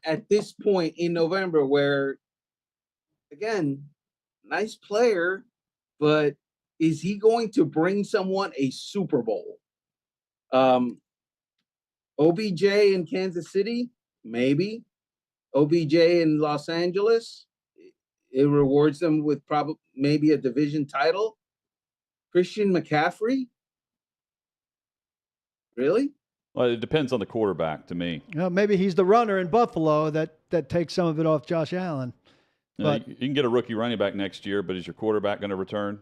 at this point in November where, again, nice player, but is he going to bring someone a Super Bowl? OBJ in Kansas City, maybe. OBJ in Los Angeles, it rewards them with probably maybe a division title. Christian McCaffrey, really? Well, it depends on the quarterback to me. Maybe he's the runner in Buffalo that takes some of it off Josh Allen. But you can get a rookie running back next year, but is your quarterback going to return?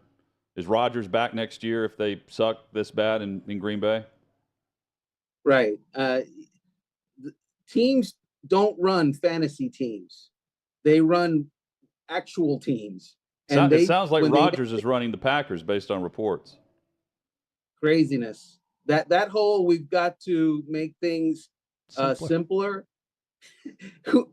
Is Rodgers back next year if they suck this bad in Green Bay? Right. Teams don't run fantasy teams. They run actual teams. And it sounds like Rodgers is running the Packers based on reports. Craziness. That whole we've got to make things simpler,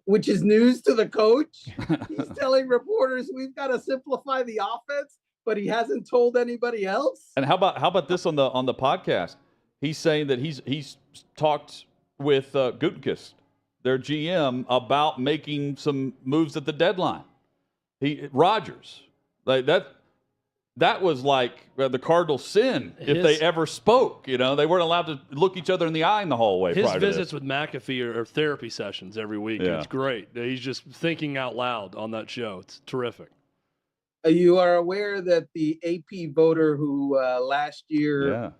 which is news to the coach. He's telling reporters we've got to simplify the offense, but he hasn't told anybody else. And how about this on the podcast? He's saying that he's talked with Gutekunst, their GM, about making some moves at the deadline. Rodgers, like that was like the cardinal sin if they ever spoke. They weren't allowed to look each other in the eye in the hallway. His visits with McAfee are therapy sessions every week. Yeah. It's great. He's just thinking out loud on that show. It's terrific. You are aware that the AP voter who last year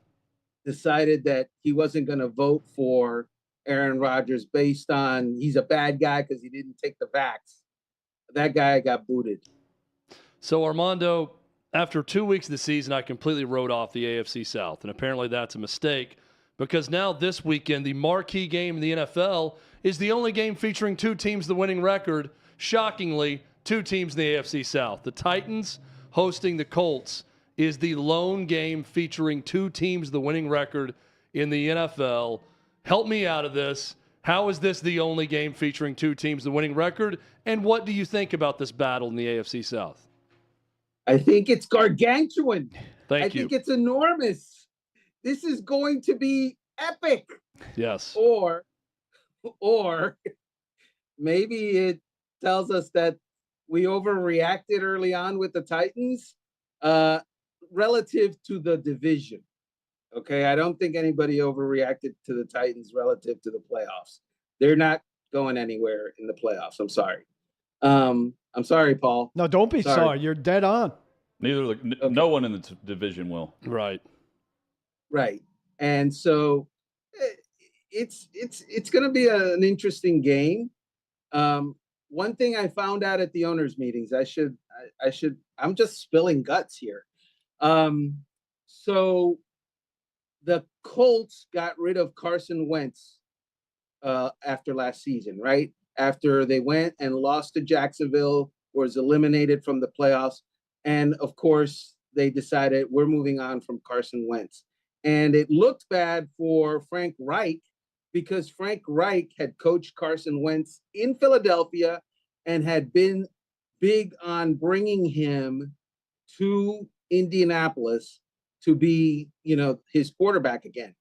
decided that he wasn't going to vote for Aaron Rodgers based on he's a bad guy because he didn't take the vax. That guy got booted. So, Armando, after 2 weeks of the season, I completely wrote off the AFC South, and apparently that's a mistake because now this weekend, the marquee game in the NFL is the only game featuring two teams the winning record. Shockingly, two teams in the AFC South. The Titans hosting the Colts is the lone game featuring two teams the winning record in the NFL. Help me out of this. How is this the only game featuring two teams the winning record? And what do you think about this battle in the AFC South? I think it's gargantuan. I think it's enormous. This is going to be epic. Yes. Or maybe it tells us that we overreacted early on with the Titans relative to the division. Okay, I don't think anybody overreacted to the Titans relative to the playoffs. They're not going anywhere in the playoffs. I'm sorry. I'm sorry, Paul. No, don't be sorry. You're dead on. No one in the division will. Right. And so it's going to be an interesting game. One thing I found out at the owners' meetings, I'm just spilling guts here. So the Colts got rid of Carson Wentz after last season, right? After they went and lost to Jacksonville, was eliminated from the playoffs. And of course, they decided we're moving on from Carson Wentz. And it looked bad for Frank Reich because Frank Reich had coached Carson Wentz in Philadelphia and had been big on bringing him to Indianapolis to be, his quarterback again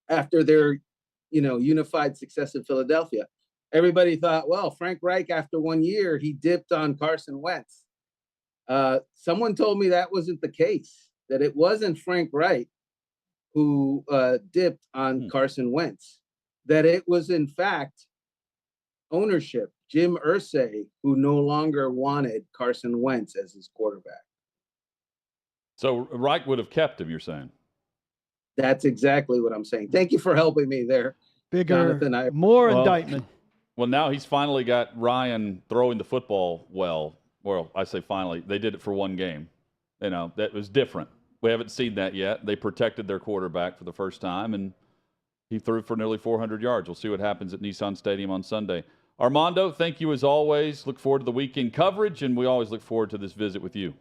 after their, unified success in Philadelphia. Everybody thought, well, Frank Reich, after 1 year, he dipped on Carson Wentz. Someone told me that wasn't the case, that it wasn't Frank Reich who dipped on Carson Wentz, that it was, in fact, ownership, Jim Irsay, who no longer wanted Carson Wentz as his quarterback. So Reich would have kept him, you're saying? That's exactly what I'm saying. Thank you for helping me there, Jonathan. More indictment. Well, now he's finally got Ryan throwing the football well. Well, I say finally. They did it for one game. That was different. We haven't seen that yet. They protected their quarterback for the first time, and he threw for nearly 400 yards. We'll see what happens at Nissan Stadium on Sunday. Armando, thank you as always. Look forward to the weekend coverage, and we always look forward to this visit with you.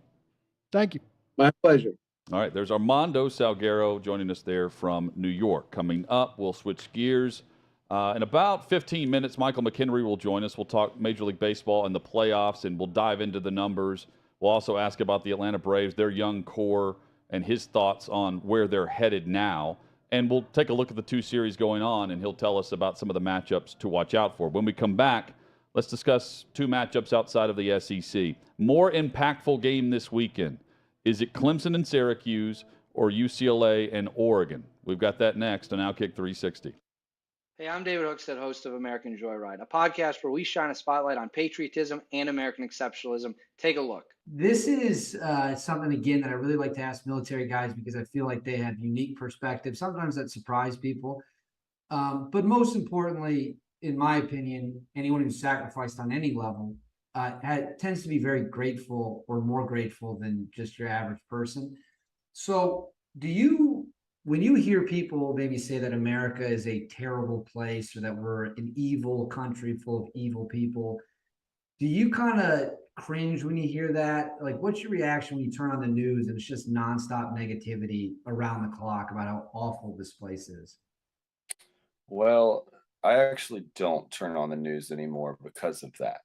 Thank you. My pleasure. All right, there's Armando Salguero joining us there from New York. Coming up, we'll switch gears. In about 15 minutes, Michael McKenry will join us. We'll talk Major League Baseball and the playoffs, and we'll dive into the numbers. We'll also ask about the Atlanta Braves, their young core, and his thoughts on where they're headed now. And we'll take a look at the 2 series going on, and he'll tell us about some of the matchups to watch out for. When we come back, let's discuss 2 matchups outside of the SEC. More impactful game this weekend. Is it Clemson and Syracuse or UCLA and Oregon? We've got that next on OutKick 360. Hey, I'm David Hookstead, host of American Joyride, a podcast where we shine a spotlight on patriotism and American exceptionalism. Take a look. This is something, again, that I really like to ask military guys because I feel like they have unique perspectives, sometimes that surprise people. But most importantly, in my opinion, anyone who's sacrificed on any level tends to be very grateful, or more grateful than just your average person. So when you hear people maybe say that America is a terrible place or that we're an evil country full of evil people, do you kind of cringe when you hear that? Like, what's your reaction when you turn on the news and it's just nonstop negativity around the clock about how awful this place is? Well, I actually don't turn on the news anymore because of that.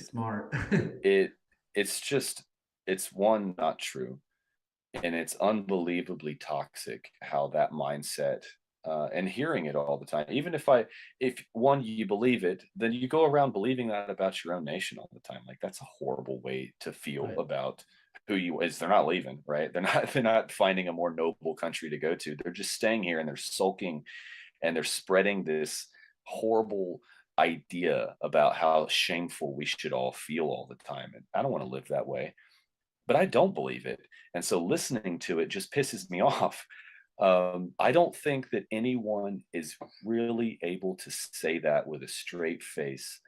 Smart. It's one, not true. And it's unbelievably toxic how that mindset, and hearing it all the time. Even if one, you believe it, then you go around believing that about your own nation all the time. Like, that's a horrible way to feel about who you is. They're not leaving, right? They're not finding a more noble country to go to. They're just staying here, and they're sulking, and they're spreading this horrible idea about how shameful we should all feel all the time. And I don't want to live that way, but I don't believe it. And so listening to it just pisses me off. I don't think that anyone is really able to say that with a straight face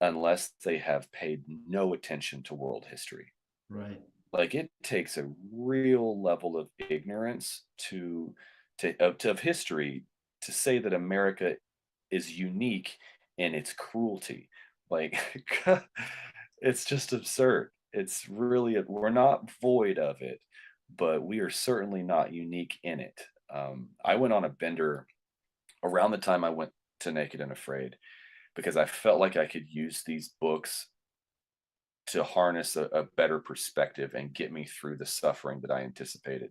unless they have paid no attention to world history. Right. Like, it takes a real level of ignorance of history to say that America is unique in its cruelty. Like, it's just absurd. It's really, we're not void of it, but we are certainly not unique in it. I went on a bender around the time I went to Naked and Afraid because I felt like I could use these books to harness a better perspective and get me through the suffering that I anticipated.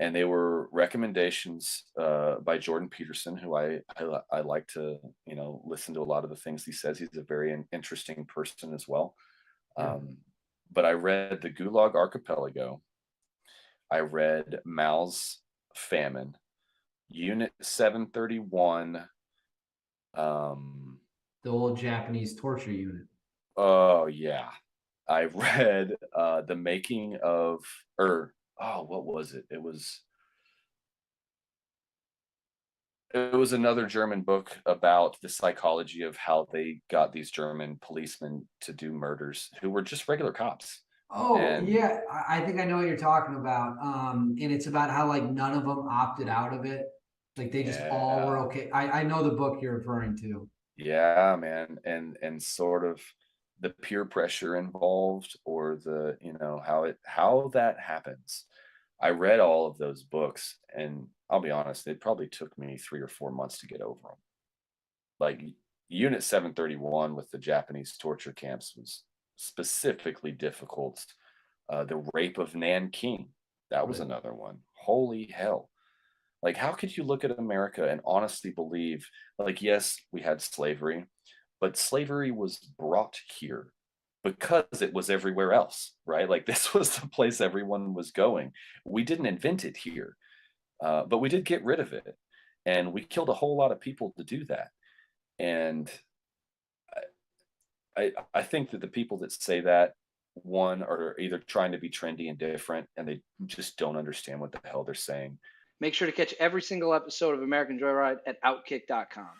And they were recommendations by Jordan Peterson, who I like to, listen to a lot of the things he says. He's a very interesting person as well. But I read The Gulag Archipelago. I read Mao's Famine, Unit 731. The old Japanese torture unit. Oh, yeah. I read The Making of, what was it? It was another German book about the psychology of how they got these German policemen to do murders who were just regular cops. Oh, yeah. I think I know what you're talking about. And it's about how, like, none of them opted out of it. Like, they just all were okay. I know the book you're referring to. Yeah, man. And sort of the peer pressure involved, or the, how that happens. I read all of those books, and I'll be honest, it probably took me 3 or 4 months to get over them. Like, Unit 731 with the Japanese torture camps was specifically difficult. The rape of Nanking, that was another one. Holy hell. Like, how could you look at America and honestly believe, like, yes, we had slavery, but slavery was brought here because it was everywhere else, right? Like, this was the place everyone was going. We didn't invent it here, but we did get rid of it. And we killed a whole lot of people to do that. And I think that the people that say that, one, are either trying to be trendy and different, and they just don't understand what the hell they're saying. Make sure to catch every single episode of American Joyride at OutKick.com.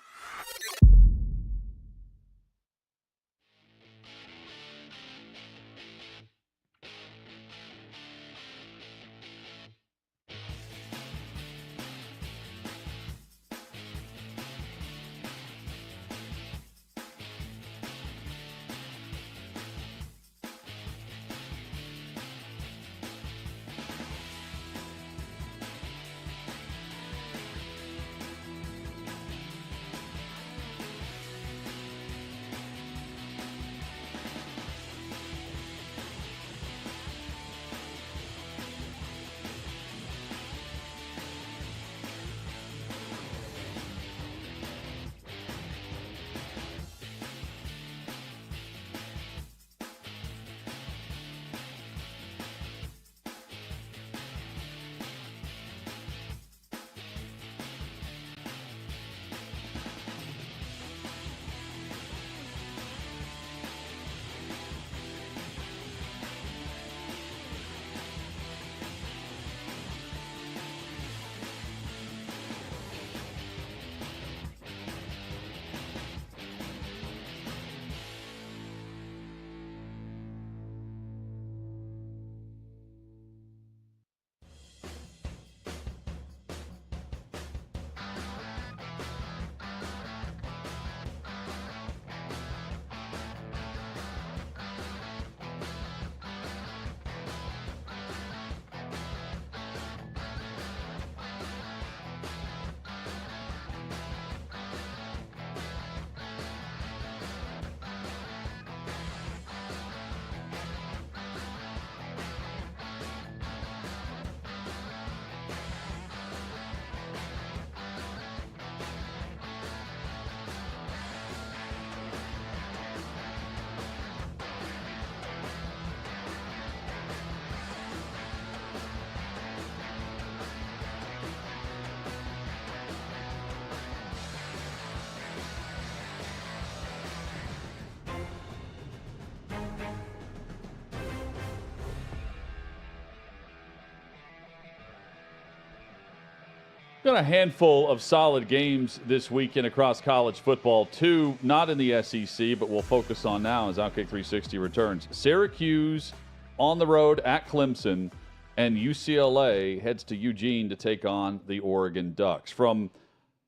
Got a handful of solid games this weekend across college football. 2 not in the SEC, but we'll focus on now as OutKick 360 returns. Syracuse on the road at Clemson, and UCLA heads to Eugene to take on the Oregon Ducks. From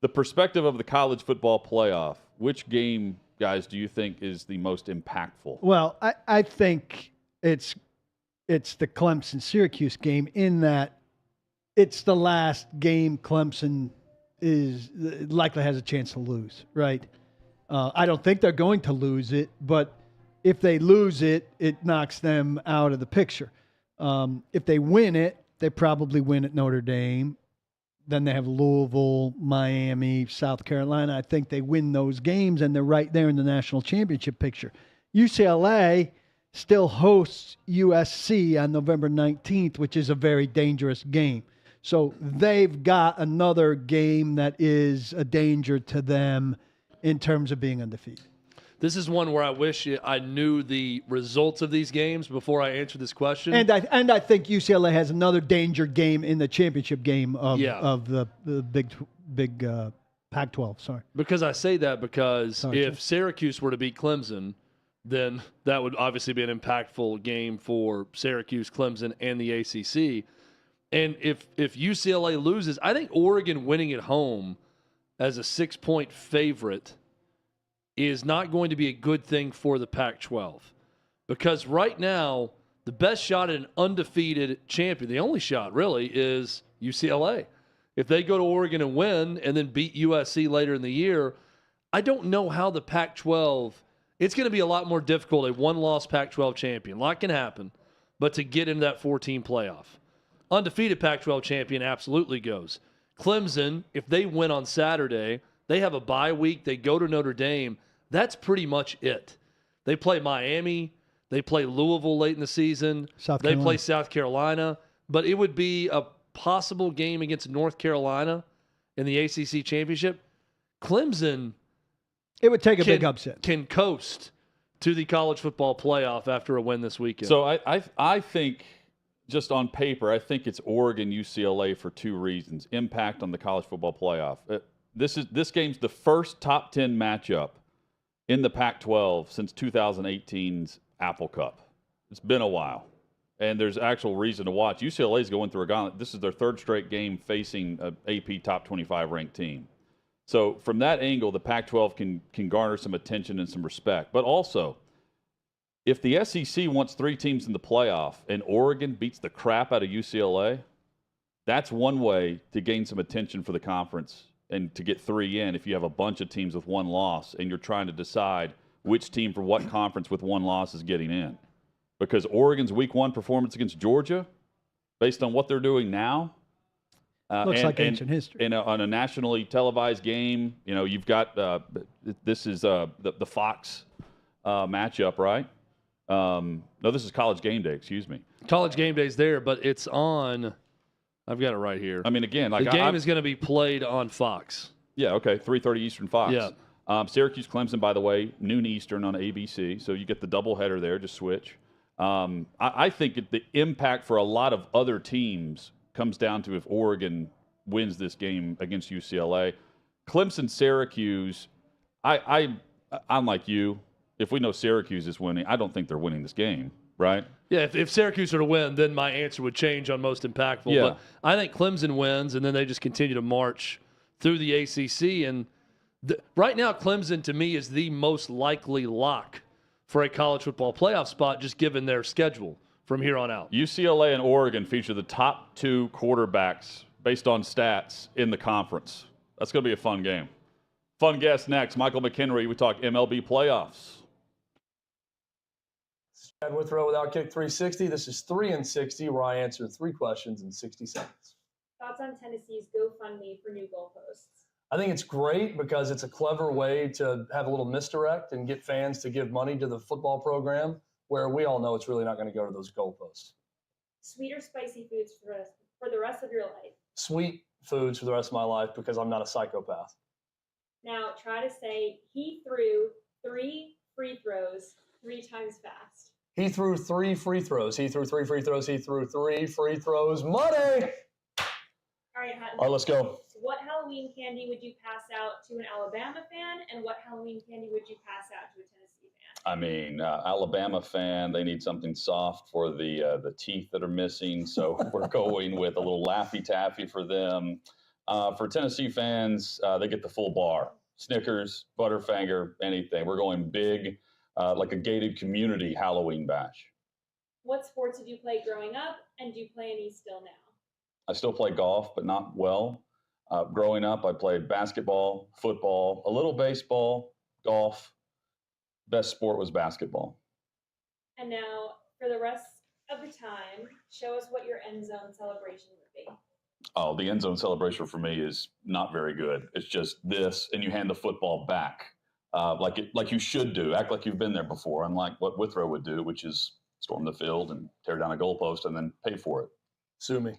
the perspective of the college football playoff, which game, guys, do you think is the most impactful? Well, I think it's the Clemson-Syracuse game in that it's the last game Clemson is likely has a chance to lose, right? I don't think they're going to lose it, but if they lose it, it knocks them out of the picture. If they win it, they probably win at Notre Dame. Then they have Louisville, Miami, South Carolina. I think they win those games, and they're right there in the national championship picture. UCLA still hosts USC on November 19th, which is a very dangerous game. So they've got another game that is a danger to them in terms of being undefeated. This is one where I wish I knew the results of these games before I answered this question. And I think UCLA has another danger game in the championship game of the big Pac-12. Sorry. Because I say that because Sorry, if Syracuse were to beat Clemson, then that would obviously be an impactful game for Syracuse, Clemson, and the ACC. And if UCLA loses, I think Oregon winning at home as a 6-point favorite is not going to be a good thing for the Pac-12. Because right now, the best shot at an undefeated champion, the only shot really, is UCLA. If they go to Oregon and win and then beat USC later in the year, I don't know how the Pac-12, it's going to be a lot more difficult, a one-loss Pac-12 champion. A lot can happen, but to get into that 14 playoff. Undefeated Pac-12 champion absolutely goes. Clemson, if they win on Saturday, they have a bye week. They go to Notre Dame. That's pretty much it. They play Miami. They play Louisville late in the season. They play South Carolina. But it would be a possible game against North Carolina in the ACC championship. Clemson, it would take a big upset. Can coast to the college football playoff after a win this weekend. So I think, just on paper, I think it's Oregon UCLA for 2 reasons. Impact on the college football playoff. This game's the first top 10 matchup in the Pac-12 since 2018's Apple Cup. It's been a while, and there's actual reason to watch. UCLA's going through a gauntlet. This is their 3rd straight game facing an AP top 25 ranked team. So from that angle, the Pac-12 can garner some attention and some respect. But also, if the SEC wants 3 teams in the playoff and Oregon beats the crap out of UCLA, that's one way to gain some attention for the conference and to get 3 in if you have a bunch of teams with 1 loss and you're trying to decide which team for what conference with 1 loss is getting in. Because Oregon's week 1 performance against Georgia, based on what they're doing now, looks like ancient history. On a nationally televised game, you've got this is the Fox matchup, right? No, this is College Game Day, excuse me. College Game Day's there, but it's on, I've got it right here. I mean, again, the game is going to be played on Fox. Yeah, okay, 3:30 Eastern Fox. Yeah. Syracuse, Clemson, by the way, noon Eastern on ABC, so you get the doubleheader there, just switch. I think the impact for a lot of other teams comes down to if Oregon wins this game against UCLA. Clemson, Syracuse, I'm like you. If we know Syracuse is winning, I don't think they're winning this game, right? Yeah, if Syracuse were to win, then my answer would change on most impactful. Yeah. But I think Clemson wins, and then they just continue to march through the ACC. And right now, Clemson, to me, is the most likely lock for a college football playoff spot, just given their schedule from here on out. UCLA and Oregon feature the top 2 quarterbacks based on stats in the conference. That's going to be a fun game. Fun guest next. Michael McKenry, we talk MLB playoffs. Chad Withrow with OutKick 360. This is 3 and 60, where I answer 3 questions in 60 seconds. Thoughts on Tennessee's GoFundMe for new goalposts? I think it's great because it's a clever way to have a little misdirect and get fans to give money to the football program, where we all know it's really not going to go to those goalposts. Sweet or spicy foods for the rest of your life? Sweet foods for the rest of my life because I'm not a psychopath. Now try to say he threw 3 free throws 3 times fast. He threw 3 free throws. He threw 3 free throws. He threw 3 free throws. Money! All right, Hutton. All right, let's go. What Halloween candy would you pass out to an Alabama fan, and what Halloween candy would you pass out to a Tennessee fan? I mean, Alabama fan, they need something soft for the teeth that are missing. So we're going with a little Laffy Taffy for them. For Tennessee fans, they get the full bar. Snickers, Butterfinger, anything. We're going big, like a gated community Halloween bash. What sports did you play growing up, and do you play any still now? I still play golf, but not well. Growing up, I played basketball, football, a little baseball, golf. Best sport was basketball. And now, for the rest of the time, show us what your end zone celebration would be. Oh, the end zone celebration for me is not very good. It's just this, and you hand the football back like you should do. Act like you've been there before, unlike what Withrow would do, which is storm the field and tear down a goalpost and then pay for it. Sue me.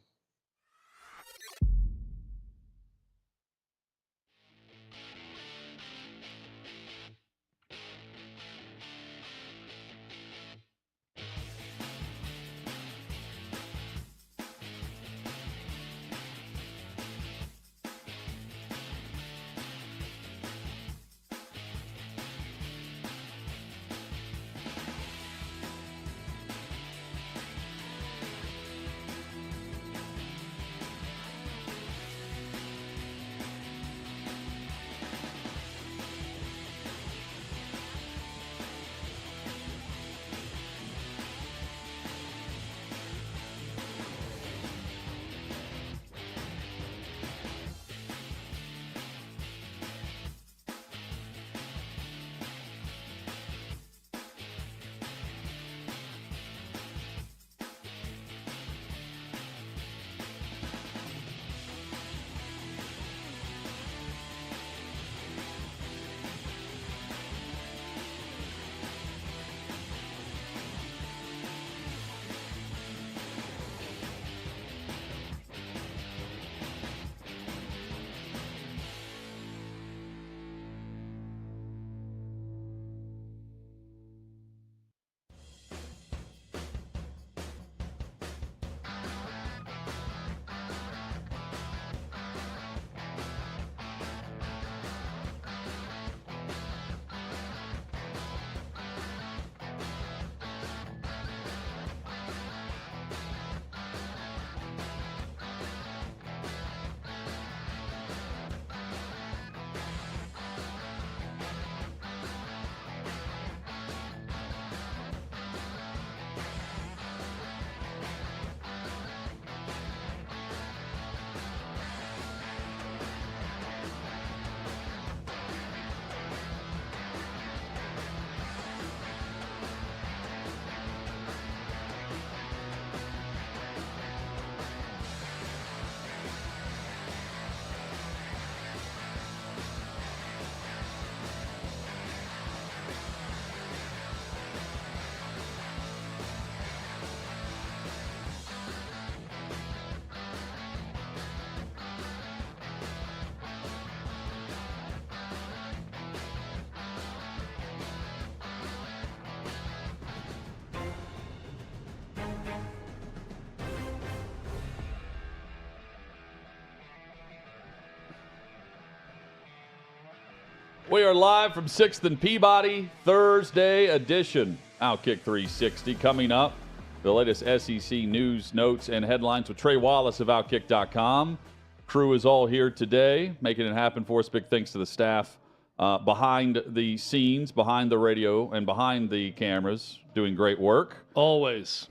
We are live from 6th and Peabody, Thursday edition. OutKick 360 coming up. The latest SEC news, notes, and headlines with Trey Wallace of OutKick.com. Crew is all here today, making it happen for us. Big thanks to the staff behind the scenes, behind the radio, and behind the cameras, doing great work. Always.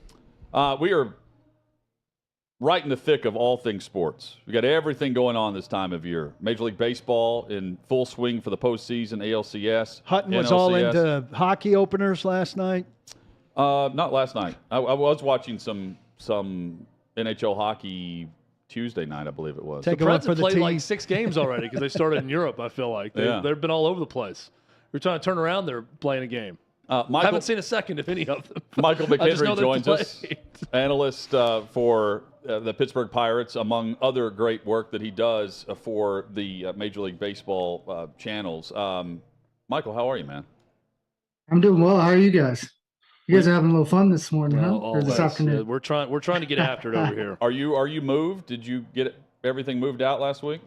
We are right in the thick of all things sports. We got everything going on this time of year. Major League Baseball in full swing for the postseason, ALCS. Hutton was NLCS. all into hockey openers last night. Not last night. I was watching some NHL hockey Tuesday night, I believe it was. Take The a look Preds for have the played team. like 6 games already because they started in Europe, I feel like. They've been all over the place. We're trying to turn around, they're playing a game. I haven't seen a second of any of them. Michael I just know McKenry they joins us, played. analyst for the Pittsburgh Pirates, among other great work that he does for the Major League Baseball channels. Michael, how are you, man? I'm doing well. How are you guys? You guys are having a little fun this morning, huh? Or Always. this afternoon? Yeah, we're trying to get after it over here. Are you moved? Did you get everything moved out last week?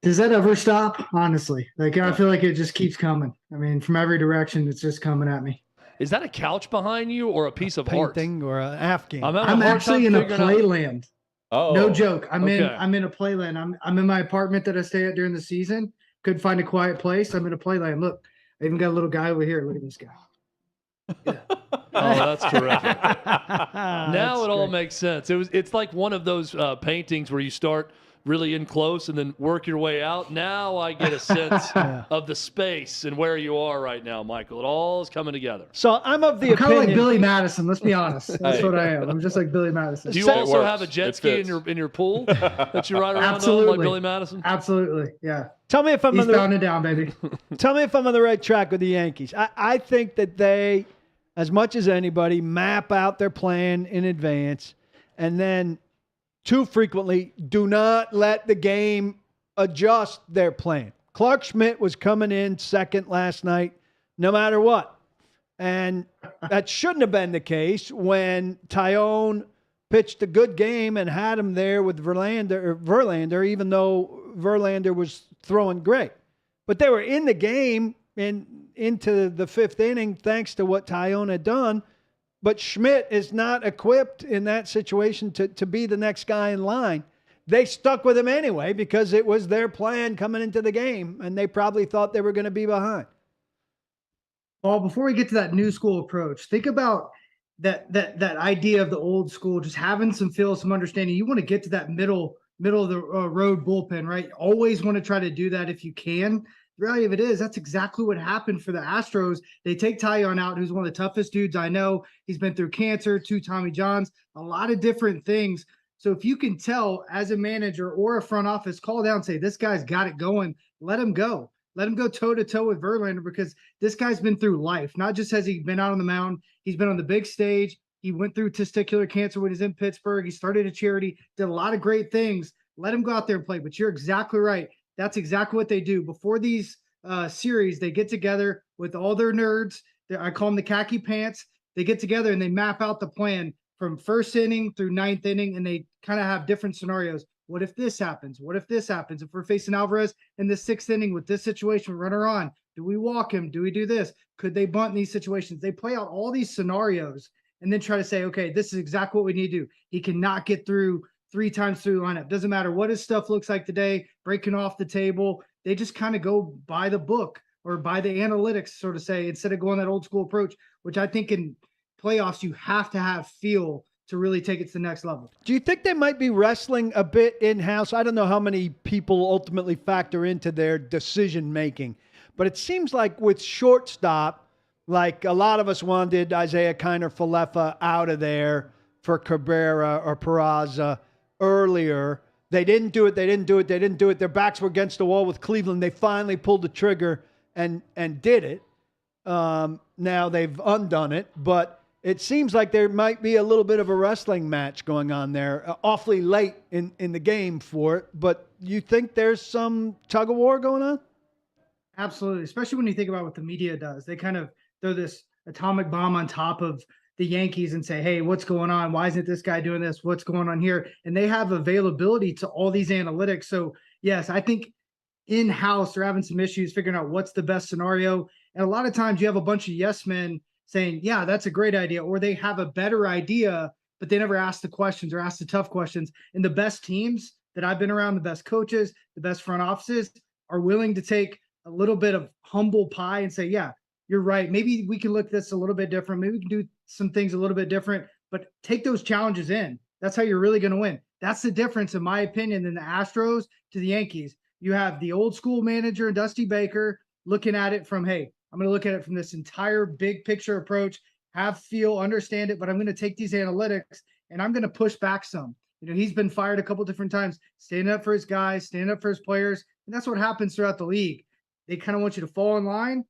Does that ever stop? Honestly, like I feel like it just keeps coming. I mean, from every direction, it's just coming at me. Is that a couch behind you or a piece of art? Painting or an Afghan? I'm actually in a playland. Oh, No joke. I'm Okay. in a playland. I'm in my apartment that I stay at during the season. Couldn't find a quiet place. I'm in a playland. Look, I even got a little guy over here. Look at this guy. Oh, that's terrific. Now it all makes sense. It's like one of those paintings where you start really in close and then work your way out. Now I get a sense of the space and where you are right now, Michael. It all is coming together. So I'm of the I'm kind of opinion. like Billy Madison. Let's be honest. That's what I am. I'm just like Billy Madison. Do you also works. have a jet It ski fits. in your pool that you ride around on Absolutely. like Billy Madison? Absolutely. Yeah. Tell me if I'm on Eastbound the and down, baby. tell me if I'm on the right track with the Yankees. I think that they, as much as anybody, map out their plan in advance, and then too frequently do not let the game adjust their plan. Clark Schmidt was coming in second last night, no matter what. And that shouldn't have been the case when Tyone pitched a good game and had him there with Verlander, even though Verlander was throwing great. But they were in the game and into the fifth inning thanks to what Tyone had done. But Schmidt is not equipped in that situation to be the next guy in line. They stuck with him anyway because it was their plan coming into the game, and they probably thought they were going to be behind. Well, before we get to that new school approach, think about that idea of the old school, just having some feel, some understanding. You want to get to that middle of the road bullpen, right? Always want to try to do that if you can. The reality of it is that's exactly what happened for the Astros. They take Taillon out, who's one of the toughest dudes I know. He's been through cancer, 2 Tommy Johns, a lot of different things. So if you can tell as a manager or a front office, call down and say, this guy's got it going, let him go. Let him go toe-to-toe with Verlander because this guy's been through life. Not just has he been out on the mound, he's been on the big stage. He went through testicular cancer when he was in Pittsburgh. He started a charity, did a lot of great things. Let him go out there and play. But you're exactly right. That's exactly what they do. Before these series, they get together with all their nerds. I call them the khaki pants. They get together and they map out the plan from first inning through ninth inning, and they kind of have different scenarios. What if this happens? What if this happens? If we're facing Alvarez in the sixth inning with this situation, runner on, do we walk him? Do we do this? Could they bunt in these situations? They play out all these scenarios and then try to say, okay, this is exactly what we need to do. He cannot get through 3 times through the lineup. Doesn't matter what his stuff looks like today, breaking off the table. They just kind of go by the book or by the analytics, sort of say, instead of going that old school approach, which I think in playoffs, you have to have feel to really take it to the next level. Do you think they might be wrestling a bit in-house? I don't know how many people ultimately factor into their decision-making, but it seems like with shortstop, like a lot of us wanted Isaiah Kiner-Falefa out of there for Cabrera or Peraza earlier. They didn't do it. Their backs were against the wall with Cleveland. They finally pulled the trigger and did it. Now they've undone it, but it seems like there might be a little bit of a wrestling match going on there, awfully late in the game for it. But you think there's some tug of war going on? Absolutely, especially when you think about what the media does. They kind of throw this atomic bomb on top of the Yankees and say, hey, what's going on? Why isn't this guy doing this? What's going on here? And they have availability to all these analytics. So, yes, I think in-house they're having some issues figuring out what's the best scenario. And a lot of times you have a bunch of yes men saying, yeah, that's a great idea, or they have a better idea, but they never ask the questions or ask the tough questions. And the best teams that I've been around, the best coaches, the best front offices are willing to take a little bit of humble pie and say, yeah, you're right. Maybe we can look at this a little bit different. Maybe we can do some things a little bit different, but take those challenges in. That's how you're really going to win. That's the difference, in my opinion, than the Astros to the Yankees. You have the old school manager, Dusty Baker, looking at it from, hey, I'm going to look at it from this entire big picture approach, have feel, understand it, but I'm going to take these analytics and I'm going to push back some. You know, he's been fired a couple different times, standing up for his guys, standing up for his players. And that's what happens throughout the league. They kind of want you to fall in line.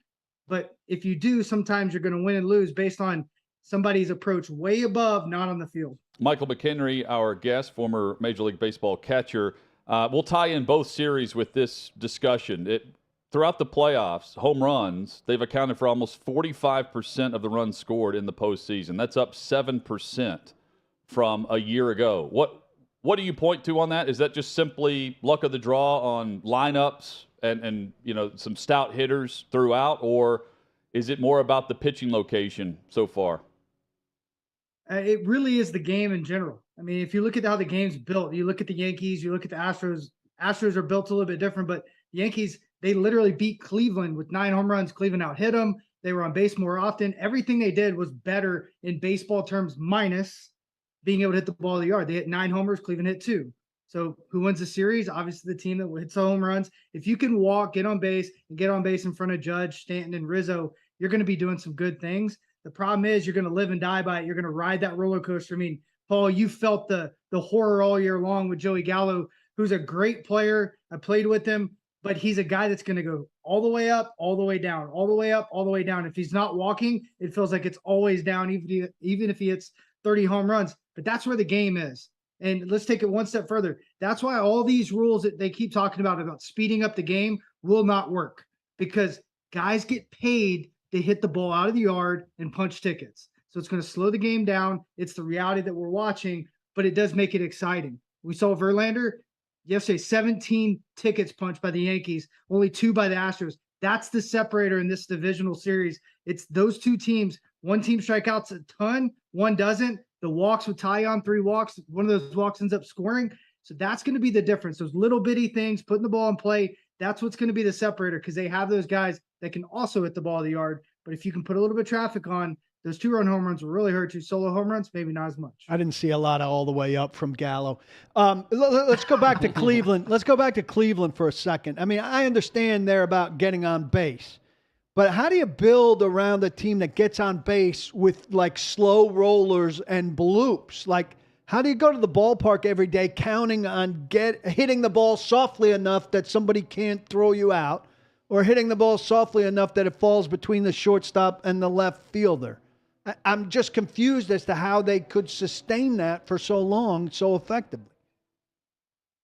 But if you do, sometimes you're going to win and lose based on somebody's approach way above, not on the field. Michael McKenry, our guest, former Major League Baseball catcher. We'll tie in both series with this discussion. Throughout the playoffs, home runs, they've accounted for almost 45% of the runs scored in the postseason. That's up 7% from a year ago. What do you point to on that? Is that just simply luck of the draw on lineups and some stout hitters throughout, or is it more about the pitching location so far? It really is the game in general. I mean, if you look at how the game's built, you look at the Yankees, you look at the Astros. Astros are built a little bit different, but the Yankees, they literally beat Cleveland with 9 home runs. Cleveland out-hit them. They were on base more often. Everything they did was better in baseball terms, minus being able to hit the ball of the yard. They hit 9 homers. Cleveland hit 2. So who wins the series? Obviously the team that hits the home runs. If you can walk, get on base, and get on base in front of Judge, Stanton, and Rizzo, you're going to be doing some good things. The problem is you're going to live and die by it. You're going to ride that roller coaster. I mean, Paul, you felt the horror all year long with Joey Gallo, who's a great player. I played with him, but he's a guy that's going to go all the way up, all the way down, all the way up, all the way down. If he's not walking, it feels like it's always down, even if he hits 30 home runs. But that's where the game is. And let's take it one step further. That's why all these rules that they keep talking about speeding up the game will not work, because guys get paid to hit the ball out of the yard and punch tickets. So it's going to slow the game down. It's the reality that we're watching, but it does make it exciting. We saw Verlander yesterday, 17 tickets punched by the Yankees, only 2 by the Astros. That's the separator in this divisional series. It's those two teams. One team strikeouts a ton, one doesn't. The walks with Tyon, 3 walks. One of those walks ends up scoring. So that's going to be the difference. Those little bitty things, putting the ball in play, that's what's going to be the separator, because they have those guys that can also hit the ball of the yard. But if you can put a little bit of traffic on, those 2-run home runs will really hurt you. Solo home runs, maybe not as much. I didn't see a lot of all the way up from Gallo. Let's go back to Cleveland. Let's go back to Cleveland for a second. I mean, I understand they're about getting on base, but how do you build around a team that gets on base with like slow rollers and bloops? Like, how do you go to the ballpark every day counting on hitting the ball softly enough that somebody can't throw you out, or hitting the ball softly enough that it falls between the shortstop and the left fielder? I'm just confused as to how they could sustain that for so long, so effectively.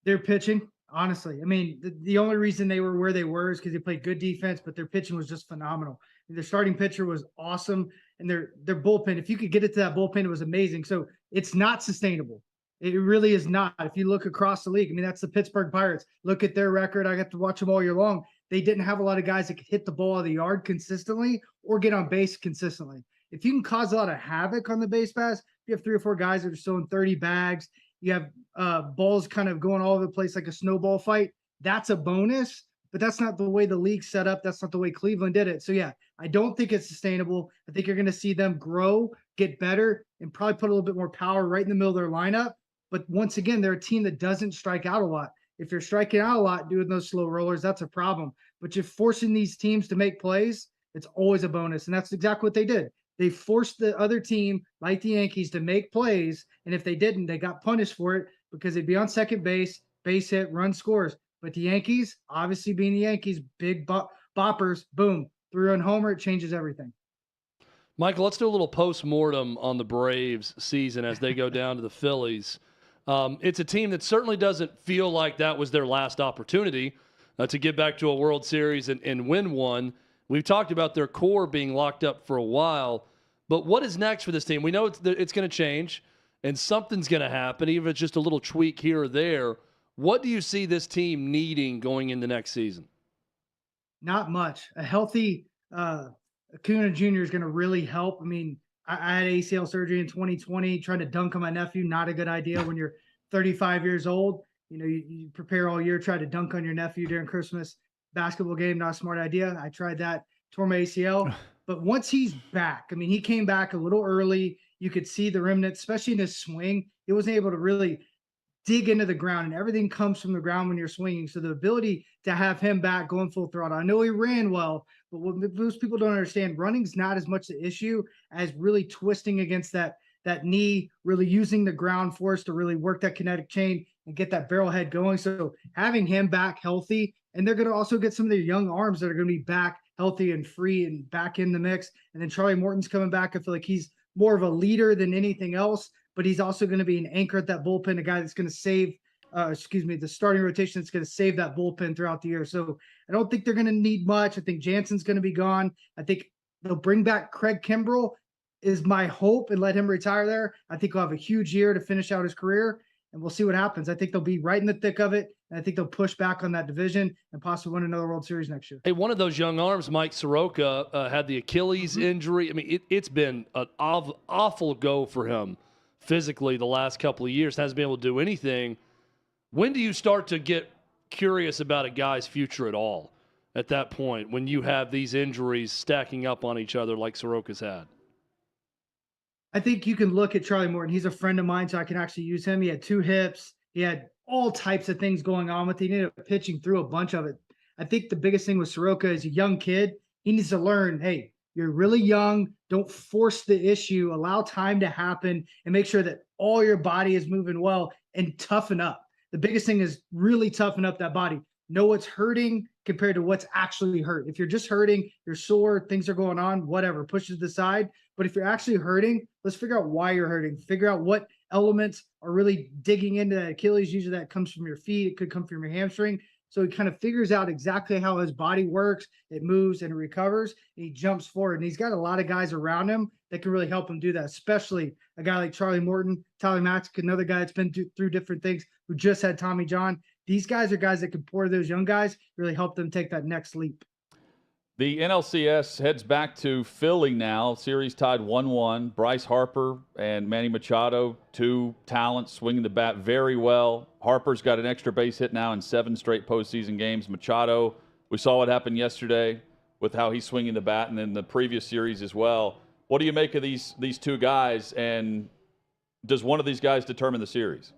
Their pitching, honestly. I mean, the only reason they were where they were is because they played good defense, but their pitching was just phenomenal. Their starting pitcher was awesome, and their bullpen, if you could get it to that bullpen, it was amazing. So it's not sustainable. It really is not. If you look across the league, I mean, that's the Pittsburgh Pirates. Look at their record. I got to watch them all year long. They didn't have a lot of guys that could hit the ball of the yard consistently or get on base consistently. If you can cause a lot of havoc on the base pass, you have 3 or 4 guys that are throwing 30 bags. You have balls kind of going all over the place like a snowball fight. That's a bonus, but that's not the way the league's set up. That's not the way Cleveland did it. So, yeah, I don't think it's sustainable. I think you're going to see them grow, get better, and probably put a little bit more power right in the middle of their lineup. But once again, they're a team that doesn't strike out a lot. If you're striking out a lot doing those slow rollers, that's a problem. But you're forcing these teams to make plays, it's always a bonus. And that's exactly what they did. They forced the other team, like the Yankees, to make plays. And if they didn't, they got punished for it because they'd be on second base, base hit, run scores. But the Yankees, obviously being the Yankees, big boppers, boom, 3-run homer, it changes everything. Michael, let's do a little post-mortem on the Braves season as they go down to the Phillies. It's a team that certainly doesn't feel like that was their last opportunity to get back to a World Series and win one. We've talked about their core being locked up for a while, but what is next for this team? We know it's going to change, and something's going to happen, even if it's just a little tweak here or there. What do you see this team needing going into next season? Not much. A healthy Acuna Jr. is going to really help. I mean, I had ACL surgery in 2020, trying to dunk on my nephew. Not a good idea when you're 35 years old. You know, you prepare all year, try to dunk on your nephew during Christmas basketball game. Not a smart idea. I tried that, tore my ACL. But once he's back, I mean, he came back a little early. You could see the remnants, especially in his swing. He wasn't able to really dig into the ground, and everything comes from the ground when you're swinging. So the ability to have him back going full throttle. I know he ran well, but what most people don't understand, running's not as much the issue as really twisting against that knee, really using the ground force to really work that kinetic chain and get that barrel head going. So having him back healthy, and they're going to also get some of their young arms that are going to be back healthy and free and back in the mix. And then Charlie Morton's coming back. I feel like he's more of a leader than anything else, but he's also going to be an anchor at that bullpen, a guy that's going to save, the starting rotation that's going to save that bullpen throughout the year. So I don't think they're going to need much. I think Jansen's going to be gone. I think they'll bring back Craig Kimbrell is my hope and let him retire there. I think he'll have a huge year to finish out his career. and we'll see what happens. I think they'll be right in the thick of it, and I think they'll push back on that division and possibly win another World Series next year. Hey, one of those young arms, Mike Soroka, had the Achilles injury. I mean, it's been an awful go for him physically the last couple of years. Hasn't been able to do anything. When do you start to get curious about a guy's future at all at that point when you have these injuries stacking up on each other like Soroka's had? I think you can look at Charlie Morton. He's a friend of mine, so I can actually use him. He had 2 hips. He had all types of things going on with him. He ended up pitching through a bunch of it. I think the biggest thing with Soroka is a young kid. He needs to learn, hey, you're really young. Don't force the issue. Allow time to happen and make sure that all your body is moving well and toughen up. The biggest thing is really toughen up that body. Know what's hurting compared to what's actually hurt. If you're just hurting, you're sore, things are going on, whatever, push it to the side. But if you're actually hurting, let's figure out why you're hurting. Figure out what elements are really digging into that Achilles. Usually that comes from your feet. It could come from your hamstring. So he kind of figures out exactly how his body works. It moves and it recovers. And he jumps forward. And he's got a lot of guys around him that can really help him do that, especially a guy like Charlie Morton, Tyler Matzek, another guy that's been through different things, who just had Tommy John. These guys are guys that can pour those young guys, really help them take that next leap. The NLCS heads back to Philly now. Series tied 1-1. Bryce Harper and Manny Machado, 2 talents swinging the bat very well. Harper's got an extra base hit now in 7 straight postseason games. Machado, we saw what happened yesterday with how he's swinging the bat, and in the previous series as well. What do you make of these 2 guys, and does one of these guys determine the series?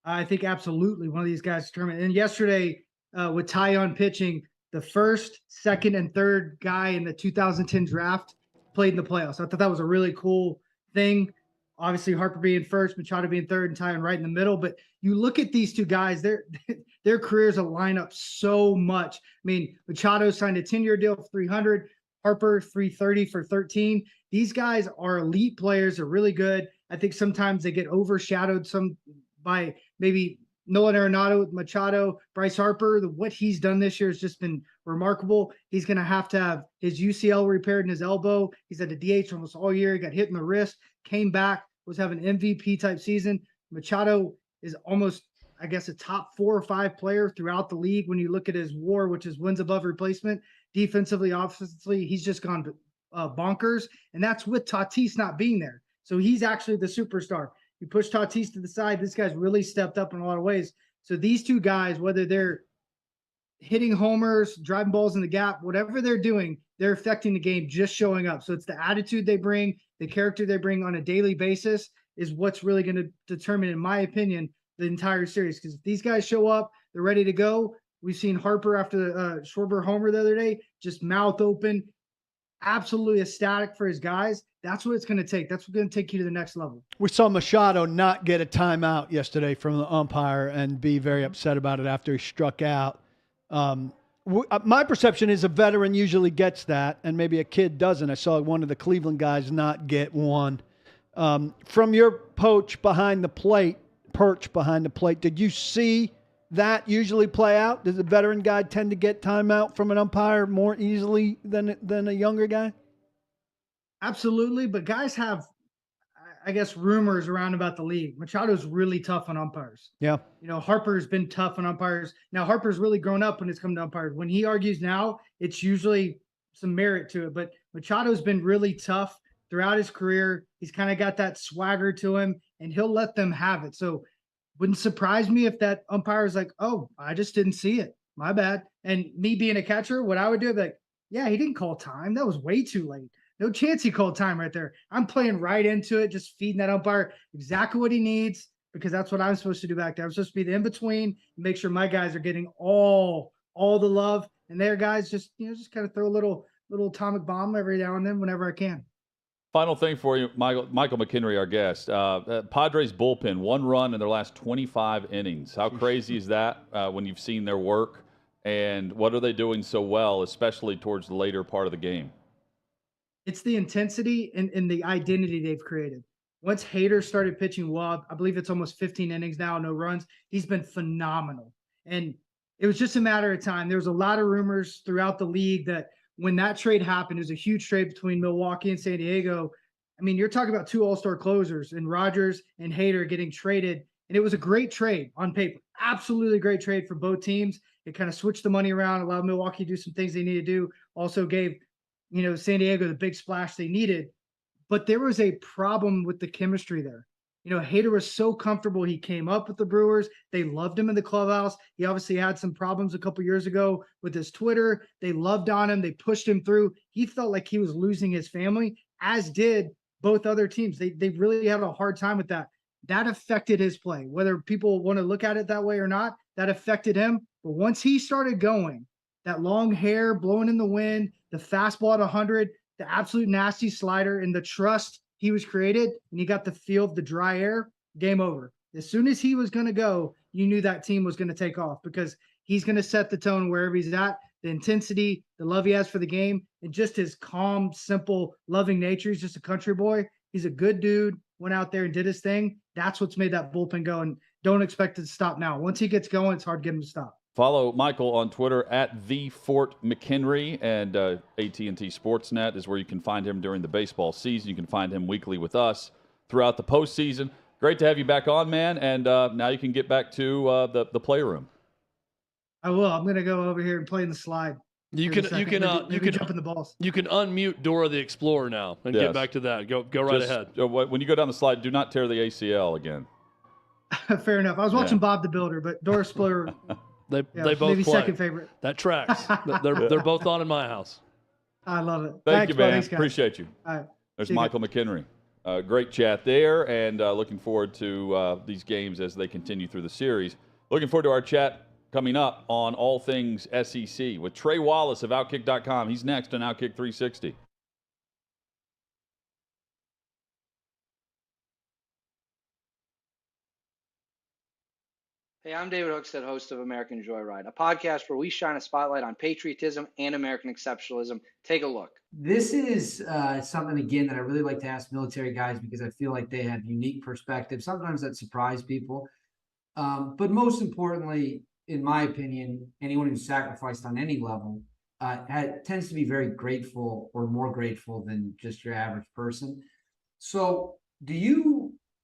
I think absolutely one of these guys determined. And yesterday with Tyon pitching, the first, second, and third guy in the 2010 draft played in the playoffs. I thought that was a really cool thing. Obviously, Harper being first, Machado being third, and Tyon right in the middle. But you look at these 2 guys, their careers will line up so much. I mean, Machado signed a 10-year deal for $300, Harper $330 for 13. These guys are elite players. They're really good. I think sometimes they get overshadowed by maybe Nolan Arenado, Machado, Bryce Harper. What he's done this year has just been remarkable. He's going to have his UCL repaired in his elbow. He's at the DH almost all year. He got hit in the wrist, came back, was having an MVP type season. Machado is almost, I guess, a top 4 or 5 player throughout the league. When you look at his WAR, which is wins above replacement, defensively, offensively, he's just gone bonkers. And that's with Tatis not being there. So he's actually the superstar. You push Tatis to the side. This guy's really stepped up in a lot of ways. So these 2 guys, whether they're hitting homers, driving balls in the gap, whatever they're doing, they're affecting the game just showing up. So it's the attitude they bring, the character they bring on a daily basis is what's really going to determine, in my opinion, the entire series. Because if these guys show up, they're ready to go. We've seen Harper after the Schwarber homer the other day, just mouth open, absolutely ecstatic for his guys. That's what it's going to take. That's what's going to take you to the next level. We saw Machado not get a timeout yesterday from the umpire and be very upset about it after he struck out. My perception is a veteran usually gets that, and maybe a kid doesn't. I saw one of the Cleveland guys not get one. From your perch behind the plate, did you see that usually play out? Does the veteran guy tend to get timeout from an umpire more easily than a younger guy? Absolutely, but guys have, I guess, rumors around about the league. Machado's really tough on umpires. Yeah. You know, Harper's been tough on umpires. Now, Harper's really grown up when it's come to umpires. When he argues now, it's usually some merit to it. But Machado's been really tough throughout his career. He's kind of got that swagger to him, and he'll let them have it. So wouldn't surprise me if that umpire is like, oh, I just didn't see it. My bad. And me being a catcher, what I would do, like, yeah, he didn't call time. That was way too late. No chance he called time right there. I'm playing right into it, just feeding that umpire exactly what he needs, because that's what I'm supposed to do back there. I'm supposed to be the in-between and make sure my guys are getting all the love. And their guys just kind of throw a little atomic bomb every now and then whenever I can. Final thing for you, Michael McKenry, our guest. Padres bullpen, 1 run in their last 25 innings. How crazy is that when you've seen their work? And what are they doing so well, especially towards the later part of the game? It's the intensity and the identity they've created. Once Hader started pitching well, I believe it's almost 15 innings now, no runs. He's been phenomenal. And it was just a matter of time. There was a lot of rumors throughout the league that when that trade happened, it was a huge trade between Milwaukee and San Diego. I mean, you're talking about 2 all-star closers and Rogers and Hader getting traded. And it was a great trade on paper. Absolutely great trade for both teams. It kind of switched the money around, allowed Milwaukee to do some things they needed to do. Also gave, San Diego the big splash they needed. But there was a problem with the chemistry there. Hader was so comfortable. He came up with the Brewers. They loved him in the clubhouse. He obviously had some problems a couple years ago with his Twitter. They loved on him. They pushed him through. He felt like he was losing his family, as did both other teams. They really had a hard time with that. That affected his play. Whether people want to look at it that way or not, that affected him. But once he started going, that long hair blowing in the wind, the fastball at 100, the absolute nasty slider, and the trust he was created, and he got the feel of the dry air, game over. As soon as he was going to go, you knew that team was going to take off because he's going to set the tone wherever he's at. The intensity, the love he has for the game, and just his calm, simple, loving nature. He's just a country boy. He's a good dude, went out there and did his thing. That's what's made that bullpen go, and don't expect it to stop now. Once he gets going, it's hard to get him to stop. Follow Micheal on Twitter at @TheFortMcKenry, and AT&T Sportsnet is where you can find him during the baseball season. You can find him weekly with us throughout the postseason. Great to have you back on, man, and now you can get back to the playroom. I will. I'm going to go over here and play in the slide. You can jump in the balls. You can unmute Dora the Explorer now and get back to that. Go right ahead. When you go down the slide, do not tear the ACL again. Fair enough. I was watching Bob the Builder, but Dora Explorer. They both maybe play. Second favorite. That tracks. They're both on in my house. I love it. Thank you, man. Thanks, appreciate you. All right. There's Micheal McKenry. Great chat there, and looking forward to these games as they continue through the series. Looking forward to our chat coming up on all things SEC with Trey Wallace of OutKick.com. He's next on OutKick 360. Hey, I'm David Hookstead, host of American Joyride, a podcast where we shine a spotlight on patriotism and American exceptionalism. Take a look. This is something, again, that I really like to ask military guys because I feel like they have unique perspectives. Sometimes that surprise people. But most importantly, in my opinion, anyone who's sacrificed on any level tends to be very grateful, or more grateful than just your average person. So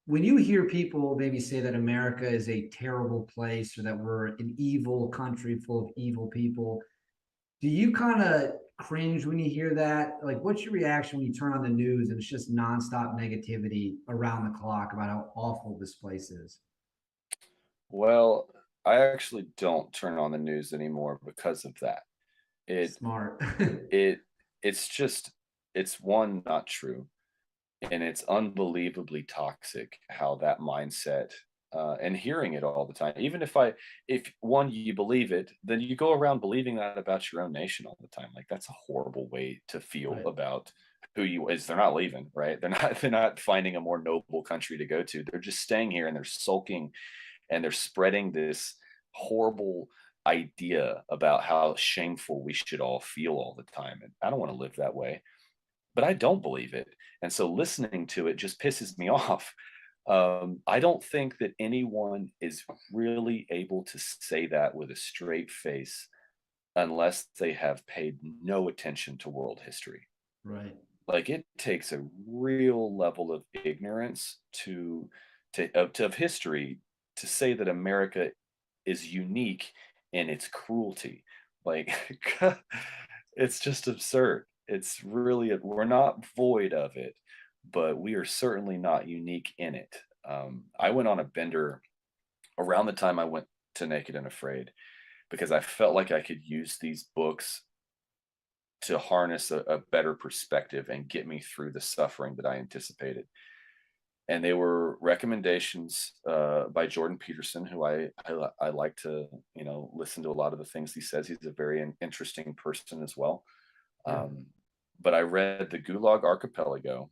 when you hear people maybe say that America is a terrible place or that we're an evil country full of evil people, do you kind of cringe when you hear that? Like, what's your reaction when you turn on the news and it's just nonstop negativity around the clock about how awful this place is? Well, I actually don't turn on the news anymore because of that. Smart. It's one, not true. And it's unbelievably toxic how that mindset, and hearing it all the time. Even if one, you believe it, then you go around believing that about your own nation all the time. Like, that's a horrible way to feel about who you is. They're not leaving, right? They're not finding a more noble country to go to. They're just staying here, and they're sulking, and they're spreading this horrible idea about how shameful we should all feel all the time. And I don't want to live that way, but I don't believe it. And so listening to it just pisses me off. I don't think that anyone is really able to say that with a straight face unless they have paid no attention to world history. Right. Like, it takes a real level of ignorance of history to say that America is unique in its cruelty. Like, it's just absurd. It's really, we're not void of it, but we are certainly not unique in it. I went on a bender around the time I went to Naked and Afraid because I felt like I could use these books to harness a better perspective and get me through the suffering that I anticipated. And they were recommendations by Jordan Peterson, who I like to, listen to a lot of the things he says. He's a very interesting person as well. But I read The Gulag Archipelago.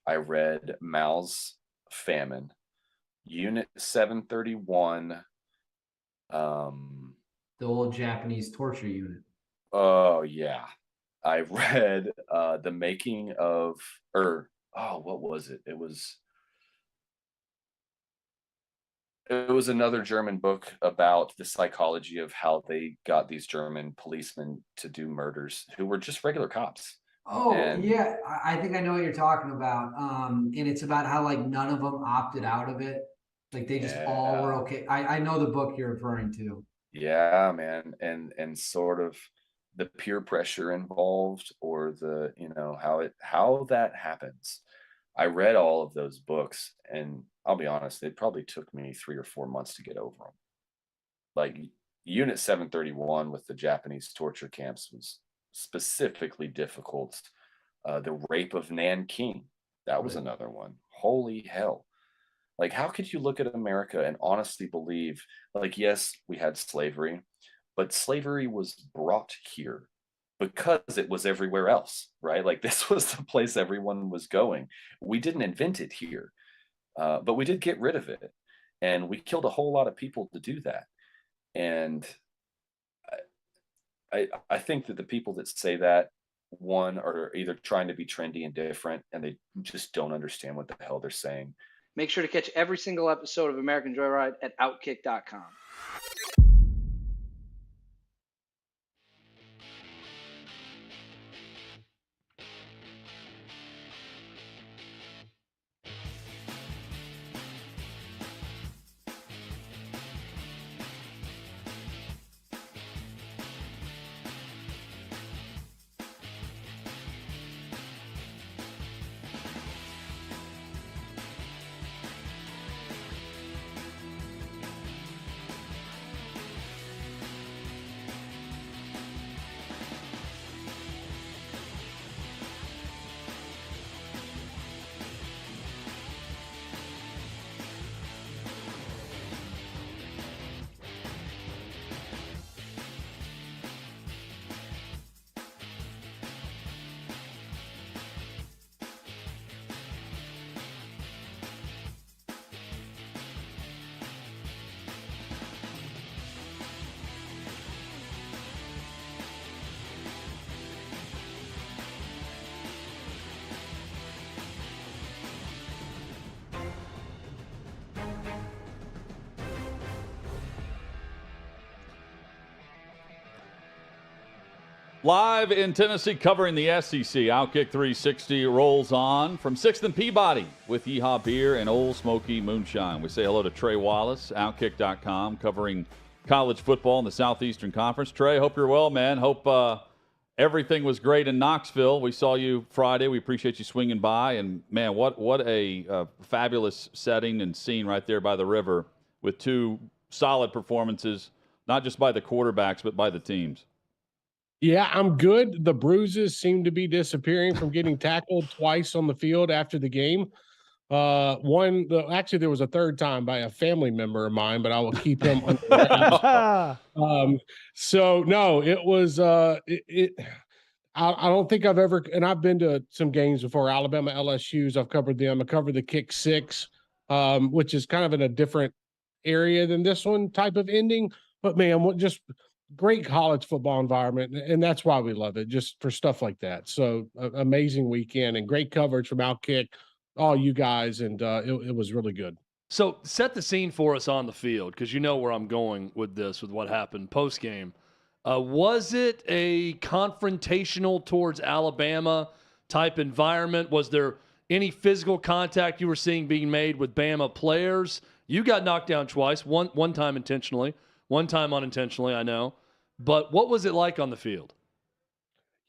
I read Mao's Famine, Unit 731. The old Japanese torture unit. Oh, yeah. I read The Making of, what was it? It was another German book about the psychology of how they got these German policemen to do murders who were just regular cops. Oh, yeah. I think I know what you're talking about. And it's about how, like, none of them opted out of it. Like they just all were okay. I know the book you're referring to. Yeah, man. And sort of the peer pressure involved, or the, how that happens. I read all of those books, and I'll be honest, it probably took me 3 or 4 months to get over them. Like Unit 731 with the Japanese torture camps was specifically difficult. The rape of Nanking, that was another one. Holy hell. Like, how could you look at America and honestly believe, like, yes, we had slavery, but slavery was brought here because it was everywhere else, right? Like, this was the place everyone was going. We didn't invent it here, but we did get rid of it. And we killed a whole lot of people to do that. And I think that the people that say that, one, are either trying to be trendy and different, and they just don't understand what the hell they're saying. Make sure to catch every single episode of American Joyride at OutKick.com. Live in Tennessee covering the SEC, Outkick 360 rolls on from 6th and Peabody with Yeehaw Beer and Old Smoky Moonshine. We say hello to Trey Wallace, Outkick.com, covering college football in the Southeastern Conference. Trey, hope you're well, man. Hope everything was great in Knoxville. We saw you Friday. We appreciate you swinging by. And, man, what a fabulous setting and scene right there by the river with two solid performances, not just by the quarterbacks but by the teams. Yeah, I'm good. The bruises seem to be disappearing from getting tackled twice on the field after the game. Actually, there was a third time by a family member of mine, but I will keep him under wraps. So no, it was I don't think I've ever, and I've been to some games before, Alabama LSU's. I've covered them. I covered the Kick 6, which is kind of in a different area than this one type of ending. But man, just great college football environment, and that's why we love it, just for stuff like that. So amazing weekend and great coverage from OutKick, all you guys, and it was really good. So set the scene for us on the field, because you know where I'm going with this, with what happened post-game. Was it a confrontational towards Alabama type environment? Was there any physical contact you were seeing being made with Bama players? You got knocked down twice, one time intentionally, one time unintentionally, I know. But what was it like on the field?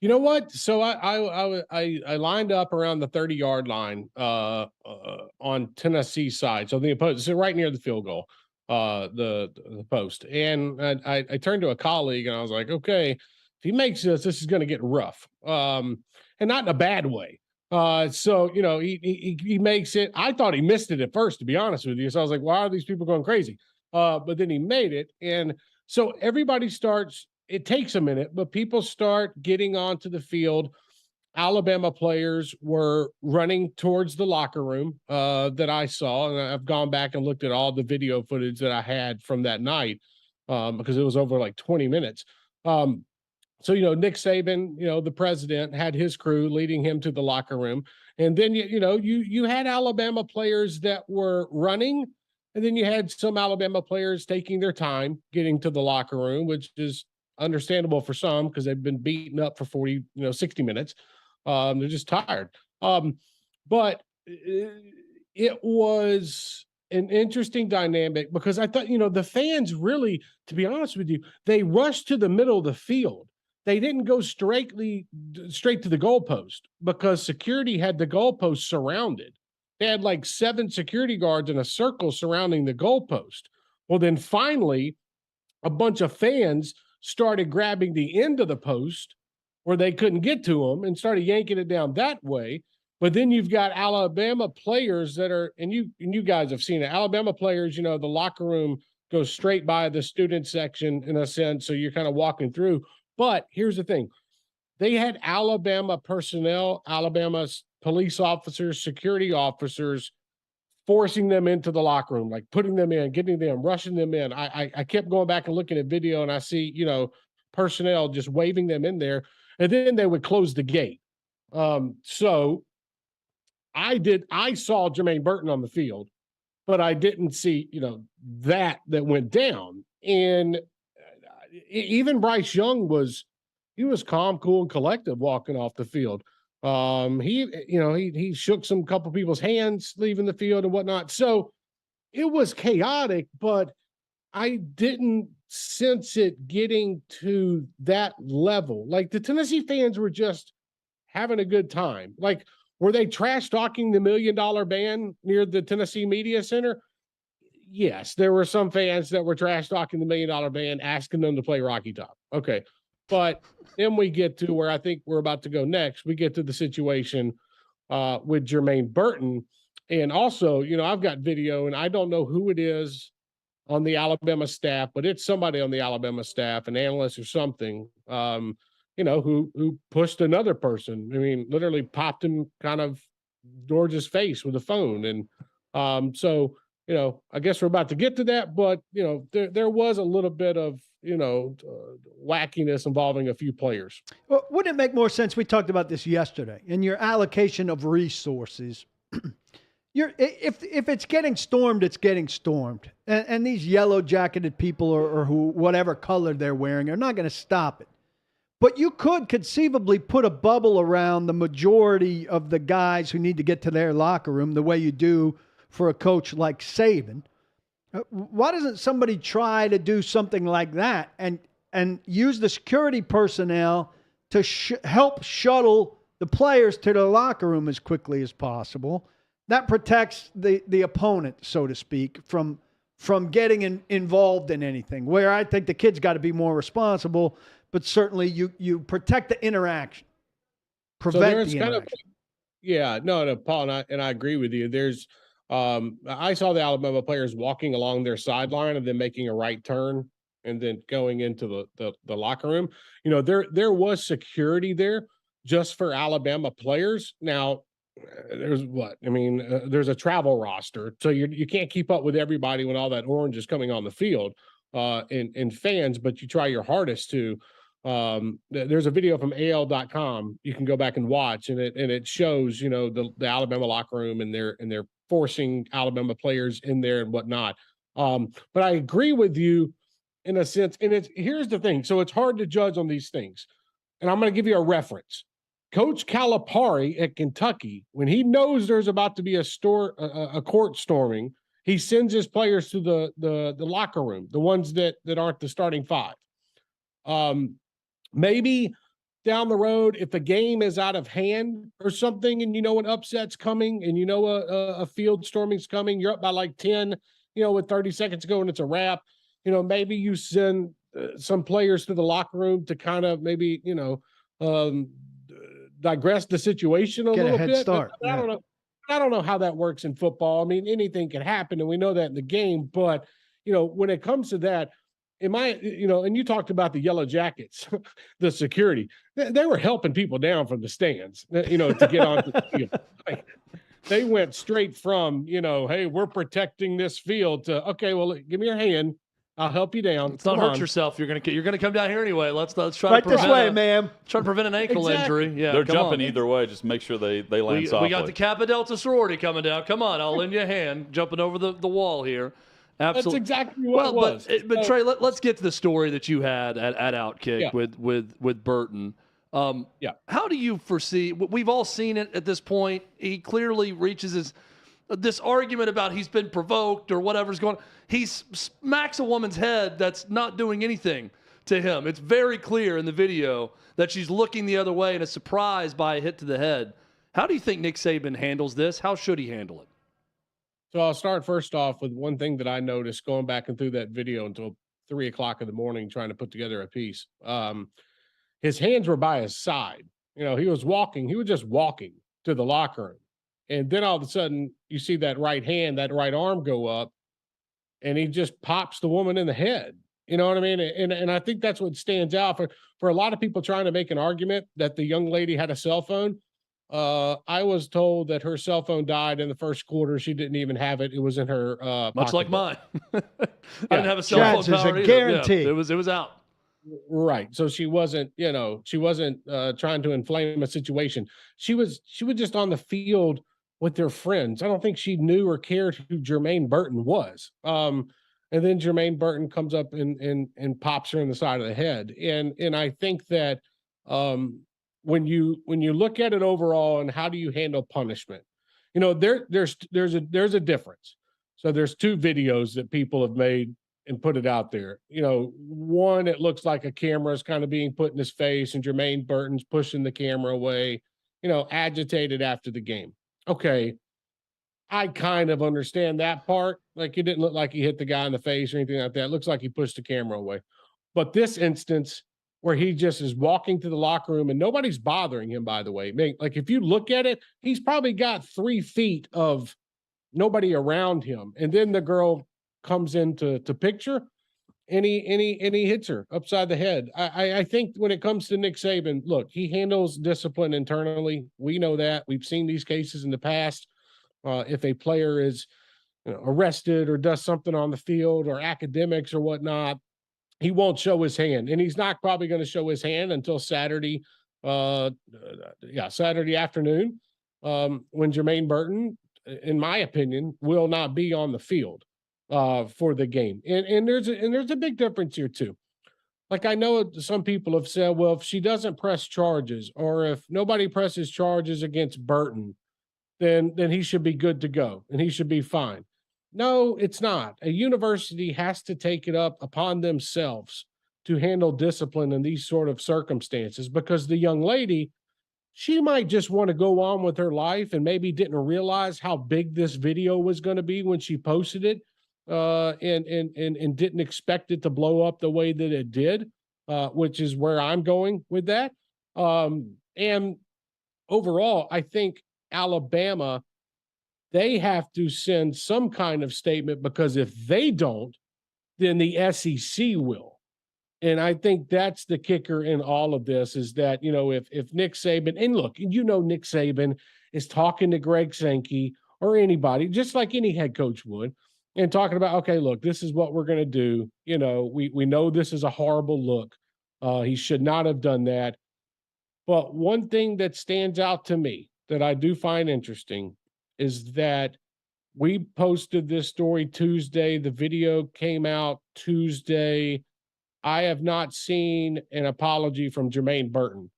You know what? So I lined up around the 30-yard line on Tennessee side. So the opposed, so right near the field goal, the post. And I turned to a colleague and I was like, okay, if he makes this is going to get rough. And not in a bad way. So, he makes it. I thought he missed it at first, to be honest with you. So I was like, why are these people going crazy? But then he made it. And so everybody starts, it takes a minute, but people start getting onto the field. Alabama players were running towards the locker room that I saw. And I've gone back and looked at all the video footage that I had from that night because it was over like 20 minutes. So, Nick Saban, the president, had his crew leading him to the locker room. And then, you had Alabama players that were running. And then you had some Alabama players taking their time getting to the locker room, which is understandable for some because they've been beaten up for 60 minutes. They're just tired. But it was an interesting dynamic because I thought, the fans really, to be honest with you, they rushed to the middle of the field. They didn't go straight to the goalpost because security had the goalpost surrounded. They had like 7 security guards in a circle surrounding the goalpost. Well, then finally, a bunch of fans started grabbing the end of the post where they couldn't get to them and started yanking it down that way. But then you've got Alabama players that are, and you guys have seen it, Alabama players, the locker room goes straight by the student section in a sense, so you're kind of walking through. But here's the thing. They had Alabama personnel, Alabama's police officers, security officers, forcing them into the locker room, like putting them in, getting them, rushing them in. I kept going back and looking at video and I see, personnel just waving them in there. And then they would close the gate. So I saw Jermaine Burton on the field, but I didn't see, that went down. And even Bryce Young was calm, cool, and collective walking off the field. He shook some couple people's hands leaving the field and whatnot. So it was chaotic, but I didn't sense it getting to that level. Like the Tennessee fans were just having a good time. Like, were they trash talking the $1 Million Band near the Tennessee Media Center? Yes, there were some fans that were trash talking the $1 Million Band, asking them to play Rocky Top. Okay. But then we get to where I think we're about to go next. We get to the situation with Jermaine Burton. And also, I've got video, and I don't know who it is on the Alabama staff, but it's somebody on the Alabama staff, an analyst or something, who pushed another person. I mean, literally popped him kind of George's face with a phone. And so, I guess we're about to get to that, but, there was a little bit of, wackiness involving a few players. Well, wouldn't it make more sense? We talked about this yesterday. In your allocation of resources, if it's getting stormed, it's getting stormed. And these yellow jacketed people or whatever color they're wearing are not going to stop it. But you could conceivably put a bubble around the majority of the guys who need to get to their locker room the way you do for a coach like Saban. Why doesn't somebody try to do something like that and use the security personnel to help shuttle the players to the locker room as quickly as possible? That protects the opponent, so to speak, from getting involved in anything. Where I think the kid's got to be more responsible, but certainly you protect the interaction, prevent the interaction. No, Paul, and I agree with you. There's I saw the Alabama players walking along their sideline and then making a right turn and then going into the locker room. There was security there just for Alabama players. Now, there's there's a travel roster, so you can't keep up with everybody when all that orange is coming on the field and fans, but you try your hardest to. There's a video from AL.com you can go back and watch, and it shows the Alabama locker room and they're forcing Alabama players in there and whatnot. But I agree with you in a sense, and here's the thing. So it's hard to judge on these things, and I'm going to give you a reference. Coach Calipari at Kentucky, when he knows there's about to be a court storming, he sends his players to the locker room, the ones that aren't the starting 5. Maybe down the road, if the game is out of hand or something, and an upset's coming, and a field storming's coming, you're up by like 10, with 30 seconds to go, and it's a wrap. Maybe you send some players to the locker room to kind of maybe digress the situation a little bit. Start. I don't know how that works in football. I mean, anything can happen, and we know that in the game. But when it comes to that. And you talked about the yellow jackets, the security. They were helping people down from the stands, to get on the field. Like, they went straight from, hey, we're protecting this field to, okay, well, give me your hand. I'll help you down. Let's not hurt yourself. You're gonna come down here anyway. Let's try right to prevent this way, ma'am. Try to prevent an ankle injury. Yeah, they're jumping either way. Just make sure they land softly. We got the Kappa Delta sorority coming down. Come on, I'll lend you a hand. Jumping over the wall here. Absolutely. That's exactly what it was. But Trey, let's get to the story that you had at OutKick with Burton. How do you foresee? We've all seen it at this point. He clearly reaches his this argument about he's been provoked or whatever's going on. He smacks a woman's head that's not doing anything to him. It's very clear in the video that she's looking the other way and is surprised by a hit to the head. How do you think Nick Saban handles this? How should he handle it? So I'll start first off with one thing that I noticed going back and through that video until 3 o'clock in the morning trying to put together a piece. His hands were by his side. He was just walking to the locker room. And then all of a sudden you see that right hand, that right arm go up, and he just pops the woman in the head. You know what I mean? And I think that's what stands out for a lot of people trying to make an argument that the young lady had a cell phone. I was told that her cell phone died in the first quarter. She didn't even have it. It was in her much like mine. I didn't have a cell Chad's phone is power a either. guarantee. Yeah, it was out. Right. So she wasn't trying to inflame a situation. She was just on the field with their friends. I don't think she knew or cared who Jermaine Burton was. And then Jermaine Burton comes up and pops her in the side of the head. And I think that when you look at it overall and how do you handle punishment, there's a difference. So there's two videos that people have made and put it out there. One, it looks like a camera is kind of being put in his face and Jermaine Burton's pushing the camera away, agitated after the game. Okay. I kind of understand that part. Like, it didn't look like he hit the guy in the face or anything like that. It looks like he pushed the camera away. But this instance where he just is walking to the locker room and nobody's bothering him, by the way. Like, if you look at it, he's probably got 3 feet of nobody around him. And then the girl comes into picture and he hits her upside the head. I think when it comes to Nick Saban, look, he handles discipline internally. We know that. We've seen these cases in the past. If a player is arrested or does something on the field or academics or whatnot, he won't show his hand. And he's not probably going to show his hand until Saturday afternoon, when Jermaine Burton, in my opinion, will not be on the field for the game. And there's a big difference here too. Like, I know some people have said, well, if she doesn't press charges or if nobody presses charges against Burton, then he should be good to go and he should be fine. No, it's not. A university has to take it up upon themselves to handle discipline in these sort of circumstances, because the young lady, she might just want to go on with her life and maybe didn't realize how big this video was going to be when she posted it, and didn't expect it to blow up the way that it did, which is where I'm going with that. And overall, I think Alabama, they have to send some kind of statement, because if they don't, then the SEC will. And I think that's the kicker in all of this, is that, if Nick Saban, and look, Nick Saban is talking to Greg Sankey or anybody, just like any head coach would, and talking about, okay, look, this is what we're going to do. We know this is a horrible look. He should not have done that. But one thing that stands out to me that I do find interesting is that we posted this story Tuesday. The video came out Tuesday. I have not seen an apology from Jermaine Burton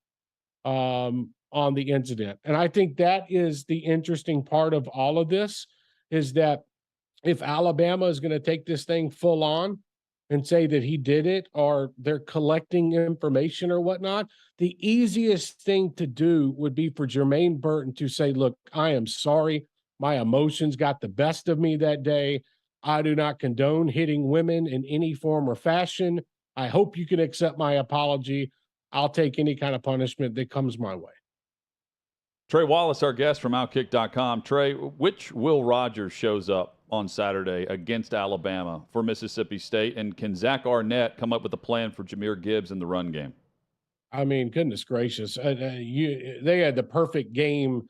on the incident. And I think that is the interesting part of all of this, is that if Alabama is going to take this thing full on and say that he did it, or they're collecting information or whatnot, the easiest thing to do would be for Jermaine Burton to say, look, I am sorry. My emotions got the best of me that day. I do not condone hitting women in any form or fashion. I hope you can accept my apology. I'll take any kind of punishment that comes my way. Trey Wallace, our guest from OutKick.com. Trey, which Will Rogers shows up on Saturday against Alabama for Mississippi State? And can Zach Arnett come up with a plan for Jahmyr Gibbs in the run game? I mean, goodness gracious. They had the perfect game,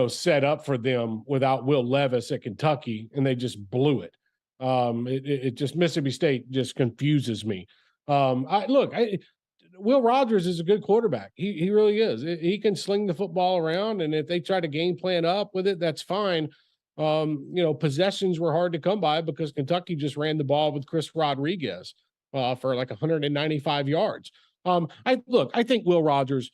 set up for them without Will Levis at Kentucky, and they just blew it. It just, Mississippi State just confuses me. Will Rogers is a good quarterback. He really is. He can sling the football around, and if they try to game plan up with it, that's fine. Possessions were hard to come by because Kentucky just ran the ball with Chris Rodriguez for like 195 yards. I think Will Rogers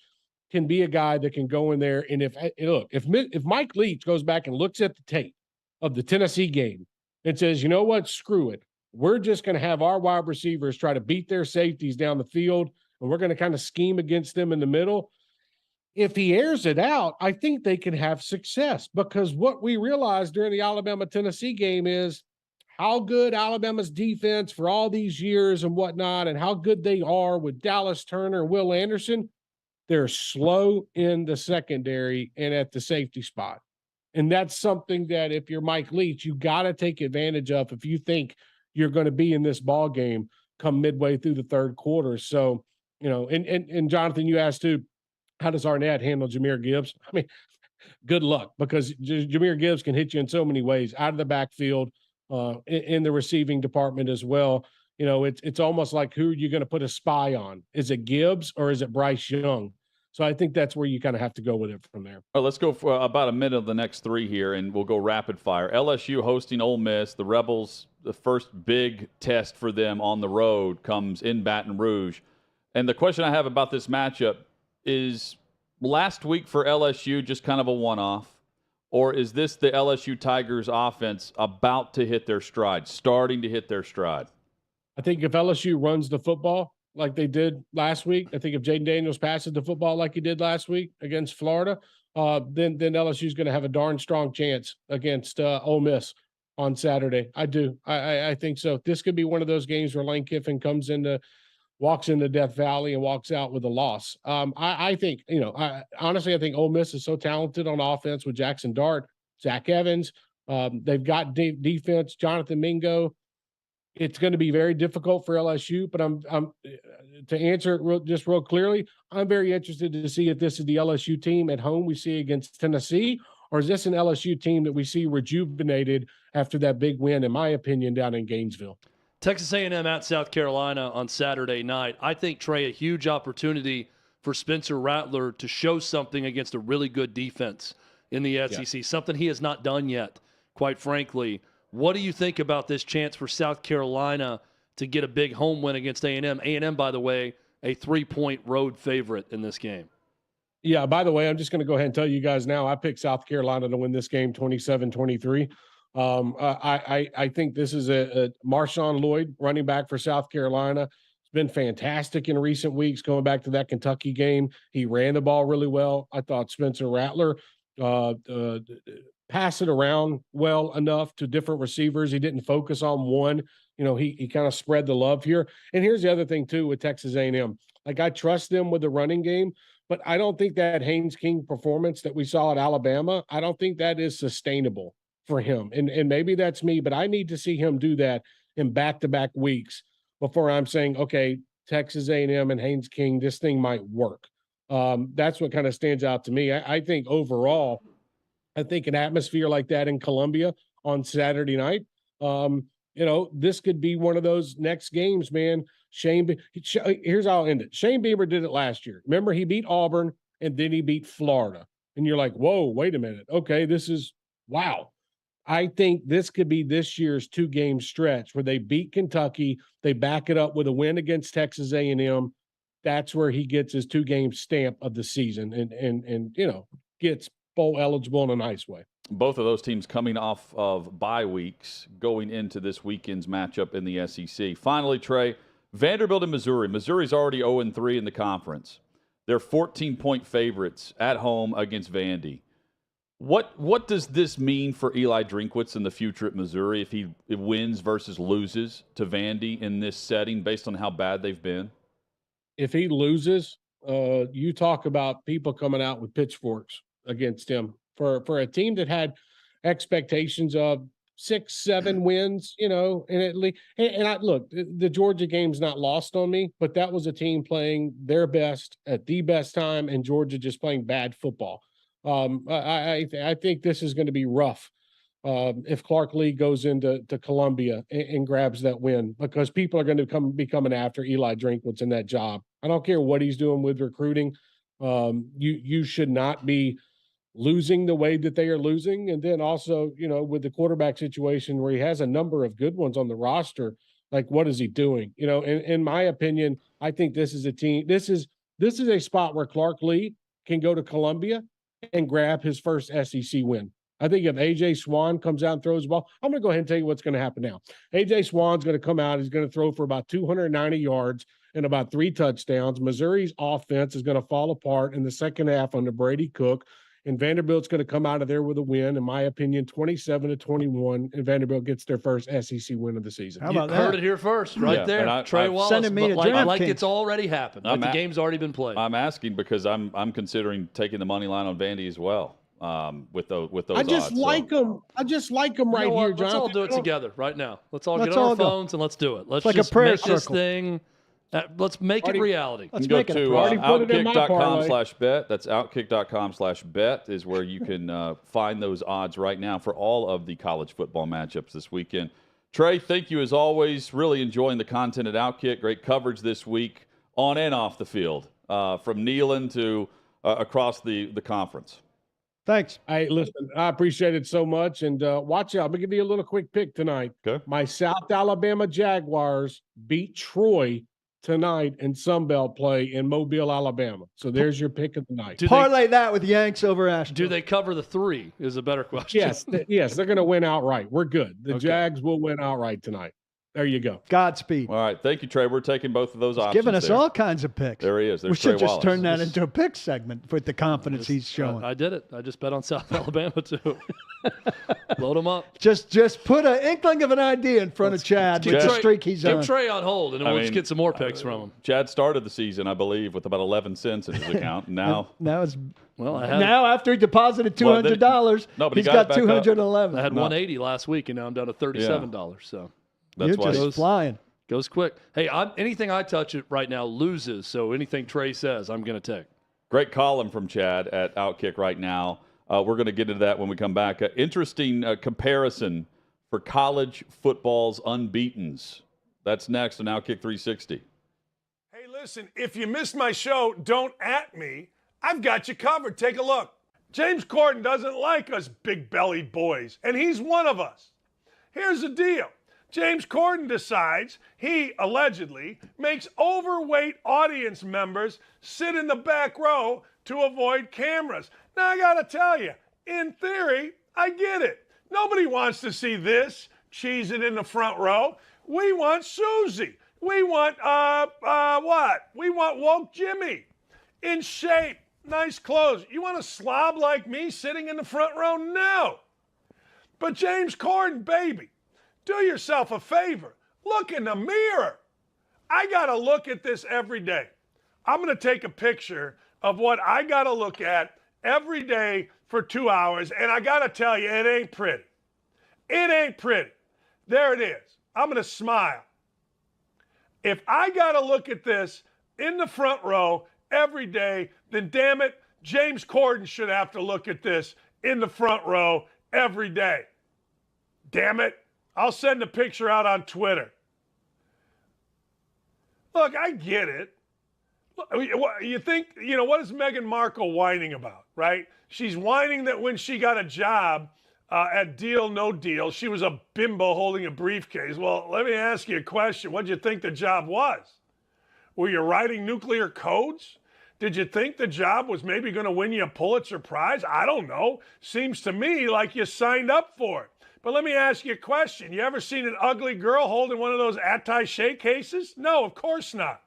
can be a guy that can go in there, and if Mike Leach goes back and looks at the tape of the Tennessee game and says, you know what, screw it. We're just going to have our wide receivers try to beat their safeties down the field, and we're going to kind of scheme against them in the middle. If he airs it out, I think they can have success, because what we realized during the Alabama-Tennessee game is how good Alabama's defense for all these years and whatnot, and how good they are with Dallas Turner and Will Anderson. They're slow in the secondary and at the safety spot. And that's something that if you're Mike Leach, you got to take advantage of if you think you're going to be in this ball game come midway through the third quarter. So, and Jonathan, you asked too, how does Arnett handle Jahmyr Gibbs? I mean, good luck, because Jahmyr Gibbs can hit you in so many ways, out of the backfield, in the receiving department as well. It's almost like, who are you going to put a spy on? Is it Gibbs or is it Bryce Young? So I think that's where you kind of have to go with it from there. All right, let's go for about a minute of the next three here, and we'll go rapid fire. LSU hosting Ole Miss. The Rebels, the first big test for them on the road comes in Baton Rouge. And the question I have about this matchup is, last week for LSU just kind of a one-off, or is this the LSU Tigers offense about to hit their stride, starting to hit their stride? I think if LSU runs the football like they did last week, I think if Jaden Daniels passes the football like he did last week against Florida, then LSU is going to have a darn strong chance against Ole Miss on Saturday. I do. I think so. This could be one of those games where Lane Kiffin walks into Death Valley and walks out with a loss. I think, honestly, I think Ole Miss is so talented on offense with Jackson Dart, Zach Evans. They've got defense, Jonathan Mingo. It's going to be very difficult for LSU, but I'm to answer it real clearly, I'm very interested to see if this is the LSU team at home we see against Tennessee, or is this an LSU team that we see rejuvenated after that big win, in my opinion, down in Gainesville. Texas A&M at South Carolina on Saturday night. I think, Trey, a huge opportunity for Spencer Rattler to show something against a really good defense in the SEC, something he has not done yet, quite frankly. What do you think about this chance for South Carolina to get a big home win against A&M? A&M, by the way, a 3-point road favorite in this game. Yeah, by the way, I'm just going to go ahead and tell you guys now, I picked South Carolina to win this game 27-23. I think this is a Marshawn Lloyd, running back for South Carolina. It's been fantastic in recent weeks, going back to that Kentucky game. He ran the ball really well. I thought Spencer Rattler pass it around well enough to different receivers. He didn't focus on one. He kind of spread the love here. And here's the other thing too with Texas A&M. Like, I trust them with the running game, but I don't think that Haynes King performance that we saw at Alabama, I don't think that is sustainable for him. And maybe that's me, but I need to see him do that in back-to-back weeks before I'm saying, okay, Texas A&M and Haynes King, this thing might work. That's what kind of stands out to me. I think overall, I think an atmosphere like that in Columbia on Saturday night, this could be one of those next games, man. Here's how I'll end it. Shane Beamer did it last year. Remember, he beat Auburn and then he beat Florida. And you're like, whoa, wait a minute. Okay, wow. I think this could be this year's 2-game stretch where they beat Kentucky, they back it up with a win against Texas A&M. That's where he gets his 2-game stamp of the season and gets bowl eligible in a nice way. Both of those teams coming off of bye weeks going into this weekend's matchup in the SEC. Finally, Trey, Vanderbilt and Missouri. Missouri's already 0-3 in the conference. They're 14-point favorites at home against Vandy. What does this mean for Eli Drinkwitz in the future at Missouri if he wins versus loses to Vandy in this setting based on how bad they've been? If he loses, you talk about people coming out with pitchforks against him for a team that had expectations of 6-7 wins, and I look, the Georgia game's not lost on me, but that was a team playing their best at the best time and Georgia just playing bad football. I think this is going to be rough if Clark Lee goes into Columbia and grabs that win, because people are going to be coming after Eli Drinkwitz in that job. I don't care what he's doing with recruiting. You should not be losing the way that they are losing. And then also, with the quarterback situation where he has a number of good ones on the roster, like, what is he doing? In my opinion, I think this is a team. This is a spot where Clark Lee can go to Columbia and grab his first SEC win. I think if A.J. Swan comes out and throws the ball, I'm going to go ahead and tell you what's going to happen now. A.J. Swan's going to come out. He's going to throw for about 290 yards and about 3 touchdowns. Missouri's offense is going to fall apart in the second half under Brady Cook, and Vanderbilt's going to come out of there with a win, in my opinion, 27-21, and Vanderbilt gets their first SEC win of the season. How about You that? heard it here first, right there. Trey Wallace, sending me to like DraftKings. it's already happened. Like the game's already been played. I'm asking because I'm considering taking the money line on Vandy as well. With those I just odds, like them. I just like them right You know here, what? Jonathan. Let's all do it together right now. Let's all Let's get on all our go. phones and let's do it. Let's like a just prayer make this circle. thing. Let's make it reality. Let's go make it a to party. Put it in my parlay. outkick.com/bet. That's outkick.com/bet is where you can find those odds right now for all of the college football matchups this weekend. Trey, thank you as always. Really enjoying the content at Outkick. Great coverage this week on and off the field, from Neyland to across the conference. Thanks. Hey, listen, I appreciate it so much. And watch out. I'm going to give you a little quick pick tonight. Okay. My South Alabama Jaguars beat Troy tonight in Sunbelt play in Mobile, Alabama. So there's your pick of the night. Parlay that with Yanks over Ashton. Do they cover the 3 is a better question. Yes, yes, they're going to win outright. We're good. The Okay. Jags will win outright tonight. There you go. Godspeed. All right. Thank you, Trey. We're taking both of those options. Giving us there. all kinds of picks. There he is. There's We should Trey just Wallace. turn that into a pick segment with the confidence he's showing. I did it. I just bet on South Alabama too. Load them up. Just put an inkling of an idea in front of Chad with the streak he's on. Keep Trey on hold, and then we'll just get some more picks from him. Chad started the season, I believe, with about 11 cents in his account. Now it's Well, now after he deposited $200, but he's he got got it back up. 211. I had 180 last week, and now I'm down to $37. So that's You're why just flying. goes quick. Hey, anything I touch it right now loses. So anything Trey says, I'm going to take. Great column from Chad at Outkick right now. We're going to get into that when we come back. Interesting comparison for college football's unbeatens. That's next on Outkick 360. Hey, listen, if you missed my show, don't at me. I've got you covered. Take a look. James Corden doesn't like us big-bellied boys, and he's one of us. Here's the deal. James Corden decides he allegedly makes overweight audience members sit in the back row to avoid cameras. Now, I got to tell you, in theory, I get it. Nobody wants to see this cheesing in the front row. We want Susie. We want, what? We want woke Jimmy. In shape, nice clothes. You want a slob like me sitting in the front row? No. But James Corden, baby, do yourself a favor. Look in the mirror. I got to look at this every day. I'm going to take a picture of what I got to look at every day for 2 hours, and I got to tell you, it ain't pretty. It ain't pretty. There it is. I'm going to smile. If I got to look at this in the front row every day, then damn it, James Corden should have to look at this in the front row every day. Damn it. I'll send a picture out on Twitter. Look, I get it. You think, what is Meghan Markle whining about, right? She's whining that when she got a job at Deal No Deal, she was a bimbo holding a briefcase. Well, let me ask you a question. What did you think the job was? Were you writing nuclear codes? Did you think the job was maybe going to win you a Pulitzer Prize? I don't know. Seems to me like you signed up for it. But let me ask you a question. You ever seen an ugly girl holding one of those attaché cases? No, of course not.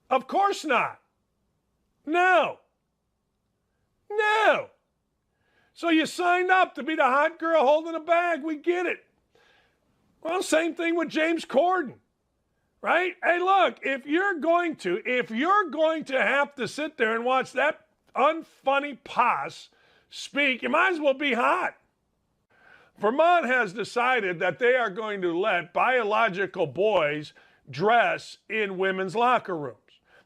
Of course not. No. No. So you signed up to be the hot girl holding a bag. We get it. Well, same thing with James Corden, right? Hey, look, if you're going to have to sit there and watch that unfunny posse speak, you might as well be hot. Vermont has decided that they are going to let biological boys dress in women's locker rooms.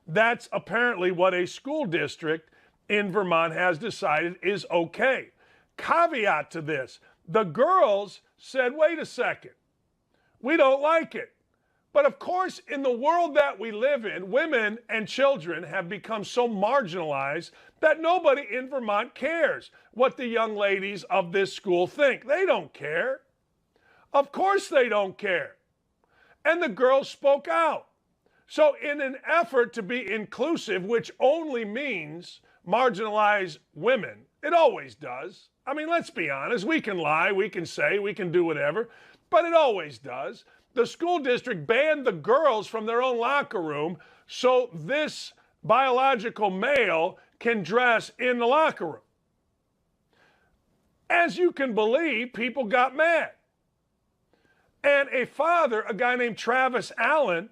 That's apparently what a school district in Vermont has decided is okay. Caveat to this, the girls said, wait a second, we don't like it. But of course, in the world that we live in, women and children have become so marginalized that nobody in Vermont cares what the young ladies of this school think. They don't care. Of course they don't care. And the girls spoke out. So in an effort to be inclusive, which only means marginalize women, It always does. I mean, let's be honest. We can lie, we can say, we can do whatever, but it always does. The school district banned the girls from their own locker room so this biological male can dress in the locker room. As you can believe, people got mad. And a father, a guy named Travis Allen,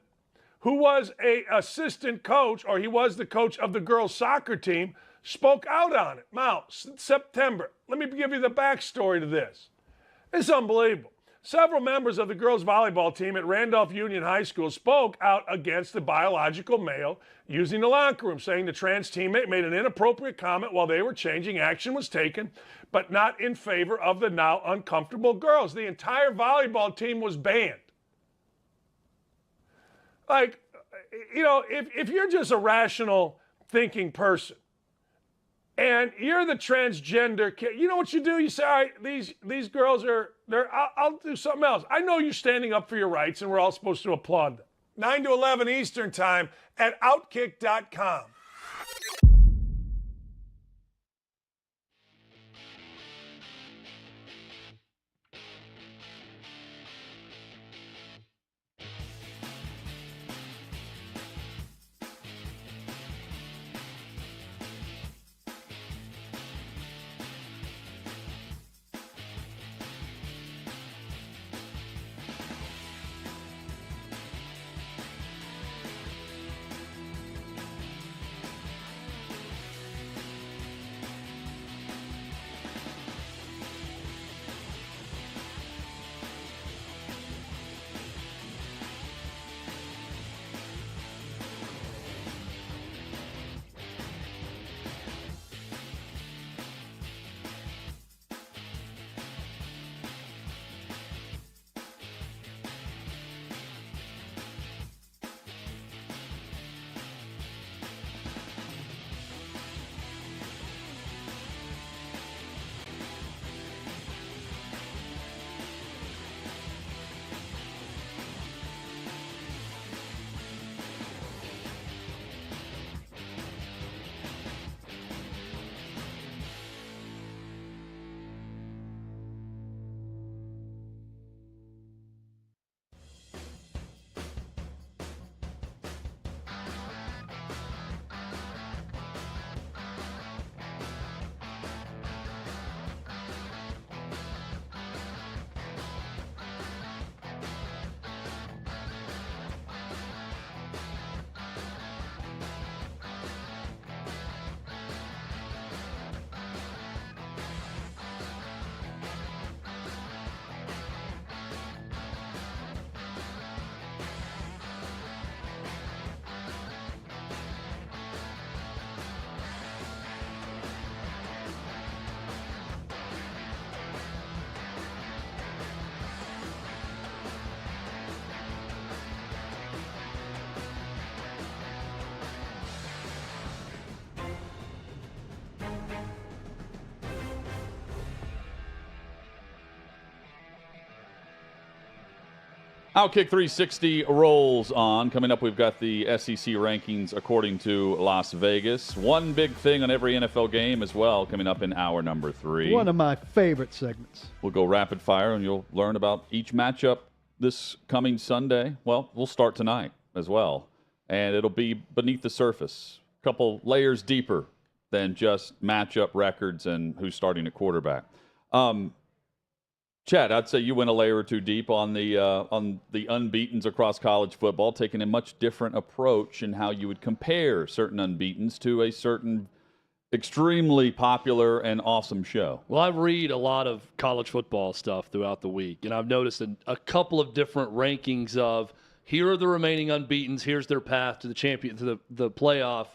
who was an assistant coach, or he was the coach of the girls' soccer team, spoke out on it. Now, September. Let me give you the backstory to this. It's unbelievable. Several members of the girls' volleyball team at Randolph Union High School spoke out against the biological male using the locker room, saying the trans teammate made an inappropriate comment while they were changing. Action was taken, but not in favor of the now uncomfortable girls. The entire volleyball team was banned. Like, you know, if you're just a rational thinking person and you're the transgender kid, you know what you do? You say, all right, these girls I'll do something else. I know you're standing up for your rights and we're all supposed to applaud them. 9 to 11 Eastern time at OutKick.com. OutKick 360 rolls on. Coming up, we've got the SEC rankings according to Las Vegas. One big thing on every NFL game as well, coming up in hour number 3. One of my favorite segments. We'll go rapid fire, and you'll learn about each matchup this coming Sunday. Well, we'll start tonight as well, and it'll be beneath the surface, a couple layers deeper than just matchup records and who's starting at quarterback. Chad, I'd say you went a layer or two deep on the unbeatens across college football, taking a much different approach in how you would compare certain unbeatens to a certain extremely popular and awesome show. Well, I read a lot of college football stuff throughout the week, and I've noticed a couple of different rankings of here are the remaining unbeatens, here's their path to the champion, to the playoff,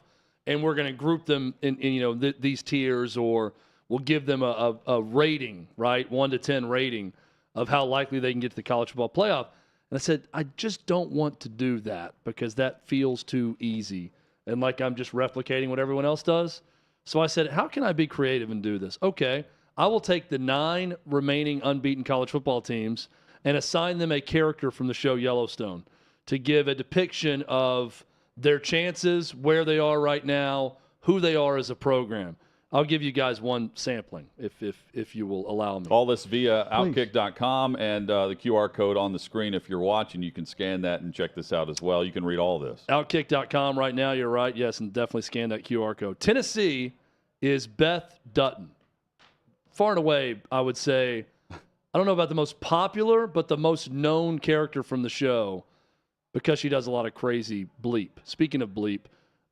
and we're going to group them in these tiers, or we'll give them a rating, right? 1 to 10 rating of how likely they can get to the college football playoff. And I said, I just don't want to do that because that feels too easy and like I'm just replicating what everyone else does. So I said, how can I be creative and do this? Okay, I will take the 9 remaining unbeaten college football teams and assign them a character from the show Yellowstone to give a depiction of their chances, where they are right now, who they are as a program. I'll give you guys one sampling if you will allow me. All this via OutKick.com and the QR code on the screen. If you're watching, you can scan that and check this out as well. You can read all this. OutKick.com right now, you're right. Yes, and definitely scan that QR code. Tennessee is Beth Dutton. Far and away, I would say, I don't know about the most popular, but the most known character from the show because she does a lot of crazy bleep. Speaking of bleep,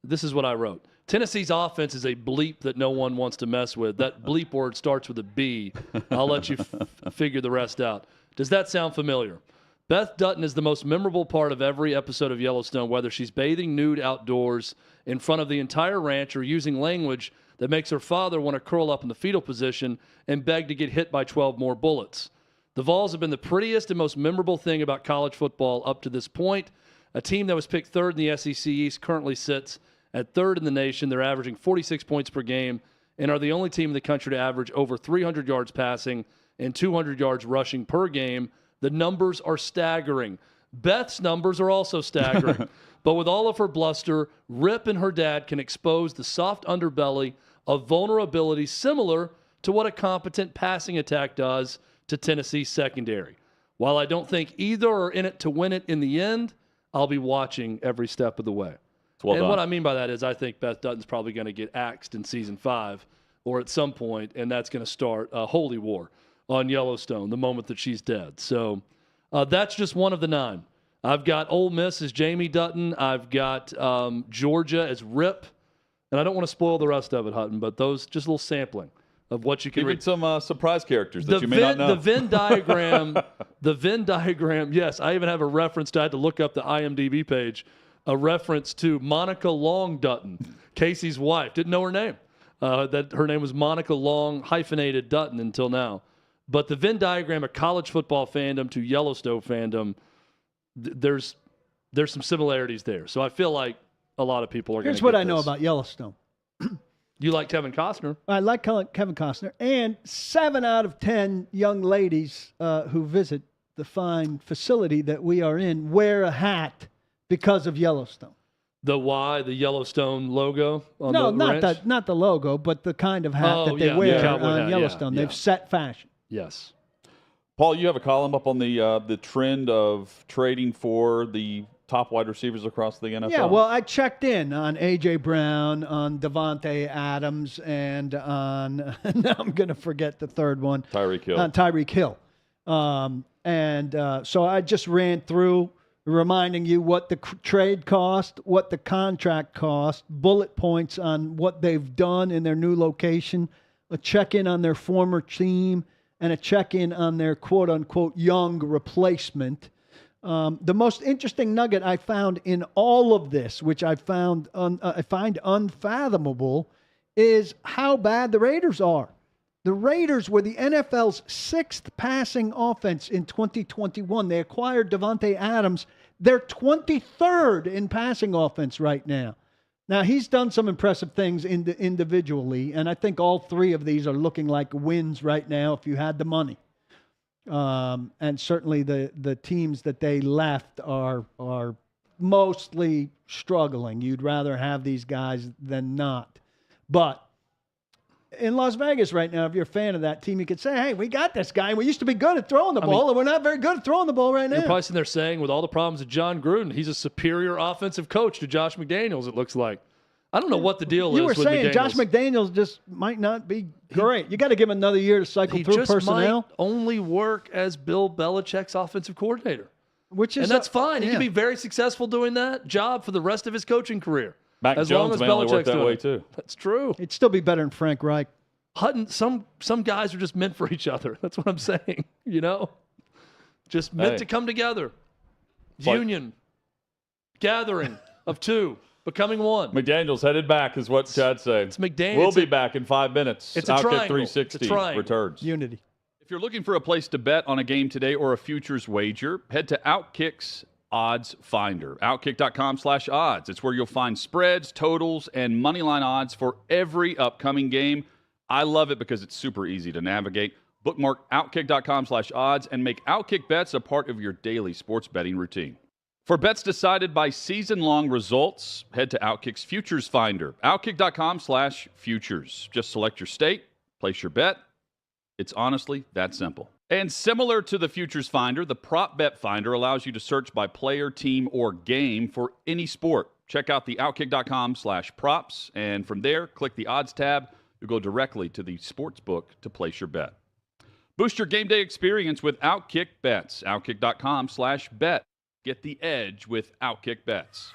this is what I wrote. Tennessee's offense is a bleep that no one wants to mess with. That bleep word starts with a B. I'll let you figure the rest out. Does that sound familiar? Beth Dutton is the most memorable part of every episode of Yellowstone, whether she's bathing nude outdoors in front of the entire ranch or using language that makes her father want to curl up in the fetal position and beg to get hit by 12 more bullets. The Vols have been the prettiest and most memorable thing about college football up to this point. A team that was picked third in the SEC East currently sits at third in the nation. They're averaging 46 points per game and are the only team in the country to average over 300 yards passing and 200 yards rushing per game. The numbers are staggering. Beth's numbers are also staggering. But with all of her bluster, Rip and her dad can expose the soft underbelly of vulnerability similar to what a competent passing attack does to Tennessee's secondary. While I don't think either are in it to win it in the end, I'll be watching every step of the way. Well and done. what I mean by that is I think Beth Dutton's probably going to get axed in season 5 or at some point, and that's going to start a holy war on Yellowstone the moment that she's dead. So that's just one of the 9. I've got Ole Miss as Jamie Dutton. I've got Georgia as Rip. And I don't want to spoil the rest of it, Hutton, but those just a little sampling of what you can read. Some surprise characters that you may not know. The Venn diagram, yes, I even have a reference to, I had to look up the IMDb page, a reference to Monica Long Dutton, Casey's wife. Didn't know her name. That her name was Monica Long, hyphenated Dutton until now. But the Venn diagram of college football fandom to Yellowstone fandom, there's some similarities there. So I feel like a lot of people are going to Here's what I know about Yellowstone. You like Kevin Costner. I like Kevin Costner. And 7 out of 10 young ladies who visit the fine facility that we are in wear a hat because of Yellowstone. The Yellowstone logo on no, the ranch? not the logo, but the kind of hat that they wear on Yellowstone. They've set fashion. Yes. Paul, you have a column up on the trend of trading for the top wide receivers across the NFL. Yeah, well, I checked in on A.J. Brown, on Devontae Adams, and on, now I'm going to forget the third one. Tyreek Hill. Tyreek Hill. So I just ran through, reminding you what the trade cost, what the contract cost, bullet points on what they've done in their new location, a check-in on their former team, and a check-in on their quote-unquote young replacement. The most interesting nugget I found in all of this, which I find unfathomable, is how bad the Raiders are. The Raiders were the NFL's 6th passing offense in 2021. They acquired Devontae Adams. They're 23rd in passing offense right now. Now, he's done some impressive things individually, and I think all 3 of these are looking like wins right now if you had the money. And certainly the teams that they left are mostly struggling. You'd rather have these guys than not. But in Las Vegas right now, if you're a fan of that team, you could say, hey, we got this guy. We used to be good at throwing the ball, and we're not very good at throwing the ball right now. You're probably sitting there saying, with all the problems of John Gruden, he's a superior offensive coach to Josh McDaniels, it looks like. I don't know what the deal is with McDaniels. You were saying Josh McDaniels just might not be great. You got to give him another year to cycle through personnel. He just might only work as Bill Belichick's offensive coordinator. And that's fine. He can be very successful doing that job for the rest of his coaching career. Mac Jones may only work that way too. That's true. It'd still be better than Frank Reich. Hutton, some guys are just meant for each other. That's what I'm saying. Just meant to come together. Union, gathering of 2. Becoming 1. McDaniels headed back is what Chad's saying. It's McDaniels. We'll be back in 5 minutes. It's a OutKick triangle. 360 It's a triangle. returns. Unity. If you're looking for a place to bet on a game today or a futures wager, head to OutKick's Odds Finder. OutKick.com/odds. It's where you'll find spreads, totals, and moneyline odds for every upcoming game. I love it because it's super easy to navigate. Bookmark OutKick.com/odds and make OutKick bets a part of your daily sports betting routine. For bets decided by season-long results, head to OutKick's Futures Finder. OutKick.com/futures. Just select your state, place your bet. It's honestly that simple. And similar to the Futures Finder, the Prop Bet Finder allows you to search by player, team, or game for any sport. Check out the OutKick.com/props, and from there, click the Odds tab. You'll go directly to the sports book to place your bet. Boost your game day experience with OutKick Bets. OutKick.com/bet. Get the edge with OutKick Bets.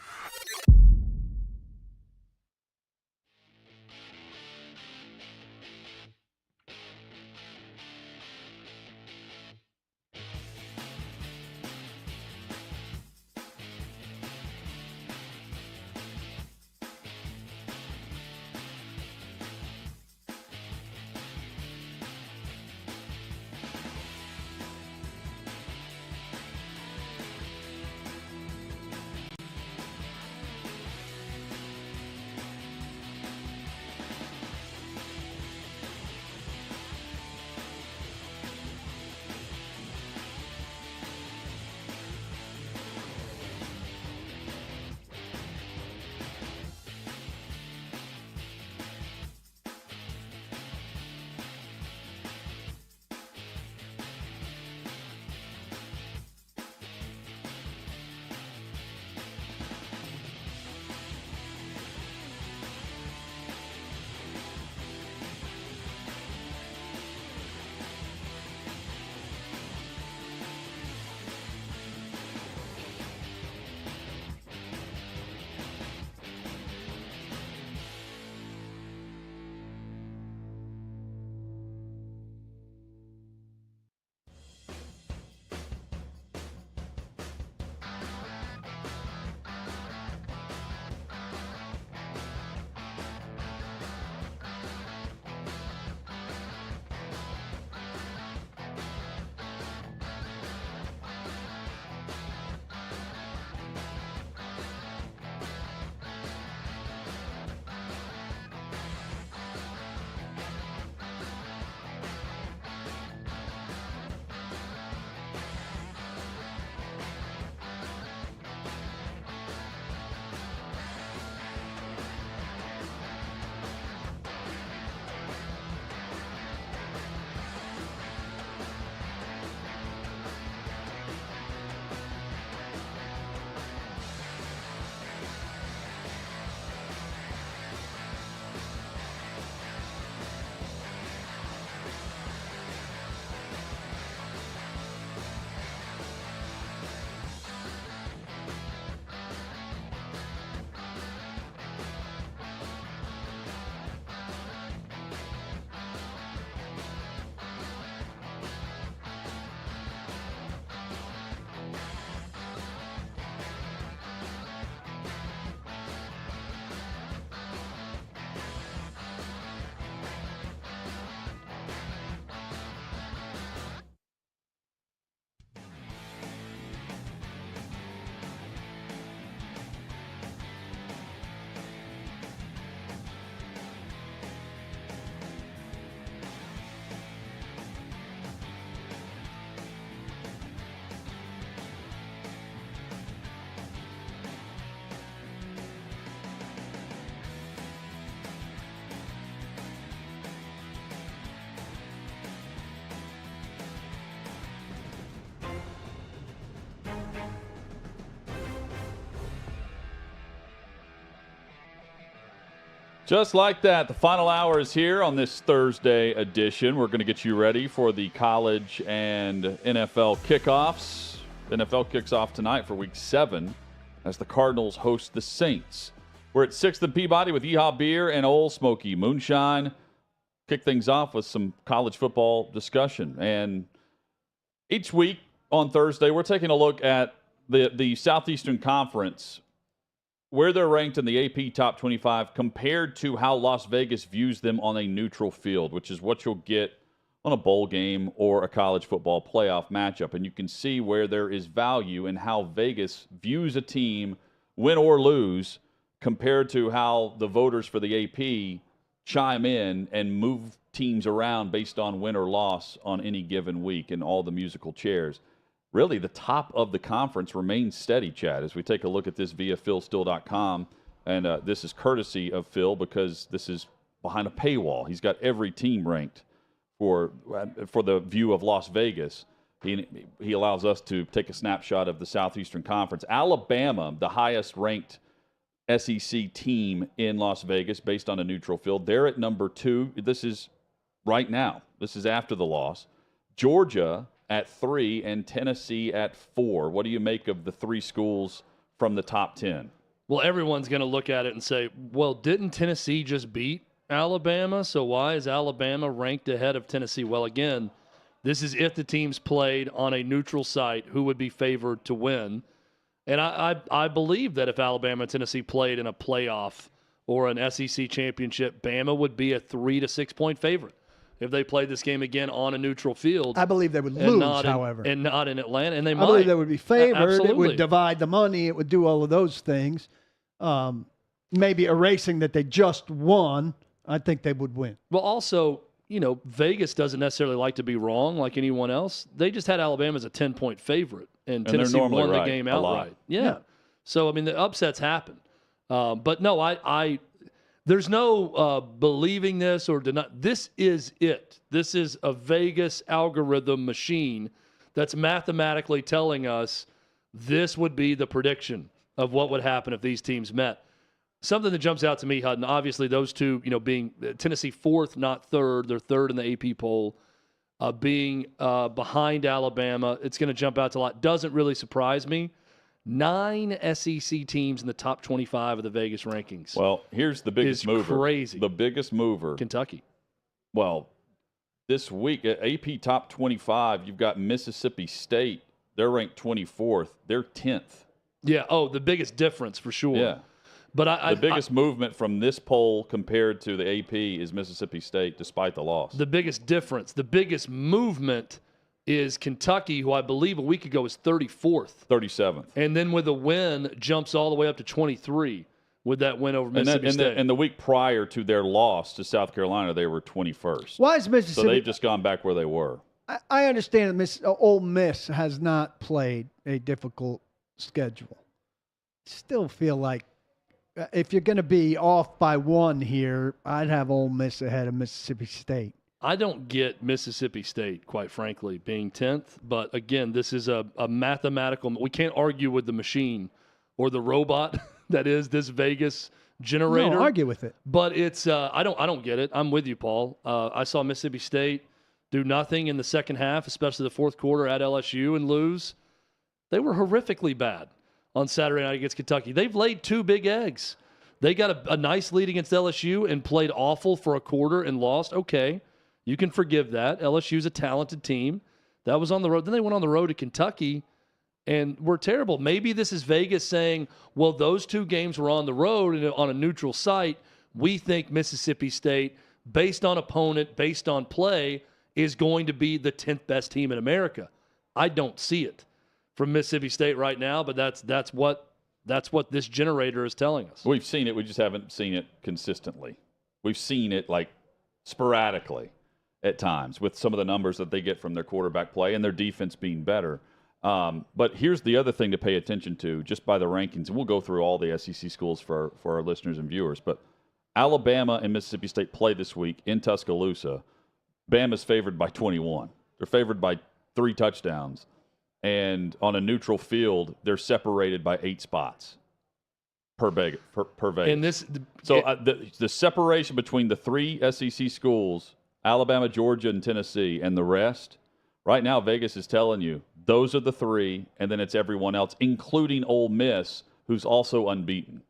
Just like that, the final hour is here on this Thursday edition. We're going to get you ready for the college and NFL kickoffs. NFL kicks off tonight for Week 7 as the Cardinals host the Saints. We're at 6th and Peabody with Yeehaw Beer and Old Smoky Moonshine. Kick things off with some college football discussion. And each week on Thursday, we're taking a look at the Southeastern Conference, where they're ranked in the AP Top 25 compared to how Las Vegas views them on a neutral field, which is what you'll get on a bowl game or a college football playoff matchup. And you can see where there is value in how Vegas views a team, win or lose, compared to how the voters for the AP chime in and move teams around based on win or loss on any given week and all the musical chairs. really the top of the conference remains steady, Chad, as we take a look at this via philstill.com. And this is courtesy of Phil because this is behind a paywall. He's got every team ranked for the view of Las Vegas. He allows us to take a snapshot of the Southeastern Conference. Alabama, the highest ranked SEC team in Las Vegas based on a neutral field. They're at number 2. This is right now. This is after the loss. Georgia at 3 and Tennessee at 4. What do you make of the 3 schools from the top 10? Well, everyone's going to look at it and say, well, didn't Tennessee just beat Alabama? So why is Alabama ranked ahead of Tennessee? Well, again, this is if the teams played on a neutral site, who would be favored to win. And I believe that if Alabama and Tennessee played in a playoff or an SEC championship, Bama would be a 3 to 6 point favorite if they played this game again on a neutral field. I believe they would lose, however. And not in Atlanta. And they might. I believe they would be favored. Absolutely. It would divide the money. It would do all of those things. Maybe erasing that they just won. I think they would win. Well, also, Vegas doesn't necessarily like to be wrong like anyone else. They just had Alabama as a 10-point favorite, and Tennessee won the game outright. Yeah. So, I mean, the upsets happen. But no, there's no believing this or deny. This is it. This is a Vegas algorithm machine that's mathematically telling us this would be the prediction of what would happen if these teams met. Something that jumps out to me, Hutton, obviously those two, being Tennessee 4th, not 3rd. They're 3rd in the AP poll. Being behind Alabama, it's going to jump out to a lot. Doesn't really surprise me. 9 SEC teams in the top 25 of the Vegas rankings. Well, here's the biggest mover. Crazy. The biggest mover. Kentucky. Well, this week at AP top 25, you've got Mississippi State. They're ranked 24th. They're 10th. Yeah. Oh, the biggest difference for sure. Yeah. But the biggest movement from this poll compared to the AP is Mississippi State, despite the loss. The biggest difference, the biggest movement is Kentucky, who I believe a week ago was 34th. 37th. And then with a win, jumps all the way up to 23 with that win over Mississippi State. And the week prior to their loss to South Carolina, they were 21st. Why is Mississippi? So they've just gone back where they were. I understand that Ole Miss has not played a difficult schedule. Still feel like if you're going to be off by 1 here, I'd have Ole Miss ahead of Mississippi State. I don't get Mississippi State, quite frankly, being 10th. But, again, this is a mathematical – we can't argue with the machine or the robot that is this Vegas generator. No, argue with it. But it's I don't get it. I'm with you, Paul. I saw Mississippi State do nothing in the second half, especially the fourth quarter at LSU, and lose. They were horrifically bad on Saturday night against Kentucky. They've laid 2 big eggs. They got a nice lead against LSU and played awful for a quarter and lost. Okay, you can forgive that. LSU's a talented team. That was on the road. Then they went on the road to Kentucky and were terrible. Maybe this is Vegas saying, well, those 2 games were on the road and on a neutral site. We think Mississippi State, based on opponent, based on play, is going to be the 10th best team in America. I don't see it from Mississippi State right now, but that's what this generator is telling us. We've seen it. We just haven't seen it consistently. We've seen it like sporadically at times with some of the numbers that they get from their quarterback play and their defense being better. But here's the other thing to pay attention to just by the rankings. And we'll go through all the SEC schools for our listeners and viewers. But Alabama and Mississippi State play this week in Tuscaloosa. Bama's favored by 21. They're favored by 3 touchdowns. And on a neutral field, they're separated by 8 spots per Vegas. And the separation between the 3 SEC schools, Alabama, Georgia, and Tennessee, and the rest, right now Vegas is telling you those are the 3, and then it's everyone else, including Ole Miss, who's also unbeaten.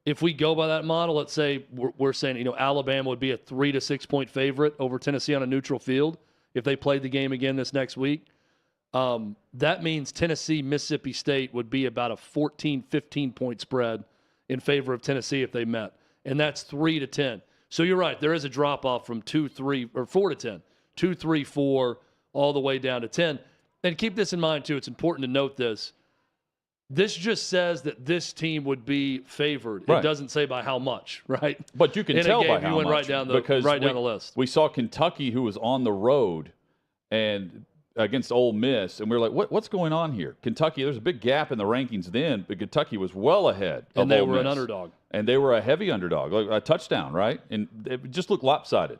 If we go by that model, let's say we're saying Alabama would be a 3 to 6 point favorite over Tennessee on a neutral field if they played the game again this next week. That means Tennessee, Mississippi State would be about a 14, 15-point spread in favor of Tennessee if they met. And that's 3 to 10. So you're right. There is a drop-off from 4 to 10. 2, 3, 4, all the way down to 10. And keep this in mind, too. It's important to note this. This just says that this team would be favored. Right. It doesn't say by how much, right? But you can tell by how much. Right down the list. We saw Kentucky, who was on the road, and against Ole Miss, and we were like, what's going on here? Kentucky, there's a big gap in the rankings then, but Kentucky was well ahead of And they Ole were an Miss. underdog. And they were a heavy underdog, like a touchdown, right? And it just looked lopsided.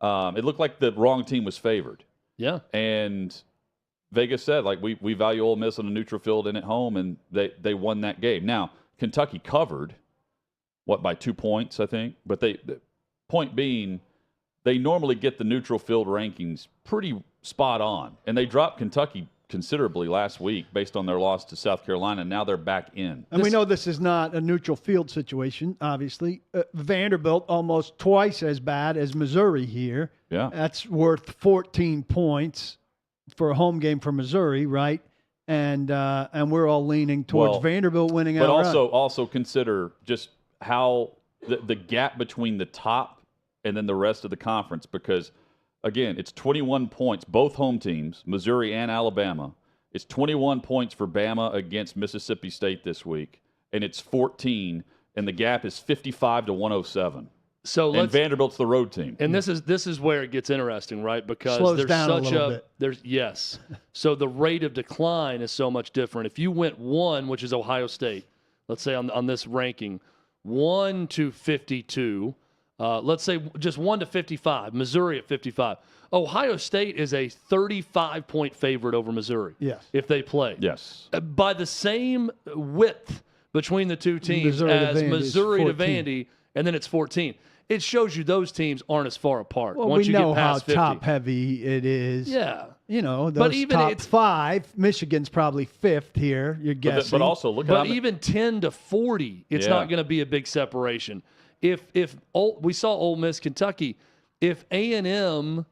It looked like the wrong team was favored. Yeah. And Vegas said, like, we value Ole Miss on a neutral field and at home, and they won that game. Now, Kentucky covered, by 2 points, I think? But the point being, they normally get the neutral field rankings pretty spot on. And they dropped Kentucky considerably last week based on their loss to South Carolina. And now they're back in. And we know this is not a neutral field situation, obviously. Vanderbilt almost twice as bad as Missouri here. Yeah. That's worth 14 points for a home game for Missouri, right? And we're all leaning towards Vanderbilt winning but outright. But also consider just how the gap between the top and then the rest of the conference, because, again, it's 21 points, both home teams, Missouri and Alabama. It's 21 points for Bama against Mississippi State this week, and it's 14, and the gap is 55 to 107. And Vanderbilt's the road team. And this is where it gets interesting, right? Because Slows there's down such a little bit. Yes. So the rate of decline is so much different. If you went 1, which is Ohio State, let's say on this ranking, 1 to 52, let's say just 1 to 55, Missouri at 55. Ohio State is a 35-point favorite over Missouri. Yes. If they play. Yes. By the same width between the two teams Missouri to Vandy, and then it's 14. It shows you those teams aren't as far apart. Well, once we you know get how past 50. top-heavy it is. Yeah. You know, those But even top it's 5, Michigan's probably 5th here, you're guessing. But also, look at But even 10 to 40, it's not going to be a big separation. If we saw Ole Miss, Kentucky, if A&M,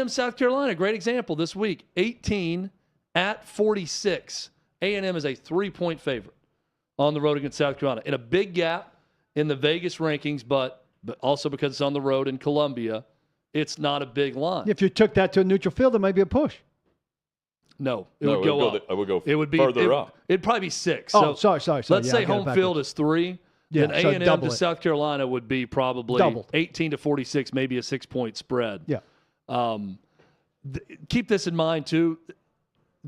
South Carolina, great example this week, 18 at 46. A&M is a 3-point favorite on the road against South Carolina. In a big gap in the Vegas rankings, but also because it's on the road in Columbia, it's not a big line. If you took that to a neutral field, it might be a push. No, it would go up. It would go it would be further up. It'd probably be 6. Oh, so sorry. Let's say home field is 3. Yeah, then so A&M double to it. South Carolina would be probably Doubled. 18 to 46, maybe a 6-point spread. Yeah. Keep this in mind, too.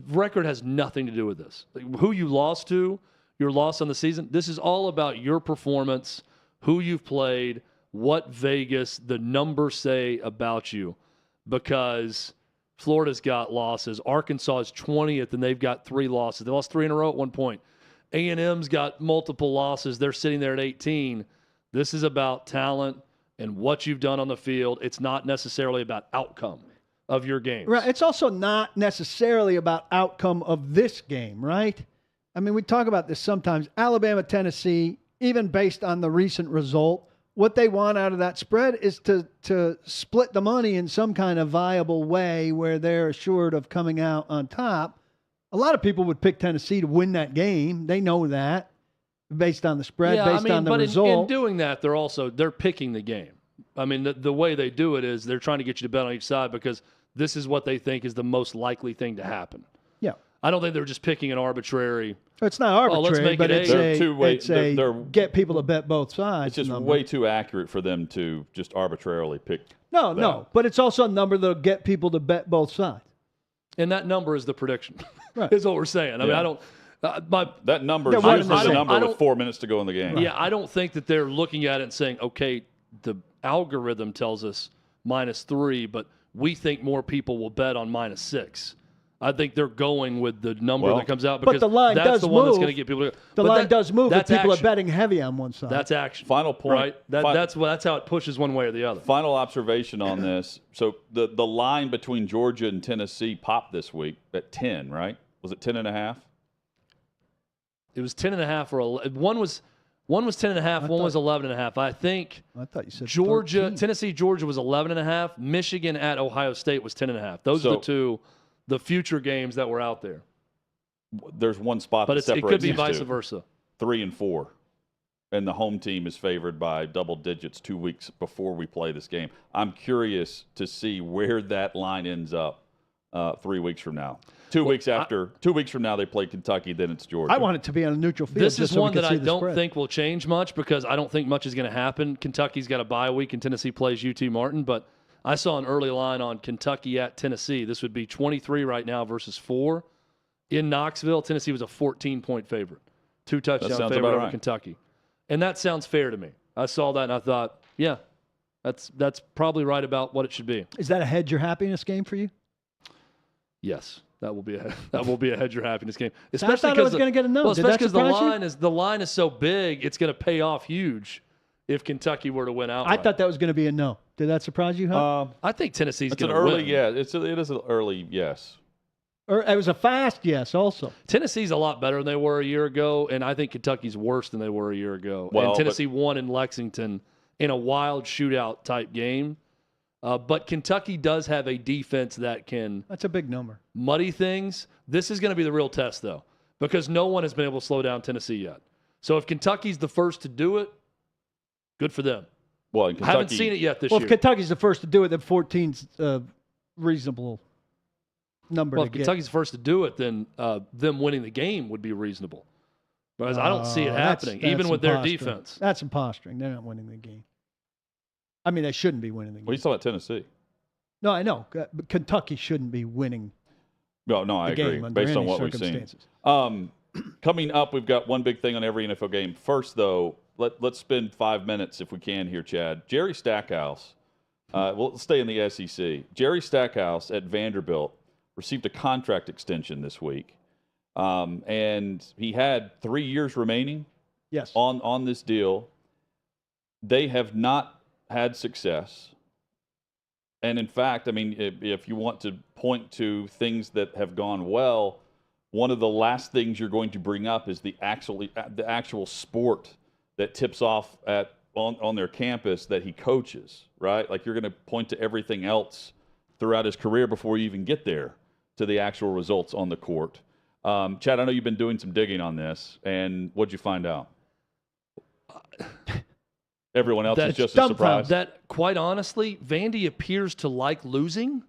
Record has nothing to do with this. Who you lost to, your loss on the season, this is all about your performance, who you've played, what Vegas, the numbers say about you. Because Florida's got losses. Arkansas is 20th, and they've got 3 losses. They lost 3 in a row at one point. A&M's got multiple losses. They're sitting there at 18. This is about talent and what you've done on the field. It's not necessarily about outcome of your games. Right. It's also not necessarily about outcome of this game, right? I mean, we talk about this sometimes. Alabama, Tennessee, even based on the recent result, what they want out of that spread is to split the money in some kind of viable way where they're assured of coming out on top. A lot of people would pick Tennessee to win that game. They know that based on the spread, based on the result. In doing that, they're picking the game. I mean, the way they do it is they're trying to get you to bet on each side because this is what they think is the most likely thing to happen. Yeah. I don't think they're just picking an arbitrary. It's not arbitrary, let's make but it it's a get people to bet both sides. It's just way too accurate for them to just arbitrarily pick. No, but it's also a number that'll get people to bet both sides. And that number is the prediction. Right. Is what we're saying. I mean, I don't. That number is usually the number with 4 minutes to go in the game. Yeah, I don't think that they're looking at it and saying, okay, the algorithm tells us -3, but we think more people will bet on -6. I think they're going with the number that comes out because but the line that's does the one move. that's going to get people to The line does move, but people are betting heavy on one side. That's action. Final point. Right? That's how it pushes one way or the other. Final observation on this. So the line between Georgia and Tennessee popped this week at 10, right? Was it 10.5? It was 10.5 or 11. One was 10.5. One was 11.5. I think. I thought you said Georgia, 13. Tennessee, Georgia was 11.5. Michigan at Ohio State was 10.5. Those are the two, the future games that were out there. There's one spot, but that separates it could be these vice two. versa. 3 and 4, and the home team is favored by double digits 2 weeks before we play this game. I'm curious to see where that line ends up 3 weeks from now. 2 weeks after, 2 weeks from now, they play Kentucky. Then it's Georgia. I want it to be on a neutral field. This is so one we can that see I the don't spread. think will change much because I don't think much is going to happen. Kentucky's got a bye week and Tennessee plays UT Martin, but I saw an early line on Kentucky at Tennessee. This would be 23 right now versus 4. In Knoxville, Tennessee was a 14-point favorite. 2 touchdown favorite over Kentucky. And that sounds fair to me. I saw that and I thought, yeah, that's probably right about what it should be. Is that a hedge your happiness game for you? Yes. That will be a hedge your happiness game. Especially because I thought I was going to get a no. Especially because the line is so big, it's going to pay off huge if Kentucky were to win outright. I thought that was going to be a no. Did that surprise you, huh? I think Tennessee's going to win. It is an early yes. Or it was a fast yes also. Tennessee's a lot better than they were a year ago, and I think Kentucky's worse than they were a year ago. Well, and Tennessee won in Lexington in a wild shootout type game. But Kentucky does have a defense that can... That's a big number. ...muddy things. This is going to be the real test, though, because no one has been able to slow down Tennessee yet. So if Kentucky's the first to do it, good for them. Well, Kentucky, I haven't seen it yet this year. Well, if Kentucky's the first to do it, then 14's a reasonable number to if get. Kentucky's the first to do it, then them winning the game would be reasonable. Because I don't see it happening, even with their defense. That's imposturing. They're not winning the game. I mean, they shouldn't be winning the game. Well, you saw at Tennessee. No, I know. But Kentucky shouldn't be winning. No, I agree. Based on what we've seen. Coming up, we've got one big thing on every NFL game. First, though, let's spend 5 minutes, if we can here, Chad. Jerry Stackhouse. We'll stay in the SEC. Jerry Stackhouse at Vanderbilt received a contract extension this week. And he had 3 years remaining on this deal. They have not had success. And in fact, I mean, if you want to point to things that have gone well, one of the last things you're going to bring up is the actual sport that tips off on their campus that he coaches, right? Like you're going to point to everything else throughout his career before you even get there to the actual results on the court. Chad, I know you've been doing some digging on this, and what'd you find out? Everyone else is just a surprise. That, quite honestly, Vandy appears to like losing.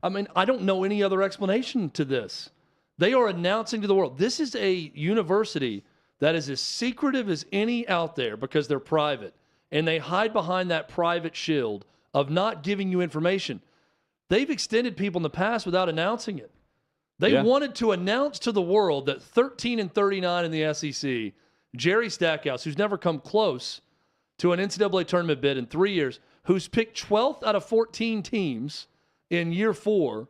I mean, I don't know any other explanation to this. They are announcing to the world, this is a university that is as secretive as any out there because they're private, and they hide behind that private shield of not giving you information. They've extended people in the past without announcing it. They wanted to announce to the world that 13-39 in the SEC, Jerry Stackhouse, who's never come close to an NCAA tournament bid in 3 years, who's picked 12th out of 14 teams in year 4,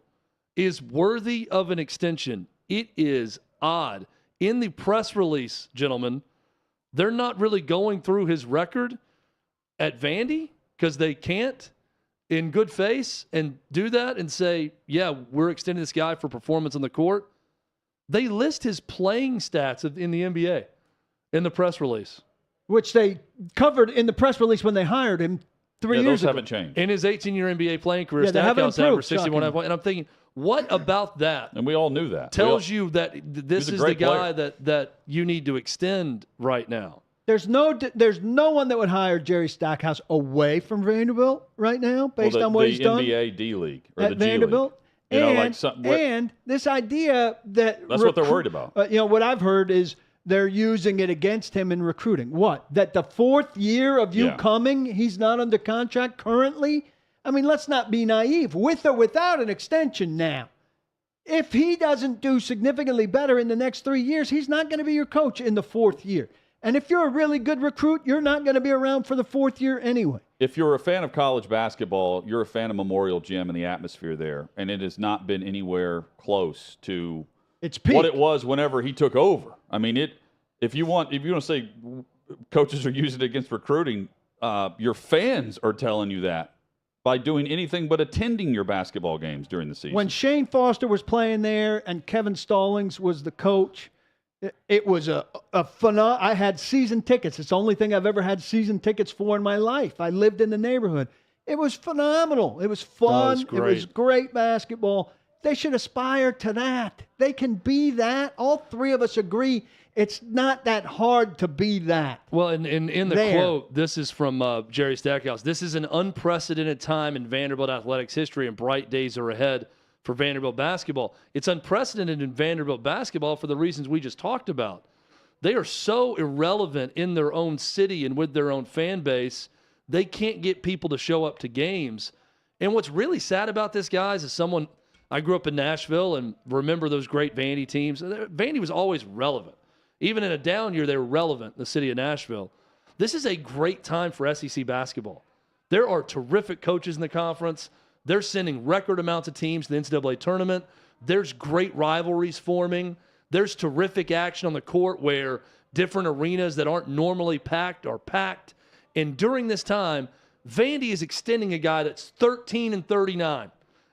is worthy of an extension. It is odd. In the press release, gentlemen, they're not really going through his record at Vandy because they can't in good faith and do that and say, yeah, we're extending this guy for performance on the court. They list his playing stats in the NBA in the press release. Which they covered in the press release when they hired him 3 years those ago. haven't changed. In his 18-year NBA playing career, Stackhouse averaged 61. And I'm thinking, what about that? And we all knew that. Tells you that this is the guy that you need to extend right now. There's no one that would hire Jerry Stackhouse away from Vanderbilt right now, based on what he's done. The NBA D League or at the G Vanderbilt. League. And this idea that that's what they're worried about. What I've heard is they're using it against him in recruiting. What? That the 4th year of you coming, he's not under contract currently? I mean, let's not be naive. With or without an extension now. If he doesn't do significantly better in the next 3 years, he's not going to be your coach in the 4th year. And if you're a really good recruit, you're not going to be around for the 4th year anyway. If you're a fan of college basketball, you're a fan of Memorial Gym and the atmosphere there. And it has not been anywhere close to what it was whenever he took over. I mean, if you want to say coaches are using it against recruiting, your fans are telling you that by doing anything but attending your basketball games during the season. When Shane Foster was playing there and Kevin Stallings was the coach, it was a phenomenal. I had season tickets. It's the only thing I've ever had season tickets for in my life. I lived in the neighborhood. It was phenomenal. It was fun. It was great basketball. They should aspire to that. They can be that. All 3 of us agree it's not that hard to be that. Well, in the quote, this is from Jerry Stackhouse. This is an unprecedented time in Vanderbilt athletics history, and bright days are ahead for Vanderbilt basketball. It's unprecedented in Vanderbilt basketball for the reasons we just talked about. They are so irrelevant in their own city and with their own fan base, they can't get people to show up to games. And what's really sad about this, guys, is I grew up in Nashville and remember those great Vandy teams. Vandy was always relevant. Even in a down year, they were relevant in the city of Nashville. This is a great time for SEC basketball. There are terrific coaches in the conference. They're sending record amounts of teams to the NCAA tournament. There's great rivalries forming. There's terrific action on the court where different arenas that aren't normally packed are packed. And during this time, Vandy is extending a guy that's 13-39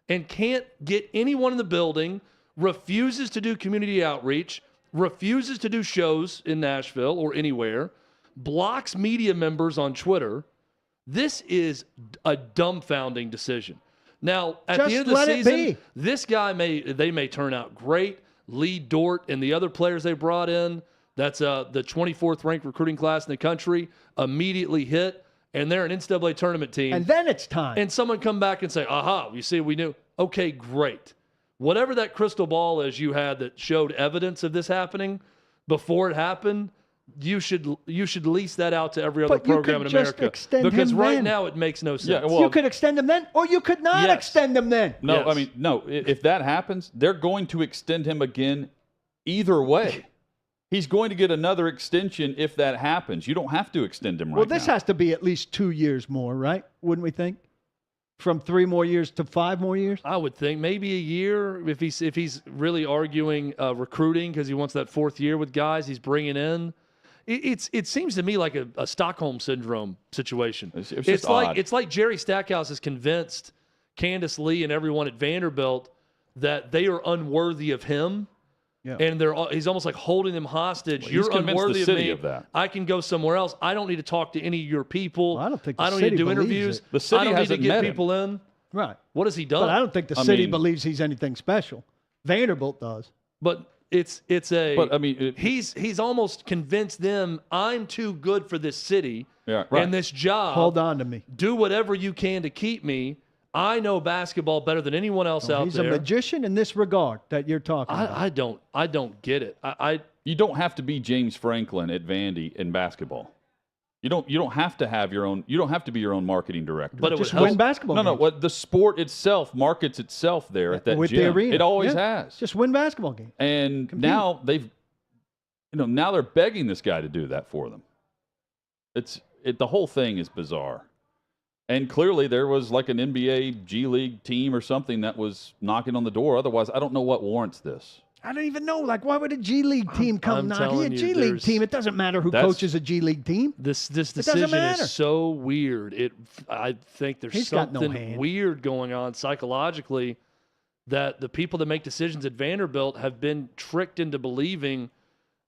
and can't get anyone in the building, refuses to do community outreach, refuses to do shows in Nashville or anywhere, blocks media members on Twitter. This is a dumbfounding decision. Now, at the end of the season, this guy may turn out great. Lee Dort and the other players they brought in, that's the 24th ranked recruiting class in the country, immediately hit, and they're an NCAA tournament team. And then it's time. And someone come back and say, aha, you see, we knew. Okay, great. Whatever that crystal ball is you had that showed evidence of this happening before it happened, you should lease that out to every other program in America. Because right now it makes no sense. Yeah, well, you could extend him then, or you could not extend him then. No, I mean, no. If that happens, they're going to extend him again either way. He's going to get another extension if that happens. You don't have to extend him right now. Well, this has to be at least 2 years more, right? Wouldn't we think? From 3 more years to 5 more years? I would think maybe a year if he's really arguing recruiting because he wants that 4th year with guys he's bringing in. It seems to me like a Stockholm syndrome situation. It's like Jerry Stackhouse has convinced Candace Lee and everyone at Vanderbilt that they are unworthy of him. Yeah. And he's almost like holding them hostage. Well, you're unworthy of me. Of that. I can go somewhere else. I don't need to talk to any of your people. Well, I don't think I don't need to do interviews. The city I don't hasn't need to get met people in. Right. What has he done? But I don't think the city believes he's anything special. Vanderbilt does. But he's almost convinced them I'm too good for this city and this job. Hold on to me. Do whatever you can to keep me. I know basketball better than anyone else out there. He's a magician in this regard that you're talking about. I don't get it. You don't have to be James Franklin at Vandy in basketball. You don't have to have your own. You don't have to be your own marketing director. But just win basketball. No. What the sport itself markets itself there at that with gym. The arena. It always has. Just win basketball games. And now now they're begging this guy to do that for them. The whole thing is bizarre. And clearly there was like an NBA G League team or something that was knocking on the door. Otherwise, I don't know what warrants this. I don't even know. Like, why would a G League team come knocking? A G League team. It doesn't matter who coaches a G League team. This decision is so weird. I think there's something weird going on psychologically that the people that make decisions at Vanderbilt have been tricked into believing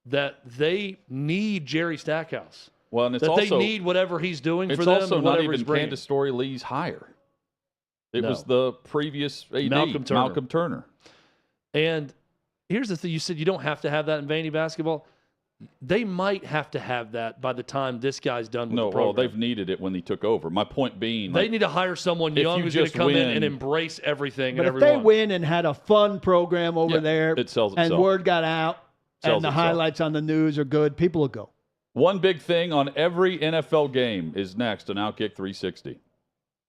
that they need Jerry Stackhouse. Well, and they need whatever he's doing for them. It's also not even Candace Story Lee's hire. It was the previous AD, Malcolm Turner. And here's the thing. You said you don't have to have that in Vandy basketball. They might have to have that by the time this guy's done with the program. Well, they've needed it when he took over. My point being, they need to hire someone young who's going to come in and embrace everything. But if they win and had a fun program over there, it sells itself. And word got out, and the highlights on the news are good, people will go. One big thing on every NFL game is next on OutKick 360.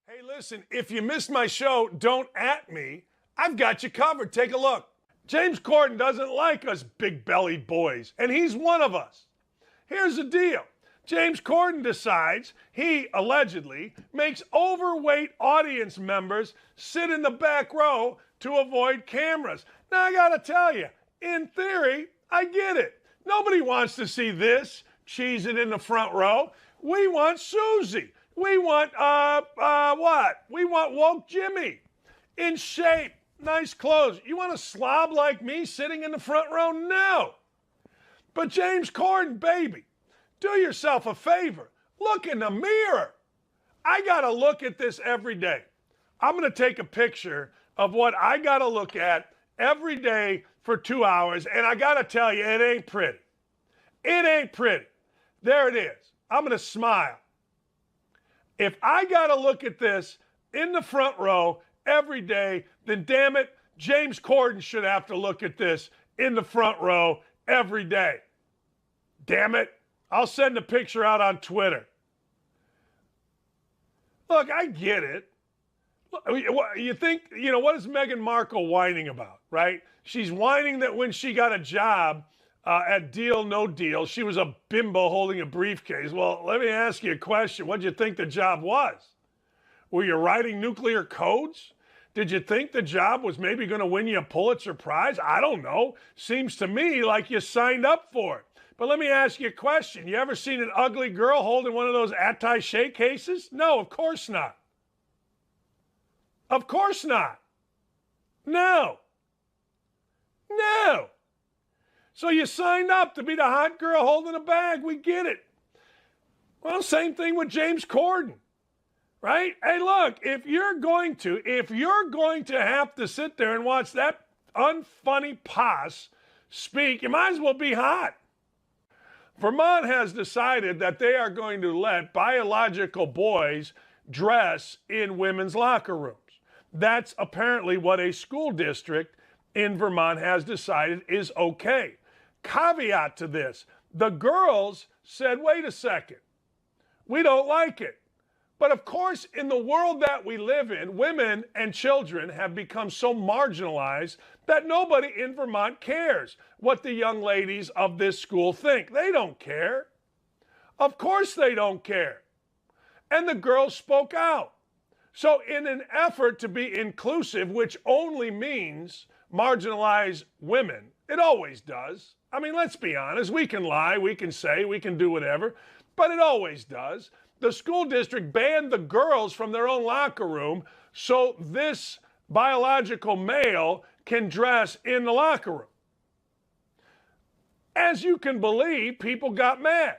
Hey, listen, if you missed my show, don't at me. I've got you covered. Take a look. James Corden doesn't like us big-bellied boys, and he's one of us. Here's the deal. James Corden decides he, allegedly, makes overweight audience members sit in the back row to avoid cameras. Now, I got to tell you, in theory, I get it. Nobody wants to see this cheesing in the front row. We want Susie. We want, what? We want woke Jimmy. In shape, nice clothes. You want a slob like me sitting in the front row? No. But James Corden, baby, do yourself a favor. Look in the mirror. I got to look at this every day. I'm going to take a picture of what I got to look at every day for 2 hours, and I got to tell you, it ain't pretty. It ain't pretty. There it is. I'm going to smile. If I got to look at this in the front row every day, then damn it, James Corden should have to look at this in the front row every day. Damn it. I'll send a picture out on Twitter. Look, I get it. You think, what is Meghan Markle whining about, right? She's whining that when she got a job at Deal No Deal, she was a bimbo holding a briefcase. Well, let me ask you a question. What did you think the job was? Were you writing nuclear codes? Did you think the job was maybe going to win you a Pulitzer Prize? I don't know. Seems to me like you signed up for it. But let me ask you a question. You ever seen an ugly girl holding one of those attaché cases? No, of course not. Of course not. No. No. So you signed up to be the hot girl holding a bag. We get it. Well, same thing with James Corden, right? Hey, look, if you're going to have to sit there and watch that unfunny posse speak, you might as well be hot. Vermont has decided that they are going to let biological boys dress in women's locker rooms. That's apparently what a school district in Vermont has decided is okay. Caveat to this, the girls said, wait a second, we don't like it. But of course, in the world that we live in, women and children have become so marginalized that nobody in Vermont cares what the young ladies of this school think. They don't care. Of course they don't care. And the girls spoke out. So in an effort to be inclusive, which only means marginalize women, it always does. I mean, let's be honest. We can lie, we can say, we can do whatever, but it always does. The school district banned the girls from their own locker room so this biological male can dress in the locker room. As you can believe, people got mad.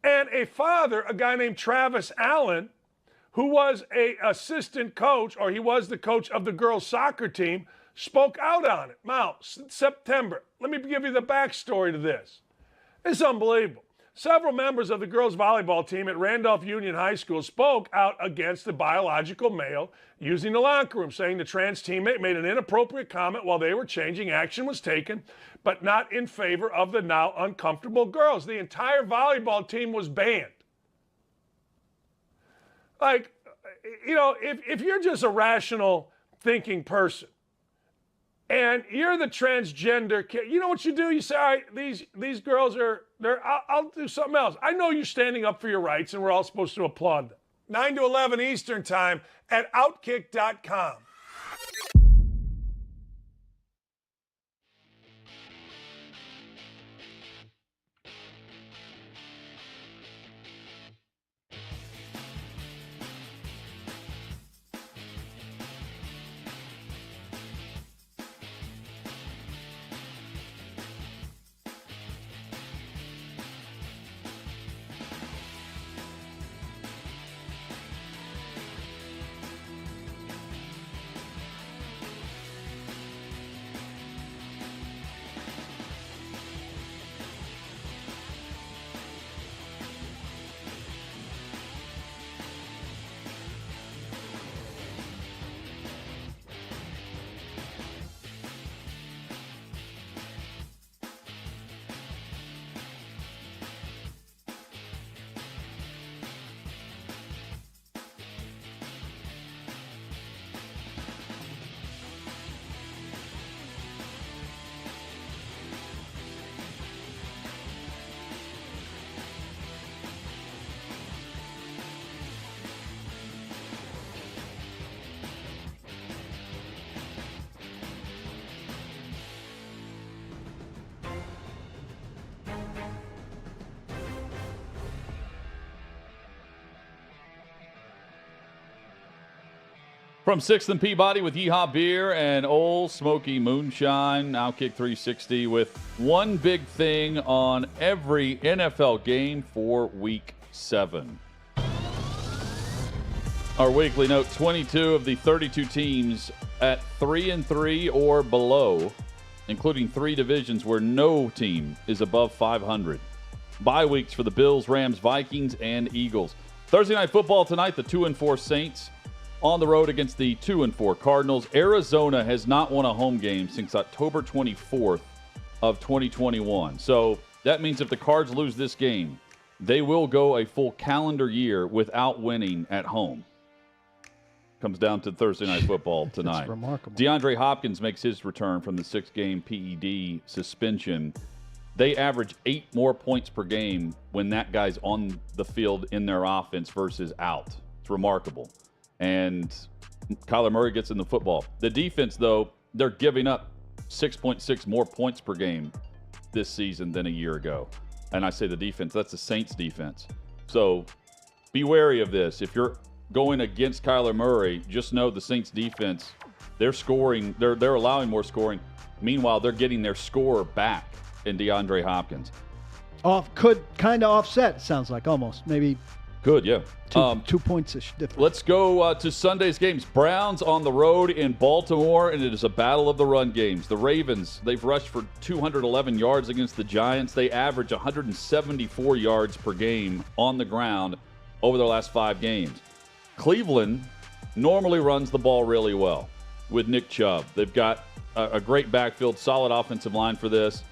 And a father, a guy named Travis Allen, who was an assistant coach, or he was the coach of the girls' soccer team, spoke out on it. Now, September. Let me give you the backstory to this. It's unbelievable. Several members of the girls' volleyball team at Randolph Union High School spoke out against the biological male using the locker room, saying the trans teammate made an inappropriate comment while they were changing. Action was taken, but not in favor of the now uncomfortable girls. The entire volleyball team was banned. Like, if you're just a rational thinking person and you're the transgender kid, you know what you do? You say, all right, these girls I'll do something else. I know you're standing up for your rights and we're all supposed to applaud them. 9 to 11 Eastern time at OutKick.com. From 6th and Peabody with Yeehaw Beer and Old Smoky Moonshine, OutKick 360 with one big thing on every NFL game for Week 7. Our weekly note, 22 of the 32 teams at 3-3 or below, including 3 divisions where no team is above 500. Bye weeks for the Bills, Rams, Vikings, and Eagles. Thursday Night Football tonight, the 2-4 Saints on the road against the 2-4 Cardinals. Arizona has not won a home game since October 24th of 2021. So that means if the Cards lose this game, they will go a full calendar year without winning at home. Comes down to Thursday Night Football tonight. That's remarkable. DeAndre Hopkins makes his return from the 6-game PED suspension. They average 8 more points per game when that guy's on the field in their offense versus out. It's remarkable. And Kyler Murray gets in the football. The defense, though, they're giving up 6.6 more points per game this season than a year ago. And I say the defense, that's the Saints defense. So be wary of this. If you're going against Kyler Murray, just know the Saints defense, they're scoring, they're allowing more scoring. Meanwhile, they're getting their score back in DeAndre Hopkins. Could kind of offset, sounds like, almost. Maybe Could, yeah. 2 points-ish difference. Let's go to Sunday's games. Browns on the road in Baltimore, and it is a battle of the run games. The Ravens, they've rushed for 211 yards against the Giants. They average 174 yards per game on the ground over their last 5 games. Cleveland normally runs the ball really well with Nick Chubb. They've got a great backfield, solid offensive line for this.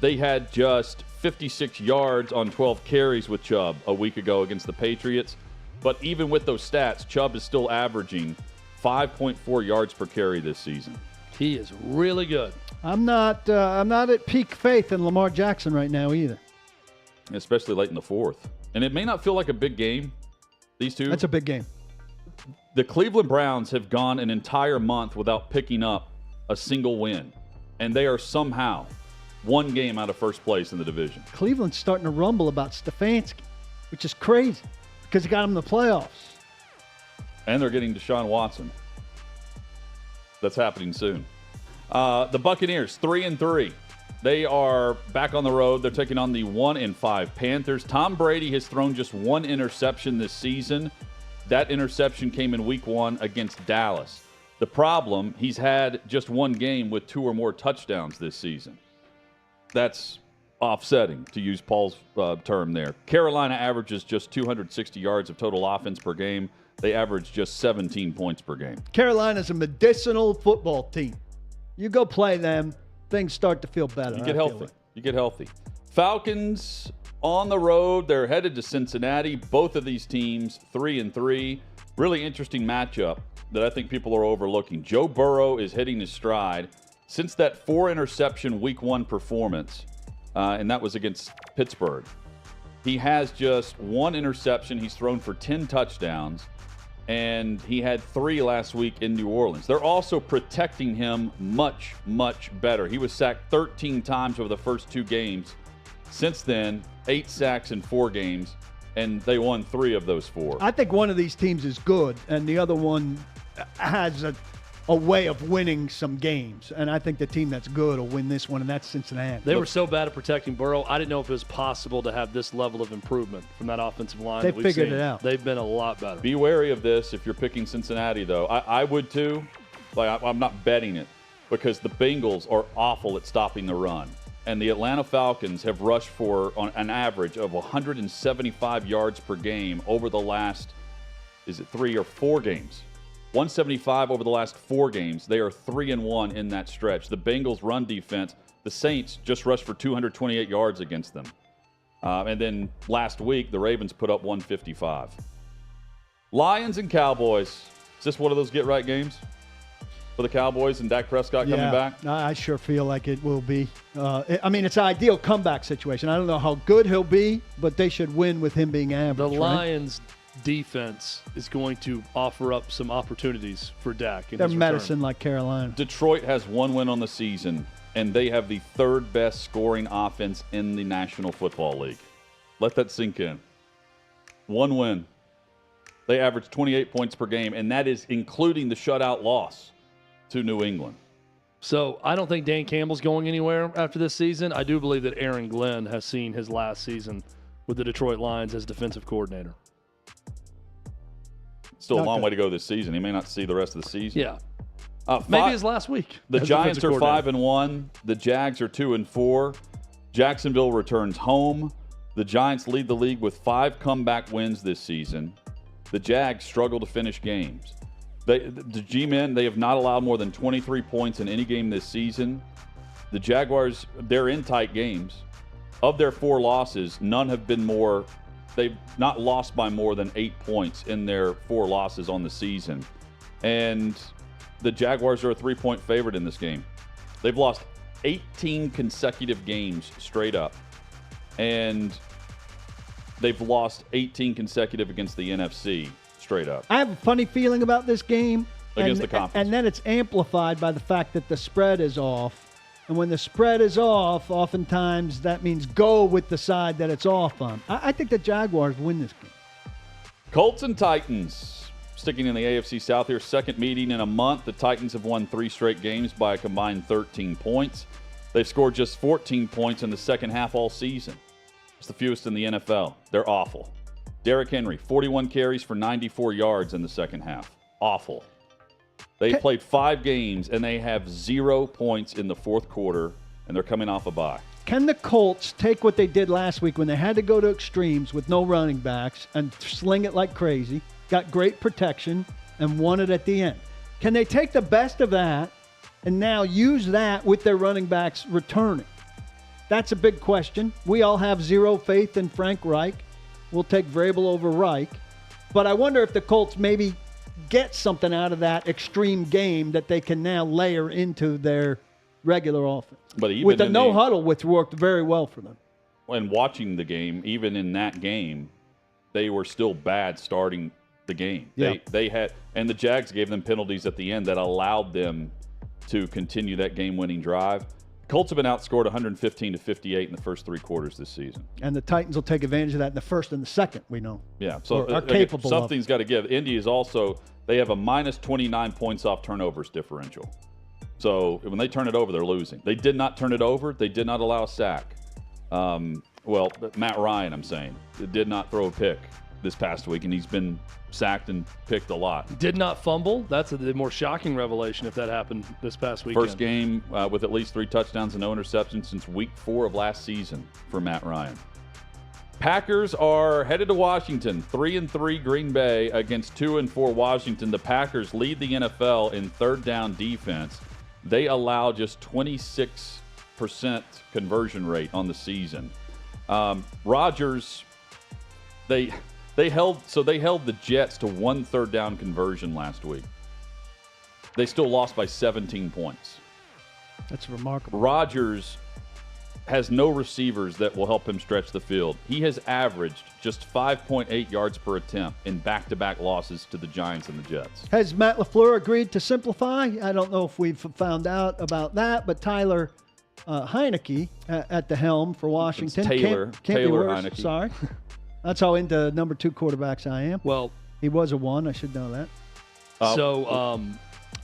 They had just 56 yards on 12 carries with Chubb a week ago against the Patriots. But even with those stats, Chubb is still averaging 5.4 yards per carry this season. He is really good. I'm not at peak faith in Lamar Jackson right now either. Especially late in the fourth. And it may not feel like a big game, these two. That's a big game. The Cleveland Browns have gone an entire month without picking up a single win. And they are somehow 1 game out of first place in the division. Cleveland's starting to rumble about Stefanski, which is crazy because he got him in the playoffs. And they're getting Deshaun Watson. That's happening soon. The Buccaneers, 3-3. They are back on the road. They're taking on the 1-5 Panthers. Tom Brady has thrown just 1 interception this season. That interception came in week 1 against Dallas. The problem, he's had just 1 game with 2 or more touchdowns this season. That's offsetting, to use Paul's term there. Carolina averages just 260 yards of total offense per game. They average just 17 points per game. Carolina's a medicinal football team. You go play them, things start to feel better. You get healthy. You get healthy. Falcons on the road. They're headed to Cincinnati. Both of these teams, 3-3. Really interesting matchup that I think people are overlooking. Joe Burrow is hitting his stride. Since that 4-interception week 1 performance, and that was against Pittsburgh, he has just 1 interception. He's thrown for 10 touchdowns, and he had 3 last week in New Orleans. They're also protecting him much, much better. He was sacked 13 times over the first 2 games. Since then, 8 sacks in 4 games, and they won 3 of those 4. I think one of these teams is good, and the other one has a way of winning some games. And I think the team that's good will win this one, and that's Cincinnati. They were so bad at protecting Burrow, I didn't know if it was possible to have this level of improvement from that offensive line. They figured it out. They've been a lot better. Be wary of this if you're picking Cincinnati, though. I would too. I'm not betting it because the Bengals are awful at stopping the run. And the Atlanta Falcons have rushed for on an average of 175 yards per game over the last, 3 or 4 games? 175 over the last 4 games. They are 3-1 in that stretch. The Bengals' run defense, the Saints just rushed for 228 yards against them. And then last week, the Ravens put up 155. Lions and Cowboys. Is this one of those get-right games for the Cowboys and Dak Prescott coming back? I sure feel like it will be. It's an ideal comeback situation. I don't know how good he'll be, but they should win with him being average. The Lions' defense is going to offer up some opportunities for Dak. They're medicine like Carolina. Detroit has 1 win on the season, and they have the 3rd best scoring offense in the National Football League. Let that sink in. 1 win. They average 28 points per game, and that is including the shutout loss to New England. So I don't think Dan Campbell's going anywhere after this season. I do believe that Aaron Glenn has seen his last season with the Detroit Lions as defensive coordinator. Still a long way to go this season. He may not see the rest of the season. Yeah. Maybe his last week. The Giants are 5-1. The Jags are 2-4. Jacksonville returns home. The Giants lead the league with 5 comeback wins this season. The Jags struggle to finish games. The G-men, they have not allowed more than 23 points in any game this season. The Jaguars, they're in tight games. Of their 4 losses, none have been more they've not lost by more than 8 points in their 4 losses on the season. And the Jaguars are a 3-point favorite in this game. They've lost 18 consecutive games straight up. And they've lost 18 consecutive against the NFC straight up. I have a funny feeling about this game. Against the conference. And then it's amplified by the fact that the spread is off. And when the spread is off, oftentimes that means go with the side that it's off on. I think the Jaguars win this game. Colts and Titans. Sticking in the AFC South here, second meeting in a month. The Titans have won 3 straight games by a combined 13 points. They've scored just 14 points in the second half all season. It's the fewest in the NFL. They're awful. Derrick Henry, 41 carries for 94 yards in the second half. Awful. They played 5 games, and they have 0 points in the fourth quarter, and they're coming off a bye. Can the Colts take what they did last week when they had to go to extremes with no running backs and sling it like crazy, got great protection, and won it at the end? Can they take the best of that and now use that with their running backs returning? That's a big question. We all have zero faith in Frank Reich. We'll take Vrabel over Reich. But I wonder if the Colts maybe get something out of that extreme game that they can now layer into their regular offense. But even with the no huddle, which worked very well for them. When watching the game, even in that game, they were still bad starting the game. Yeah. They had, and the Jags gave them penalties at the end that allowed them to continue that game-winning drive. Colts have been outscored 115-58 in the first 3 quarters this season. And the Titans will take advantage of that in the first and the second, we know. Yeah, so are capable something's got to give. Indy is also, they have a minus 29 points off turnovers differential. So when they turn it over, they're losing. They did not turn it over. They did not allow a sack. Well, Matt Ryan, I'm saying, did not throw a pick this past week, and he's been sacked and picked a lot. Did not fumble. That's the more shocking revelation if that happened this past weekend. First game with at least 3 touchdowns and no interceptions since week 4 of last season for Matt Ryan. Packers are headed to Washington. 3-3 Green Bay against 2-4 Washington. The Packers lead the NFL in third down defense. They allow just 26% conversion rate on the season. Rodgers, they held the Jets to 1 third down conversion last week. They still lost by 17 points. That's remarkable. Rodgers has no receivers that will help him stretch the field. He has averaged just 5.8 yards per attempt in back-to-back losses to the Giants and the Jets. Has Matt LaFleur agreed to simplify? I don't know if we've found out about that, but Tyler Heineke at the helm for Washington. It's Taylor Heineke. Heineke. Sorry. That's how into number 2 quarterbacks I am. Well, he was a 1. I should know that.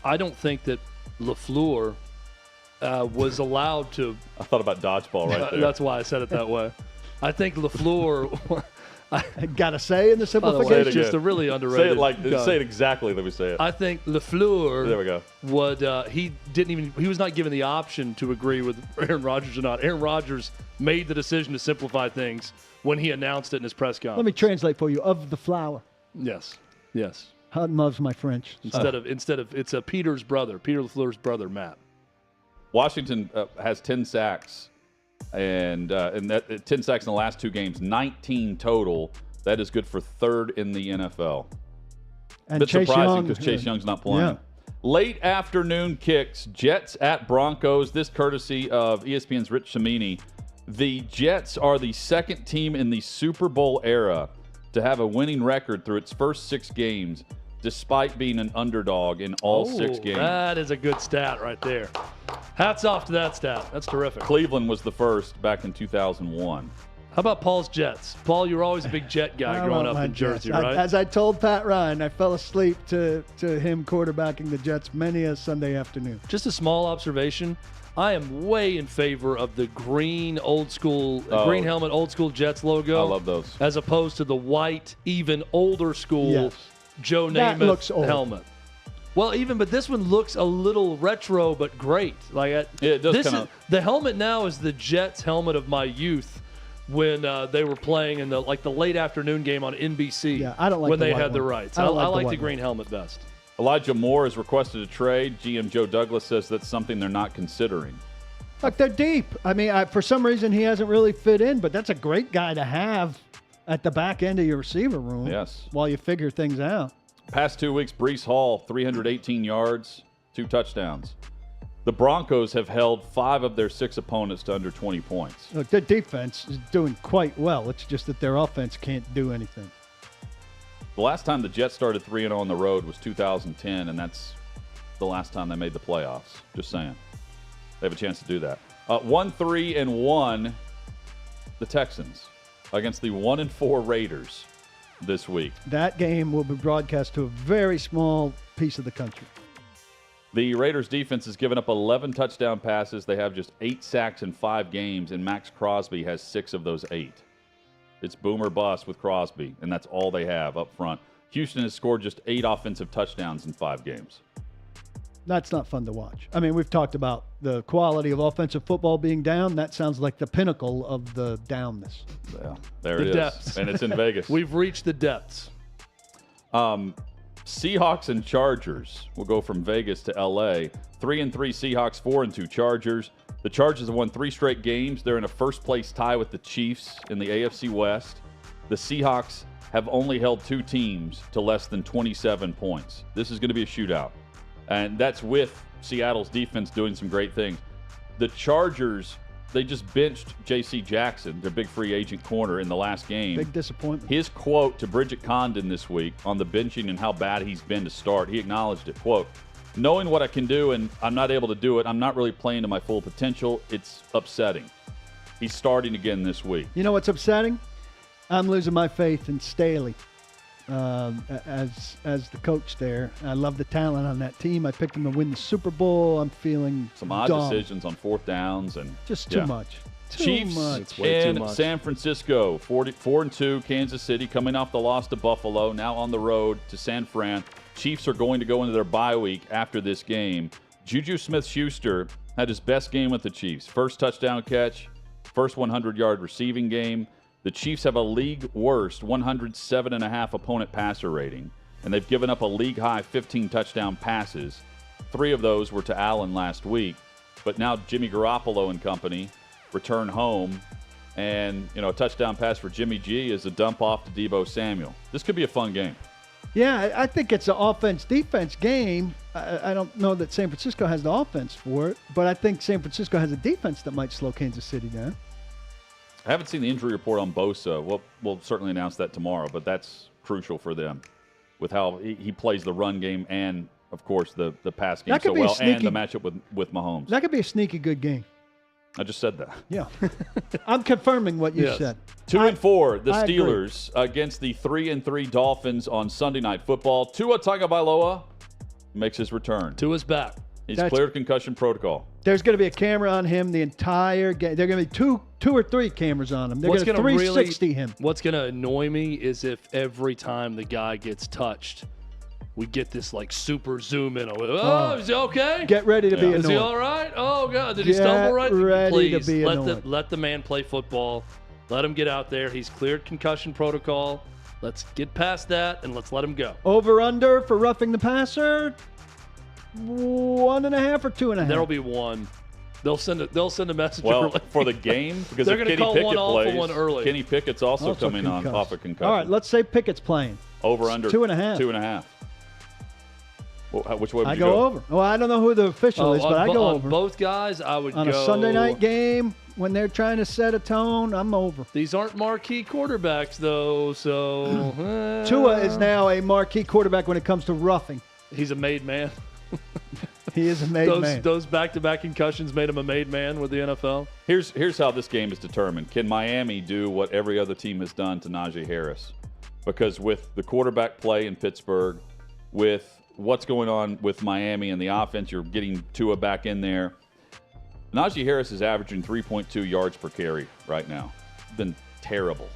I don't think that LaFleur was allowed to. I thought about dodgeball right there. That's why I said it that way. I think LaFleur. I got to say in the simplification. Just a really underrated. Say it exactly the way we say it. I think LaFleur. There we go. He was not given the option to agree with Aaron Rodgers or not. Aaron Rodgers made the decision to simplify things when he announced it in his press conference. Let me translate for you. Of the flower. Yes. Hutton loves my French. Instead of it's a Peter LaFleur's brother, Matt. Washington has 10 sacks, and that 10 sacks in the last 2 games, 19 total. That is good for 3rd in the NFL. And Bit Chase surprising Young, because Chase Young's not playing. Yeah. Late afternoon kicks, Jets at Broncos. This courtesy of ESPN's Rich Cimini. The Jets are the 2nd team in the Super Bowl era to have a winning record through its first 6 games, despite being an underdog in all 6 games. That is a good stat right there. Hats off to that stat. That's terrific. Cleveland was the first back in 2001. How about Paul's Jets? Paul, you were always a big Jet guy growing up in Jersey, right? As I told Pat Ryan, I fell asleep to him quarterbacking the Jets many a Sunday afternoon. Just a small observation. I am way in favor of the green old school, green helmet old school Jets logo. I love those. As opposed to the white, even older school Joe Namath helmet. Well, but this one looks a little retro, but great. It does the helmet now is the Jets helmet of my youth when they were playing in the late afternoon game on NBC. Yeah, I don't like when the they white had the one. rights. I like the white green helmet best. Elijah Moore has requested a trade. GM Joe Douglas says that's something they're not considering. Look, they're deep. I mean, for some reason he hasn't really fit in, but that's a great guy to have at the back end of your receiver room. Yes. While you figure things out. Past 2 weeks, Breece Hall, 318 yards, 2 touchdowns. The Broncos have held 5 of their 6 opponents to under 20 points. Look, their defense is doing quite well. It's just that their offense can't do anything. The last time the Jets started 3-0 on the road was 2010, and that's the last time they made the playoffs. Just saying. They have a chance to do that. 1-3-1, the Texans against the 1-4 Raiders this week. That game will be broadcast to a very small piece of the country. The Raiders defense has given up 11 touchdown passes. They have just 8 sacks in 5 games, and Max Crosby has 6 of those 8. It's boom or bust with Crosby, and that's all they have up front. Houston has scored just 8 offensive touchdowns in 5 games. That's not fun to watch. I mean, we've talked about the quality of offensive football being down. That sounds like the pinnacle of the downness. Yeah, there it is. Depths. And it's in Vegas. We've reached the depths. Seahawks and Chargers will go from Vegas to L.A. 3-3 Seahawks, 4-2 Chargers. The Chargers have won 3 straight games. They're in a first-place tie with the Chiefs in the AFC West. The Seahawks have only held 2 teams to less than 27 points. This is going to be a shootout. And that's with Seattle's defense doing some great things. The Chargers, they just benched J.C. Jackson, their big free agent corner, in the last game. Big disappointment. His quote to Bridget Condon this week on the benching and how bad he's been to start, he acknowledged it. Quote, "Knowing what I can do and I'm not able to do it, I'm not really playing to my full potential. It's upsetting." He's starting again this week. You know what's upsetting? I'm losing my faith in Staley as the coach there. I love the talent on that team. I picked them to win the Super Bowl. I'm feeling some odd dumb. decisions on 4th downs and just too much. Chiefs in San Francisco, 4-2 Kansas City, coming off the loss to Buffalo, now on the road to San Fran. Chiefs are going to go into their bye week after this game. Juju Smith-Schuster had his best game with the Chiefs. First touchdown catch, first 100-yard receiving game. The Chiefs have a league-worst 107.5 opponent passer rating, and they've given up a league-high 15 touchdown passes. 3 of those were to Allen last week. But now Jimmy Garoppolo and company return home, and a touchdown pass for Jimmy G is a dump off to Deebo Samuel. This could be a fun game. Yeah, I think it's an offense-defense game. I don't know that San Francisco has the offense for it, but I think San Francisco has a defense that might slow Kansas City down. I haven't seen the injury report on Bosa. We'll certainly announce that tomorrow, but that's crucial for them with how he plays the run game and, of course, the pass game so well, and the matchup with Mahomes. That could be a sneaky good game. I just said that. Yeah. I'm confirming what you said. 2-4, the Steelers against the 3-3 Dolphins on Sunday Night Football. Tua Tagovailoa makes his return. Tua's back. He's cleared concussion protocol. There's going to be a camera on him the entire game. There are going to be two or three cameras on him. They're going to 360 him. What's going to annoy me is if every time the guy gets touched, we get this like super zoom in. Oh, is he okay? Get ready to be annoyed. Is he all right? Oh, God. Did he stumble right? Please, let the man play football. Let him get out there. He's cleared concussion protocol. Let's get past that, and let's let him go. Over under for roughing the passer? 1.5 or 2.5? There'll be 1. They'll send a message. Well, for the game, because they're if going to call Pickett one off plays, for one early. Kenny Pickett's also coming on off a concussion. All right, let's say Pickett's playing. Over under 2.5. 2.5. Well, which way would I you go over. Well, I don't know who the official is, but I go over. On both guys, I would go. On a Sunday night game, when they're trying to set a tone, I'm over. These aren't marquee quarterbacks, though, so. Tua is now a marquee quarterback when it comes to roughing. He's a made man. He is a made man. Those back-to-back concussions made him a made man with the NFL. Here's how this game is determined. Can Miami do what every other team has done to Najee Harris? Because with the quarterback play in Pittsburgh, with what's going on with Miami and the offense, you're getting Tua back in there. Najee Harris is averaging 3.2 yards per carry right now. It's been terrible.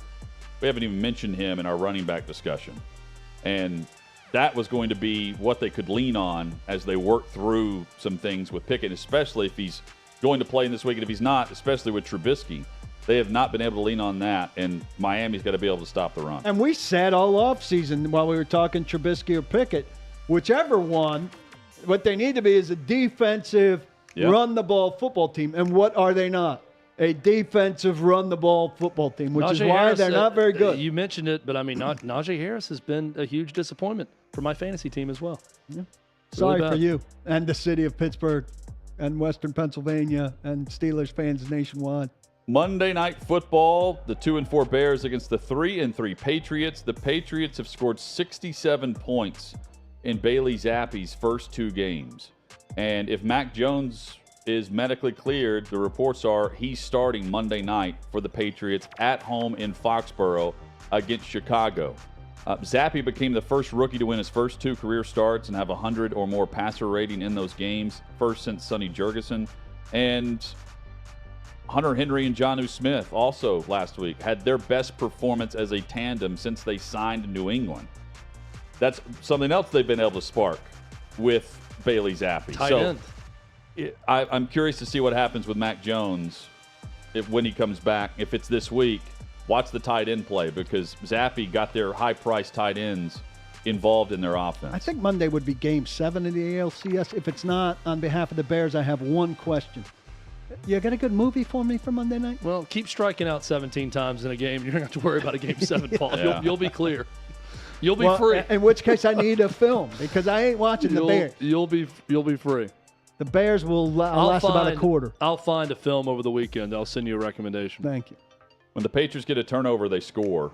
We haven't even mentioned him in our running back discussion. And that was going to be what they could lean on as they work through some things with Pickett, especially if he's going to play in this week. And if he's not, especially with Trubisky, they have not been able to lean on that, and Miami's got to be able to stop the run. And we said all offseason while we were talking Trubisky or Pickett, whichever one, what they need to be is a defensive, run-the-ball football team. And what are they not? a defensive run-the-ball football team, which is Najee why Harris, they're not very good. You mentioned it, but I mean, Najee Harris has been a huge disappointment for my fantasy team as well. Yeah. Sorry for you and the city of Pittsburgh and Western Pennsylvania and Steelers fans nationwide. Monday Night Football, the 2-4 Bears against the 3-3 Patriots. The Patriots have scored 67 points in Bailey Zappe's first 2 games. And if Mac Jones is medically cleared, the reports are he's starting Monday night for the Patriots at home in Foxborough against Chicago. Zappe became the first rookie to win his first 2 career starts and have 100 or more passer rating in those games, first since Sonny Jurgensen. And Hunter Henry and Jonnu Smith also last week had their best performance as a tandem since they signed New England. That's something else they've been able to spark with Bailey Zappe. Tight end. I'm curious to see what happens with Mac Jones when he comes back. If it's this week, watch the tight end play because Zappe got their high-priced tight ends involved in their offense. I think Monday would be Game 7 of the ALCS. If it's not, on behalf of the Bears, I have one question. You got a good movie for me for Monday night? Well, keep striking out 17 times in a game. You don't have to worry about a Game 7, Paul. Yeah. You'll be clear. You'll be free. In which case, I need a film because I ain't watching the Bears. You'll be free. The Bears will last about a quarter. I'll find a film over the weekend. I'll send you a recommendation. Thank you. When the Patriots get a turnover, they score,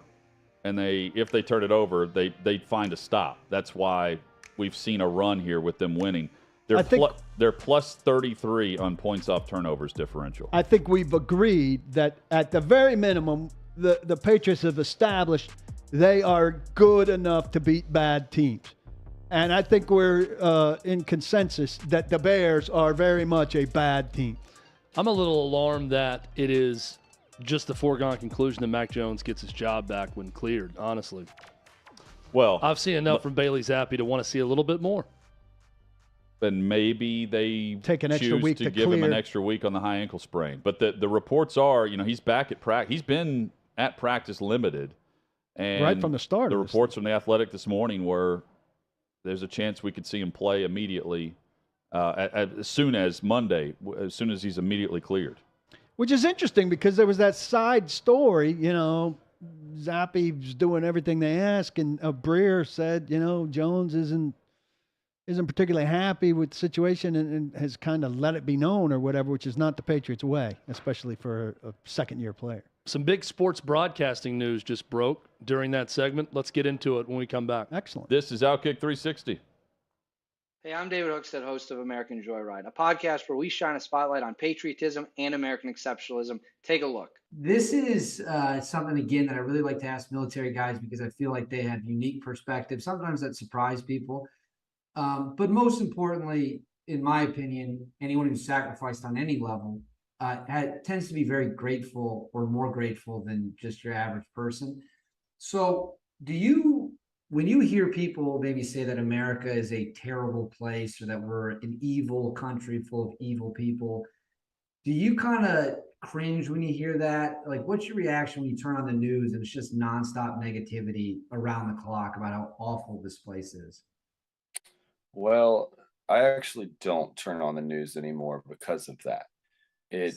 and if they turn it over, they find a stop. That's why we've seen a run here with them winning. They're plus 33 on points off turnovers differential. I think we've agreed that at the very minimum, the Patriots have established they are good enough to beat bad teams. And I think we're in consensus that the Bears are very much a bad team. I'm a little alarmed that it is just the foregone conclusion that Mac Jones gets his job back when cleared, honestly. Well, I've seen enough from Bailey Zappe to want to see a little bit more. Then maybe they take an extra week to give him an extra week on the high ankle sprain. But the reports are, he's back at practice. He's been at practice limited. And right from the start. The reports from The Athletic this morning were there's a chance we could see him play immediately as soon as Monday, as soon as he's immediately cleared. Which is interesting because there was that side story, Zappe's doing everything they ask, and Breer said, Jones isn't particularly happy with the situation and has kind of let it be known or whatever, which is not the Patriots' way, especially for a second-year player. Some big sports broadcasting news just broke during that segment. Let's get into it when we come back. Excellent. This is OutKick 360. Hey, I'm David Hookstead, host of American Joyride, a podcast where we shine a spotlight on patriotism and American exceptionalism. Take a look. This is something, again, that I really like to ask military guys because I feel like they have unique perspectives, sometimes that surprise people. But most importantly, in my opinion, anyone who's sacrificed on any level tends to be very grateful or more grateful than just your average person. So when you hear people maybe say that America is a terrible place or that we're an evil country full of evil people, do you kind of cringe when you hear that? Like, what's your reaction when you turn on the news and it's just nonstop negativity around the clock about how awful this place is? Well, I actually don't turn on the news anymore because of that.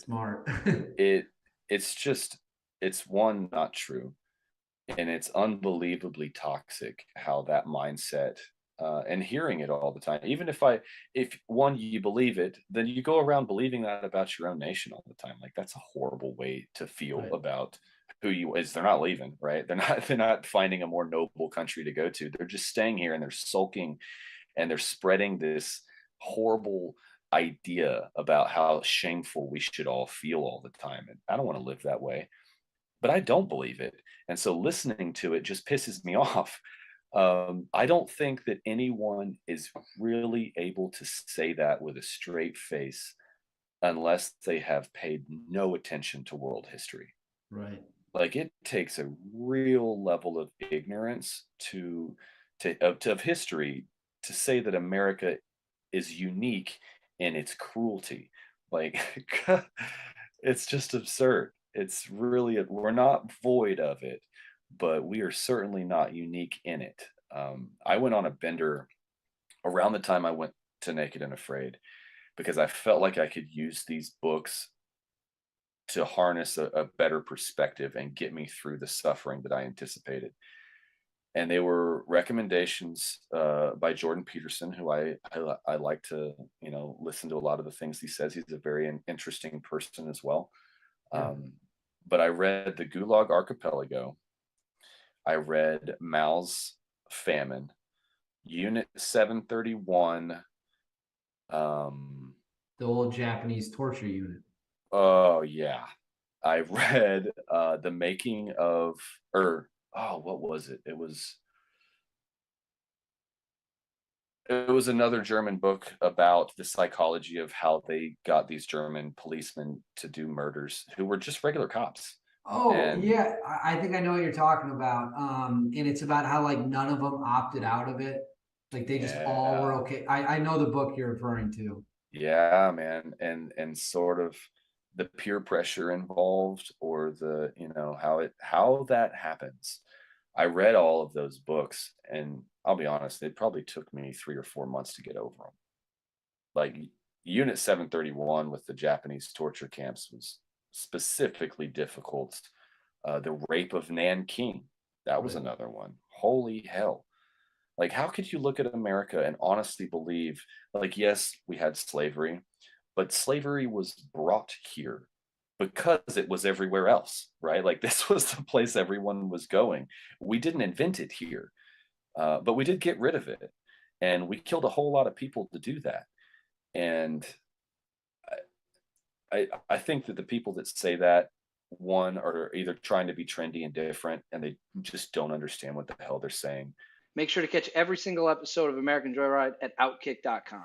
Smart. It's one, not true. And it's unbelievably toxic how that mindset and hearing it all the time. Even if one, you believe it, then you go around believing that about your own nation all the time. Like, that's a horrible way to feel about who you is. They're not leaving, right? They're not finding a more noble country to go to. They're just staying here and they're sulking and they're spreading this horrible idea about how shameful we should all feel all the time. And I don't want to live that way, but I don't believe it. And so listening to it just pisses me off. I don't think that anyone is really able to say that with a straight face unless they have paid no attention to world history. Right. Like, it takes a real level of ignorance of history to say that America is unique in its cruelty. Like, it's just absurd. It's really, we're not void of it, but we are certainly not unique in it. I went on a bender around the time I went to Naked and Afraid because I felt like I could use these books to harness a better perspective and get me through the suffering that I anticipated. And they were recommendations by Jordan Peterson, who I like to, listen to a lot of the things he says. He's a very interesting person as well. But I read The Gulag Archipelago. I read Mao's Famine, Unit 731. The old Japanese torture unit. Oh yeah. I read The Making of, what was it? It was another German book about the psychology of how they got these German policemen to do murders who were just regular cops. Oh, yeah. I think I know what you're talking about. And it's about how like none of them opted out of it. Like they just all were okay. I know the book you're referring to. Yeah, man. And sort of the peer pressure involved, or the, how that happens. I read all of those books, and I'll be honest, it probably took me 3 or 4 months to get over them. Like Unit 731 with the Japanese torture camps was specifically difficult. The Rape of Nanking, that was another one. Holy hell. Like, how could you look at America and honestly believe, like, yes, we had slavery, but slavery was brought here because it was everywhere else, right? Like, this was the place everyone was going. We didn't invent it here, but we did get rid of it. And we killed a whole lot of people to do that. And I think that the people that say that, one, are either trying to be trendy and different, and they just don't understand what the hell they're saying. Make sure to catch every single episode of American Joyride at OutKick.com.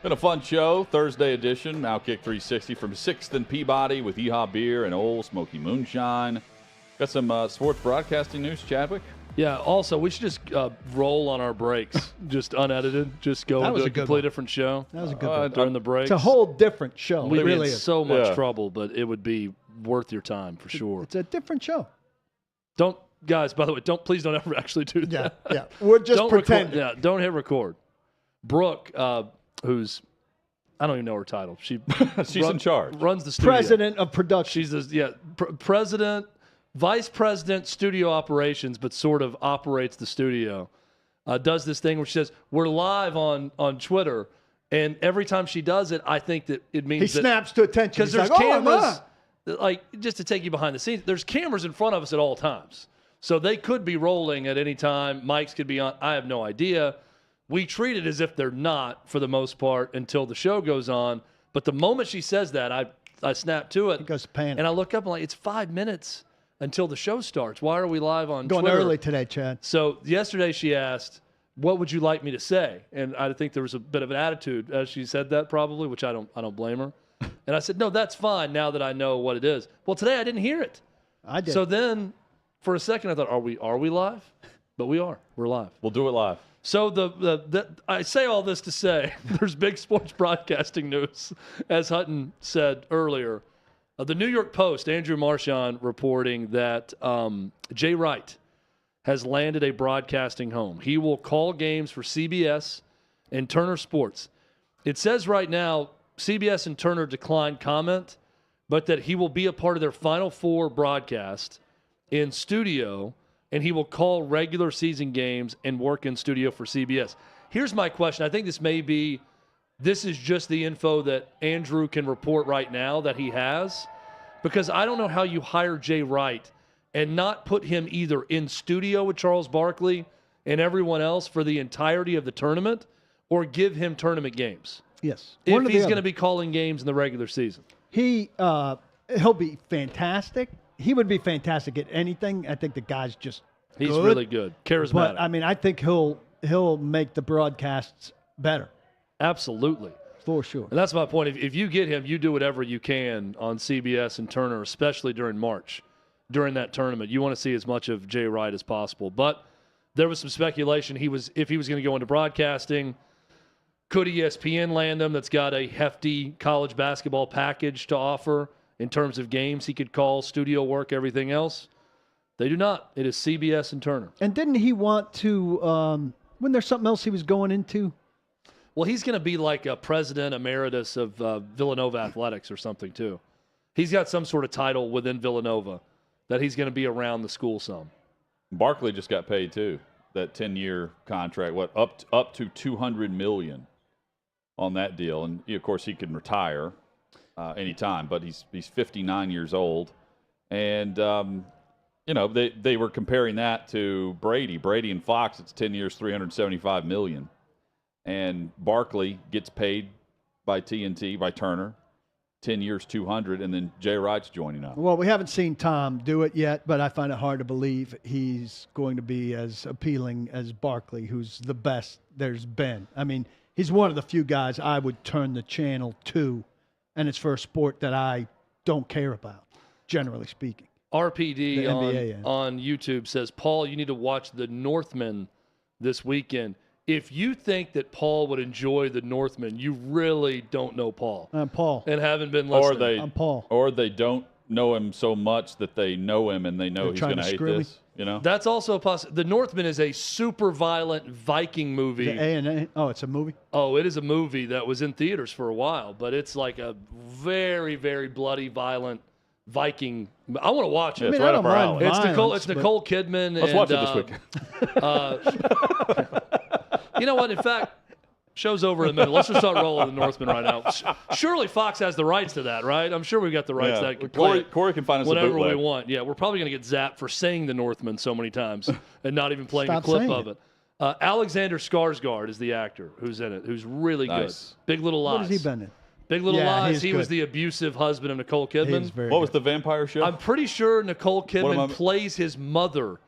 Been a fun show, Thursday edition, OutKick 360 from 6th and Peabody with Yeehaw Beer and Old Smoky Moonshine. Got some sports broadcasting news, Chadwick? Yeah, also, we should just roll on our breaks, just unedited, just go to a complete different show. That was a good one. During the breaks. It's a whole different show. We'd It really be in is. so much trouble, but it would be worth your time for sure. It's a different show. Don't, guys, by the way, please don't ever actually do that. Yeah. We're just pretending. Don't hit record. Brooke, who's, I don't even know her title. She's in charge. Runs the studio. President of production. She's president, vice president, studio operations, but sort of operates the studio. does this thing where she says, we're live on Twitter. And every time she does it, I think that it means he snaps to attention. Because there's cameras, like, just to take you behind the scenes, there's cameras in front of us at all times. So they could be rolling at any time. Mics could be on. I have no idea. We treat it as if they're not for the most part until the show goes on. But the moment she says that, I snap to it. He goes to panic. And I look up and I'm like, it's 5 minutes until the show starts. Why are we live on Going Twitter? early today, Chad. So yesterday she asked, what would you like me to say? And I think there was a bit of an attitude as she said that probably, which I don't blame her. And I said, no, that's fine now that I know what it is. Well, today I didn't hear it. I did. So then for a second I thought, are we live? But we are. We're live. We'll do it live. So I say all this to say there's big sports broadcasting news, as Hutton said earlier. The New York Post, Andrew Marchand, reporting that Jay Wright has landed a broadcasting home. He will call games for CBS and Turner Sports. It says right now CBS and Turner declined comment, but that he will be a part of their Final Four broadcast in studio, and he will call regular season games and work in studio for CBS. Here's my question. I think this is just the info that Andrew can report right now that he has, because I don't know how you hire Jay Wright and not put him either in studio with Charles Barkley and everyone else for the entirety of the tournament, or give him tournament games. Yes. If he's going to be calling games in the regular season. He'll be fantastic. He would be fantastic at anything. I think the guy's just He's good, really good. Charismatic. But, I mean, I think he'll make the broadcasts better. Absolutely. For sure. And that's my point. If you get him, you do whatever you can on CBS and Turner, especially during March, during that tournament. You want to see as much of Jay Wright as possible. But there was some speculation if he was going to go into broadcasting, could ESPN land him? That's got a hefty college basketball package to offer in terms of games he could call, studio work, everything else. They do not. It is CBS and Turner. And didn't he want to wasn't there something else he was going into? Well, he's going to be like a president emeritus of Villanova Athletics or something, too. He's got some sort of title within Villanova that he's going to be around the school some. Barkley just got paid, too, that 10-year contract, up to $200 million on that deal. And, of course, he can retire anytime, but he's 59 years old. And, they were comparing that to Brady. Brady and Fox, it's 10 years, $375 million. And Barkley gets paid by TNT, by Turner, 10 years, $200, and then Jay Wright's joining up. Well, we haven't seen Tom do it yet, but I find it hard to believe he's going to be as appealing as Barkley, who's the best there's been. I mean, he's one of the few guys I would turn the channel to, and it's for a sport that I don't care about, generally speaking. RPD on YouTube says, Paul, you need to watch The Northman this weekend. If you think that Paul would enjoy The Northman, you really don't know Paul. I'm Paul. And haven't been listening. I'm Paul. Or they don't know him so much that they know him and they know he's going to hate this. That's also a possibility. The Northman is a super violent Viking movie. Oh, it's a movie? Oh, it is a movie that was in theaters for a while, but it's like a very, very bloody, violent Viking. I want to watch it. It's right up our alley. It's Nicole Kidman. Let's watch it this weekend. You know what? In fact, show's over in a minute. Let's just start rolling The Northman right now. Surely Fox has the rights to that, right? I'm sure we've got the rights that can play Corey can find us whenever a bootleg. we want. Yeah, we're probably going to get zapped for saying The Northman so many times and not even playing a clip of it. Alexander Skarsgård is the actor who's in it, who's really good. Big Little Lies. What has he been in? Big Little Lies. He was the abusive husband of Nicole Kidman. What was the vampire show? I'm pretty sure Nicole Kidman plays his mother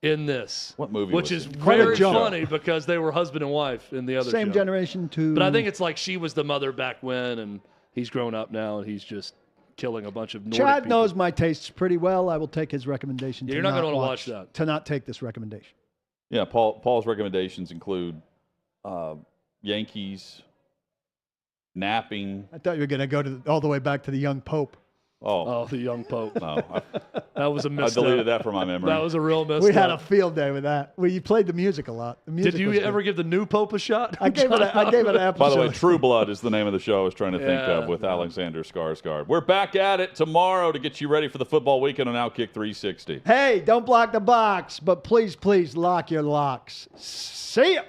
in this. What movie? Which is very funny because they were husband and wife in the other Same show. generation too. But I think it's like she was the mother back when, and he's grown up now, and he's just killing a bunch of Nordic Chad people. knows my tastes pretty well. I will take his recommendation. You're not going to want to watch that. To not take this recommendation. Yeah, Paul's recommendations include Yankees, napping. I thought you were going to go all the way back to the young Pope. Oh, the young Pope. no. That was a I misstep. deleted that from my memory. That was a real misstep. We had a field day with that. Well, you played the music a lot. The music Did you was ever good. give the new Pope a shot? I gave it an episode. By the way, True Blood is the name of the show I was trying to think of with Alexander Skarsgård. We're back at it tomorrow to get you ready for the football weekend on Outkick 360. Hey, don't block the box, but please, please lock your locks. See ya.